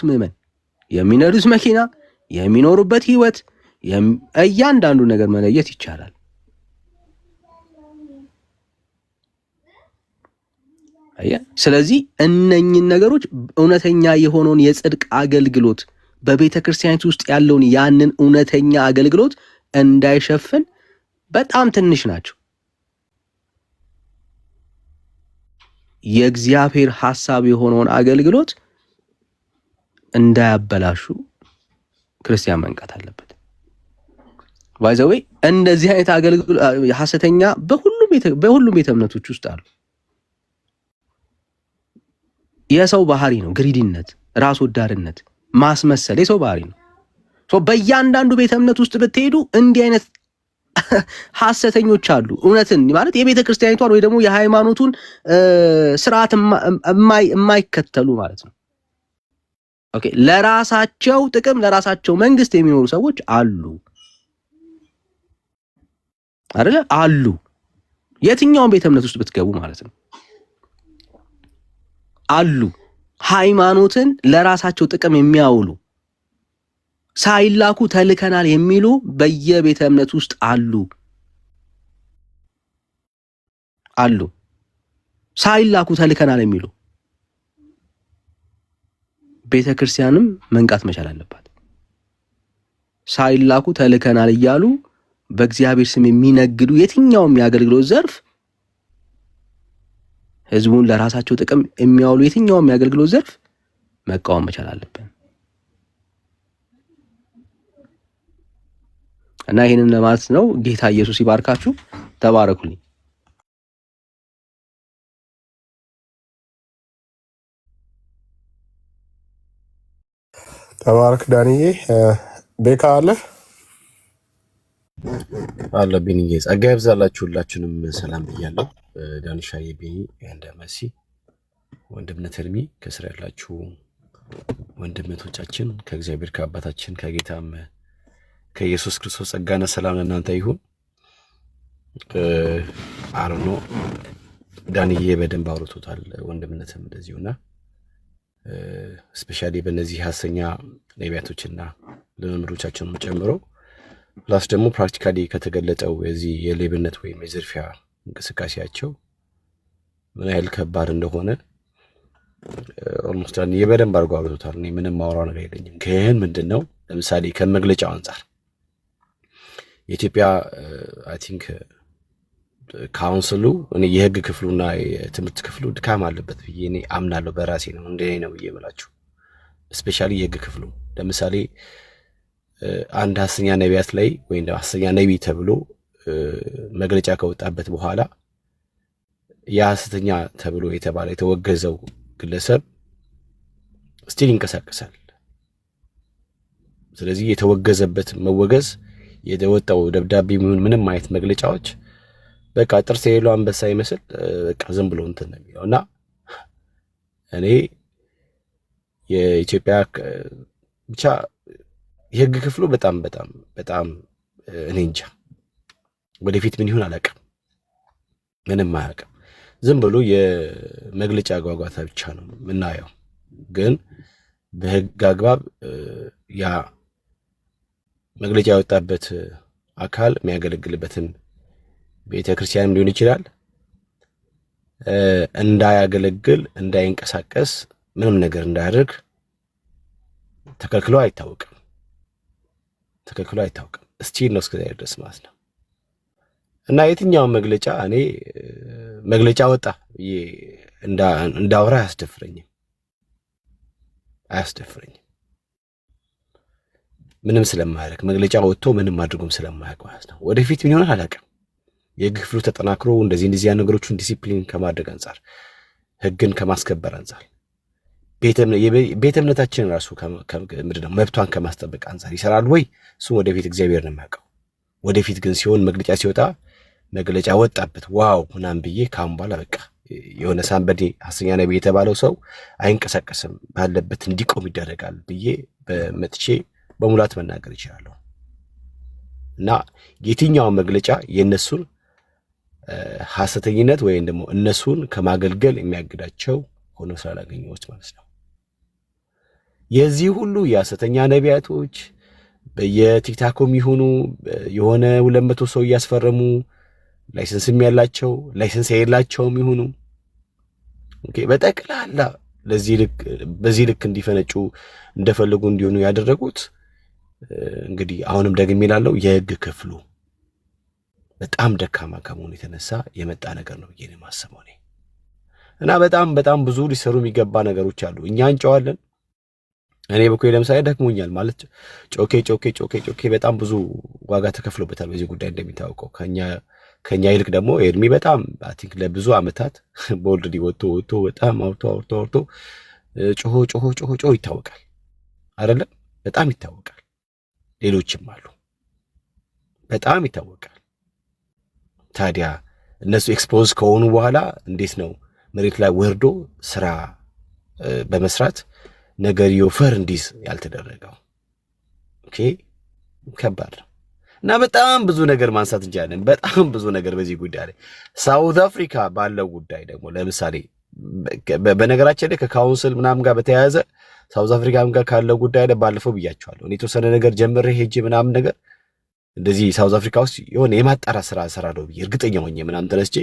ምዕመን የሚነዱት መኪና፣ የሚኖሩበት ህይወት፣ እያንዳንዱ ነገር መለየት ይቻላል። ስለዚህ እነኚህን ነገሮች እውነተኛ የሆነውን የጽድቅ አገልግሎት በቤተ ክርስቲያኒት ውስጥ ያለውን ያንን እውነተኛ አገልግሎት እንዳይሸፍን በጣም ትንሽ ናቸው። የእግዚአብሔር ሐሳብ የሆነውን አገልግሎት እንዳያበላሹ ክርስቲያን መንቃት አለበት። ባይዘዌ እንደዚህ አይነት አገልግሎት ሐሰተኛ በሁሉም ቤተ እምነቶች ውስጥ አሉ። የሰው ባህሪ ነው። ግሪዲነት፣ ራስ ወዳድነት፣ ማስመሰል የሰው ባህሪ ነው። በእያንዳንዱ ቤተ እምነት ውስጥ ብትሄዱ እንዲህ አይነት ሐሰተኞች አሉ። እውነትን ማለት የቤተ ክርስቲያኒቷን ወይ ደግሞ የሃይማኖቱን ስርዓት የማይከተሉ ማለት ነው። ኦኬ፣ ለራሳቸው ጥቅም ለራሳቸው መንግስት የሚኖሩ ሰዎች አሉ አይደለ? አሉ። የትኛውን ቤተ እምነት ውስጥ ብትገቡ ማለት ነው አሉ። ሃይማኖትን ለራሳቸው ጥቅም የሚያውሉ ሳይላኩ ተልከናል የሚሉ በየቤተ እምነት ውስጥ አሉ። ሳይላኩ ተልከናል የሚሉ ቤተ ክርስቲያንም መንቃት መቻል አለባት። ሳይላኩ ተልከናል እያሉ በእግዚአብሔር ስም የሚነግዱ የትኛውም የአገልግሎት ዘርፍ ህዝቡን ለራሳቸው ጥቅም የሚያውሉ የትኛውም የአገልግሎት ዘርፍ መቃወም መቻል አለብን እና ይሄንን ለማለት ነው። ጌታ ኢየሱስ ይባርካችሁ። ተባረኩልኝ። ተባረክ ዳንዬ። ቤካ አለ ቢኒዬ፣ ጸጋ ይብዛላችሁ። ሁላችሁንም ሰላም ብያለሁ። ዳንሻዬ፣ ቢኒ እንደ መሲ ወንድምነት እድሜ ከስራ ያላችሁ ወንድምቶቻችን ከእግዚአብሔር ከአባታችን ከጌታም ከኢየሱስ ክርስቶስ ጸጋና ሰላም ለእናንተ ይሁን። አርኖ ዳንዬ በደንብ አውርቶታል፣ ወንድምነትም እንደዚሁና ስፔሻሊ በእነዚህ ሐሰተኛ ነቢያቶችና ልምምዶቻችንን ጨምሮ ፕላስ ደግሞ ፕራክቲካሊ ከተገለጠው የዚህ የሌብነት ወይም የዝርፊያ እንቅስቃሴያቸው ምን ያህል ከባድ እንደሆነ ኦልሞስት ዳንዬ በደንብ አድርጎ አውርቶታል። እኔ ምንም ማውራው ነገር የለኝም። ግን ምንድን ነው ለምሳሌ ከመግለጫው አንጻር የኢትዮጵያ አይ ቲንክ ካውንስሉ እኔ የህግ ክፍሉና የትምህርት ክፍሉ ድካም አለበት ብዬ እኔ አምናለሁ። በራሴ ነው እንደኔ ነው ብዬ እምላችሁ። ስፔሻሊ የህግ ክፍሉ ለምሳሌ አንድ ሐሰተኛ ነቢያት ላይ ወይም ሐሰተኛ ነቢይ ተብሎ መግለጫ ከወጣበት በኋላ ያ ሐሰተኛ ተብሎ የተባለ የተወገዘው ግለሰብ ስቲል ይንቀሳቀሳል። ስለዚህ የተወገዘበት መወገዝ የወጣው ደብዳቤ ምንም አይነት መግለጫዎች በቃ ጥርስ የሌለው አንበሳ ይመስል በቃ ዝም ብሎ እንትን ነው የሚለውና እኔ የኢትዮጵያ ብቻ የህግ ክፍሉ በጣም እኔ እንጃ ወደፊት ምን ይሆን አላውቅም። ምንም አያውቅም። ዝም ብሎ የመግለጫ ጓጓታ ብቻ ነው የምናየው። ግን በህግ አግባብ ያ መግለጫ ያወጣበት አካል የሚያገለግልበትን ቤተክርስቲያንም ሊሆን ይችላል እንዳያገለግል እንዳይንቀሳቀስ ምንም ነገር እንዳያደርግ ተከልክሎ አይታወቅም። እስቲል ነው እስከዚያ ድረስ ማለት ነው። እና የትኛውን መግለጫ እኔ መግለጫ ወጣ እንዳወራ አያስደፍረኝም። ምንም ስለማያደርግ መግለጫ ወጥቶ ምንም አድርጎም ስለማያውቅ ማለት ነው። ወደፊት ምን ይሆናል አላውቅም። የህግ ክፍሉ ተጠናክሮ እንደዚህ ነገሮችን ዲሲፕሊን ከማድረግ አንጻር ህግን ከማስከበር አንጻር ቤተ እምነታችን ራሱ ምንድነው መብቷን ከማስጠበቅ አንጻር ይሰራል ወይ? እሱ ወደፊት እግዚአብሔር ነው የሚያውቀው። ወደፊት ግን ሲሆን መግለጫ ሲወጣ መግለጫ ወጣበት ዋው ምናምን ብዬ ካሁን በኋላ በቃ የሆነ ሳንበዴ ሐሰተኛ ነቢይ የተባለው ሰው አይንቀሳቀስም ባለበት እንዲቆም ይደረጋል ብዬ በመጥቼ በሙላት መናገር ይችላለሁ። እና የትኛው መግለጫ የነሱን ሐሰተኝነት ወይም ደግሞ እነሱን ከማገልገል የሚያግዳቸው ሆኖ ስላላገኘሁት ማለት ነው። የዚህ ሁሉ የሐሰተኛ ነቢያቶች በየቲክታኩም ይሁኑ የሆነ 200 ሰው እያስፈረሙ ላይሰንስም ያላቸው ላይሰንስ የሌላቸውም ይሁኑ ኦኬ በጠቅላላ በዚህ ልክ እንዲፈነጩ እንደፈለጉ እንዲሆኑ ያደረጉት እንግዲህ አሁንም ደግሜ እላለሁ የህግ ክፍሉ በጣም ደካማ ከመሆኑ የተነሳ የመጣ ነገር ነው ብዬ ነው የማስበው እኔ። እና በጣም ብዙ ሊሰሩ የሚገባ ነገሮች አሉ። እኛ እንጨዋለን። እኔ በኩል ለምሳሌ ደክሞኛል ማለት ጮኬ በጣም ብዙ ዋጋ ተከፍሎበታል በዚህ ጉዳይ እንደሚታወቀው ከኛ ይልቅ ደግሞ ኤርሚ በጣም አይ ቲንክ ለብዙ አመታት ቦልድ ወጥቶ በጣም አውርቶ ጮሆ ይታወቃል አይደለም? በጣም ይታወቃል። ሌሎችም አሉ በጣም ይታወቃል። ታዲያ እነሱ ኤክስፖዝ ከሆኑ በኋላ እንዴት ነው መሬት ላይ ወርዶ ስራ በመስራት ነገር ይወፈር እንዲዝ ያልተደረገው? ኦኬ ከባድ ነው። እና በጣም ብዙ ነገር ማንሳት እንችላለን። በጣም ብዙ ነገር በዚህ ጉዳይ ላይ ሳውዝ አፍሪካ ባለው ጉዳይ ደግሞ ለምሳሌ በነገራችን ላይ ከካውንስል ምናምን ጋር በተያያዘ ሳውዝ አፍሪካም ጋር ካለው ጉዳይ ላይ ባለፈው ብያቸዋለሁ። እኔ የተወሰነ ነገር ጀምሬ ሄጄ ምናምን ነገር እንደዚህ ሳውዝ አፍሪካ ውስጥ የሆነ የማጣራ ስራ እሰራለሁ ብዬ እርግጠኛ ሆኜ ምናምን ተነስቼ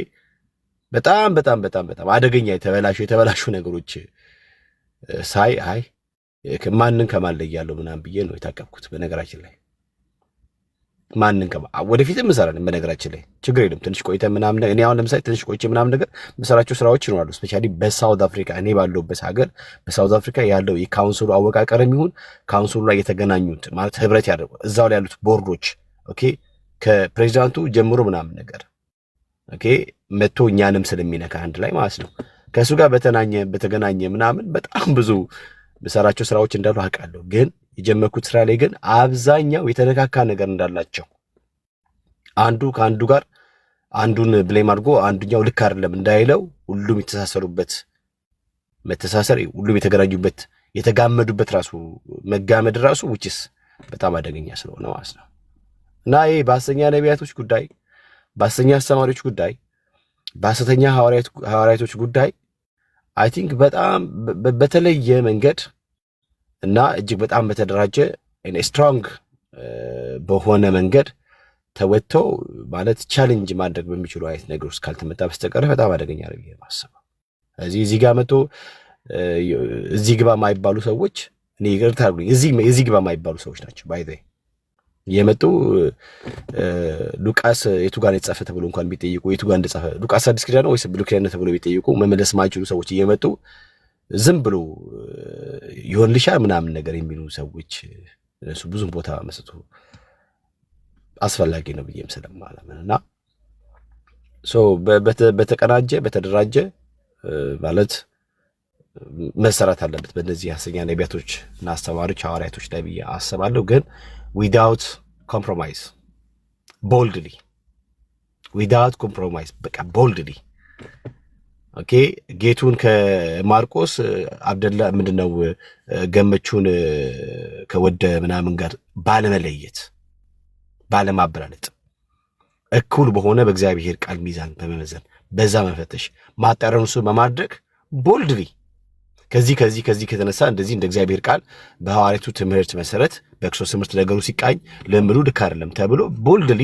በጣም አደገኛ የተበላሹ ነገሮች ሳይ አይ ማንን ከማን ላይ ያለው ምናምን ብዬ ነው የታቀብኩት። በነገራችን ላይ ወደፊትም እንሰራለን። በነገራችን ላይ ችግር የለም። ትንሽ ቆይተን ምናምን እኔ አሁን ለምሳሌ ትንሽ ቆይቼ ምናምን ነገር የምሰራቸው ስራዎች ይኖራሉ። ስፔሻሊ በሳውዝ አፍሪካ እኔ ባለሁበት ሀገር በሳውዝ አፍሪካ ያለው የካውንስሉ አወቃቀርም ይሁን ካውንስሉ ላይ የተገናኙት ማለት ህብረት ያደርጉ እዛው ላይ ያሉት ቦርዶች ኦኬ ከፕሬዚዳንቱ ጀምሮ ምናምን ነገር ኦኬ መጥቶ እኛንም ስለሚነካ አንድ ላይ ማለት ነው ከእሱ ጋር በተገናኘ ምናምን በጣም ብዙ የምሰራቸው ስራዎች እንዳሉ አውቃለሁ። ግን የጀመርኩት ስራ ላይ ግን አብዛኛው የተነካካ ነገር እንዳላቸው አንዱ ከአንዱ ጋር አንዱን ብሌም አድርጎ አንዱኛው ልክ አይደለም እንዳይለው ሁሉም የተሳሰሩበት መተሳሰር ሁሉም የተገናኙበት የተጋመዱበት ራሱ መጋመድ ራሱ ውጭስ በጣም አደገኛ ስለሆነ ማለት ነው። እና ይሄ በሐሰተኛ ነቢያቶች ጉዳይ፣ በሐሰተኛ አስተማሪዎች ጉዳይ፣ በሐሰተኛ ሐዋርያቶች ጉዳይ አይ ቲንክ በጣም በተለየ መንገድ እና እጅግ በጣም በተደራጀ ስትሮንግ በሆነ መንገድ ተወጥተው ማለት ቻሌንጅ ማድረግ በሚችሉ አይነት ነገር ውስጥ ካልተመጣ በስተቀር በጣም አደገኛ ነው ብዬ ማስበው። እዚህ ጋር መጥቶ እዚህ ግባ የማይባሉ ሰዎች እኔ ይቅርታ አድርጉልኝ፣ እዚህ ግባ የማይባሉ ሰዎች ናቸው ባይ ዘ የመጡ ሉቃስ የቱ ጋር የተጻፈ ተብሎ እንኳን ቢጠይቁ የቱ ጋር እንደጻፈ ሉቃስ አዲስ ኪዳን ነው ወይስ ብሉይ ኪዳን ተብሎ ቢጠይቁ መመለስ ማይችሉ ሰዎች እየመጡ ዝም ብሎ ይሆንልሻል ምናምን ነገር የሚሉ ሰዎች እሱ ብዙም ቦታ መስጠቱ አስፈላጊ ነው ብዬም ስለማላምን እና በተቀናጀ በተደራጀ ማለት መሰራት አለበት በእነዚህ ሐሰተኛ ነቢያቶች እና አስተማሪዎች ሐዋርያቶች ላይ ብዬ አስባለሁ። ግን ዊዳውት ኮምፕሮማይዝ ቦልድሊ ዊዳውት ኮምፕሮማይዝ በቃ ቦልድሊ ኦኬ። ጌቱን ከማርቆስ አብደላ ምንድነው ገመቹን ከወደ ምናምን ጋር ባለመለየት ባለማበላለጥ እኩል በሆነ በእግዚአብሔር ቃል ሚዛን በመመዘን በዛ መፈተሽ ማጣሪያውን እሱ በማድረግ ቦልድሊ ከዚህ ከተነሳ እንደዚህ እንደ እግዚአብሔር ቃል በሐዋርያቱ ትምህርት መሰረት በክርስቶስ ትምህርት ነገሩ ሲቃኝ ለምሩ ልክ አይደለም ተብሎ ቦልድሊ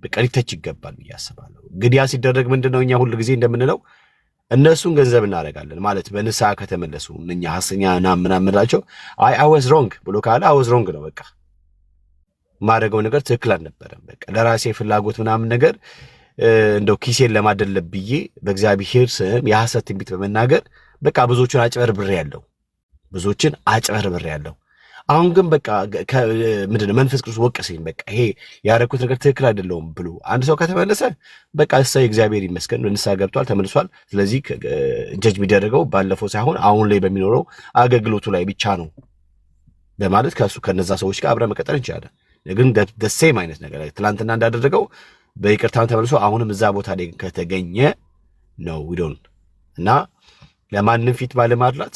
በቃ ሊተች ይገባል ብዬ አስባለሁ። ግዲያ ሲደረግ ምንድነው እኛ ሁሉ ጊዜ እንደምንለው እነሱን ገንዘብ እናደርጋለን ማለት በንስሐ ከተመለሱ እኛ ሐሰተኛ ምናምናቸው አይ ዋዝ ሮንግ ብሎ ካለ አይ ዋዝ ሮንግ ነው በቃ ማድረገው ነገር ትክክል አልነበረም። በቃ ለራሴ ፍላጎት ምናምን ነገር እንደው ኪሴን ለማደለብ ብዬ በእግዚአብሔር ስም የሐሰት ትንቢት በመናገር በቃ ብዙዎችን አጭበርብሬ ያለው አሁን ግን በቃ ምንድነው መንፈስ ቅዱስ ወቀሰኝ በቃ ይሄ ያደረኩት ነገር ትክክል አይደለም ብሎ አንድ ሰው ከተመለሰ በቃ እሰይ እግዚአብሔር ይመስገን ንስሐ ገብቷል ተመልሷል። ስለዚህ ጀጅ የሚደረገው ባለፈው ሳይሆን አሁን ላይ በሚኖረው አገልግሎቱ ላይ ብቻ ነው በማለት ከነዛ ሰዎች ጋር አብረን መቀጠል እንችላለን። ግን ደሴም አይነት ነገር ትላንትና እንዳደረገው በይቅርታን ተመልሶ አሁንም እዛ ቦታ ላይ ከተገኘ ነው ዊዶን እና ለማንም ፊት ባለማድላት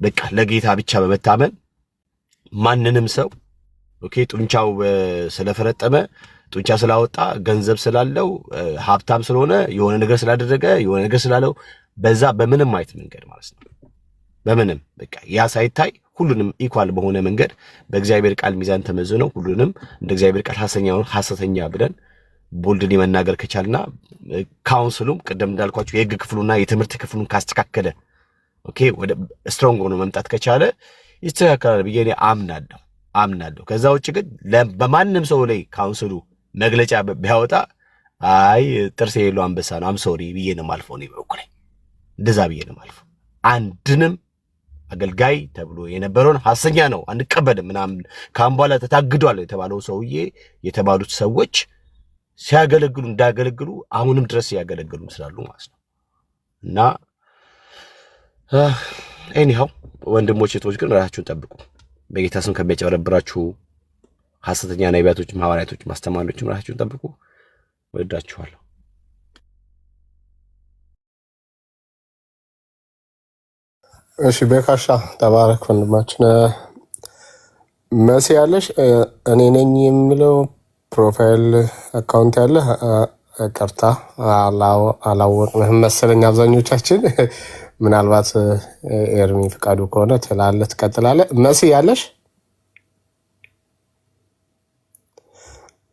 በቃ ለጌታ ብቻ በመታመን ማንንም ሰው ኦኬ ጡንቻው ስለፈረጠመ ጡንቻ ስላወጣ ገንዘብ ስላለው ሀብታም ስለሆነ የሆነ ነገር ስላደረገ የሆነ ነገር ስላለው በዛ በምንም አይነት መንገድ ማለት ነው በምንም በቃ ያ ሳይታይ ሁሉንም ኢኳል በሆነ መንገድ በእግዚአብሔር ቃል ሚዛን ተመዝነው ሁሉንም እንደ እግዚአብሔር ቃል ሐሰተኛ ብለን ቦልድሊ መናገር ከቻልና ካውንስሉም ቀደም እንዳልኳችሁ የሕግ ክፍሉና የትምህርት ክፍሉን ካስተካከለ ኦኬ ወደ ስትሮንግ ሆኖ መምጣት ከቻለ ይስተካከላል ብዬ እኔ አምናለሁ። ከዛ ውጭ ግን በማንም ሰው ላይ ካውንስሉ መግለጫ ቢያወጣ አይ ጥርስ የሌለው አንበሳ ነው አም ሶሪ ብዬ ነው የማልፈው። እኔ በኩል እንደዛ ብዬ ነው የማልፈው። አንድንም አገልጋይ ተብሎ የነበረውን ሐሰተኛ ነው አንቀበልም ምናምን ካምባላ ተታግዷል የተባለው ሰውዬ የተባሉት ሰዎች ሲያገለግሉ እንዳገለግሉ አሁንም ድረስ ያገለግሉ ስላሉ ማለት ነው እና ኤኒሃው ወንድሞች እህቶች ግን ራሳችሁን ጠብቁ። በጌታ ስም ከሚያጨበረብራችሁ ሐሰተኛ ነቢያቶችም ሐዋርያቶችም አስተማሪዎችም ራሳችሁን ጠብቁ። ወዳችኋለሁ። እሺ ቤካሻ ተባረክ ወንድማችን። መሲ ያለሽ እኔ ነኝ የሚለው ፕሮፋይል አካውንት ያለ ቀርታ አላወቅንህም መሰለኝ አብዛኞቻችን። ምናልባት ኤርሚ ፍቃዱ ከሆነ ትላለህ ትቀጥላለህ። መሲ ያለሽ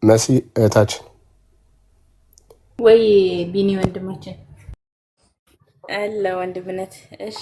መሲ እህታችን ወይ ቢኒ ወንድማችን አለ ወንድምነት። እሺ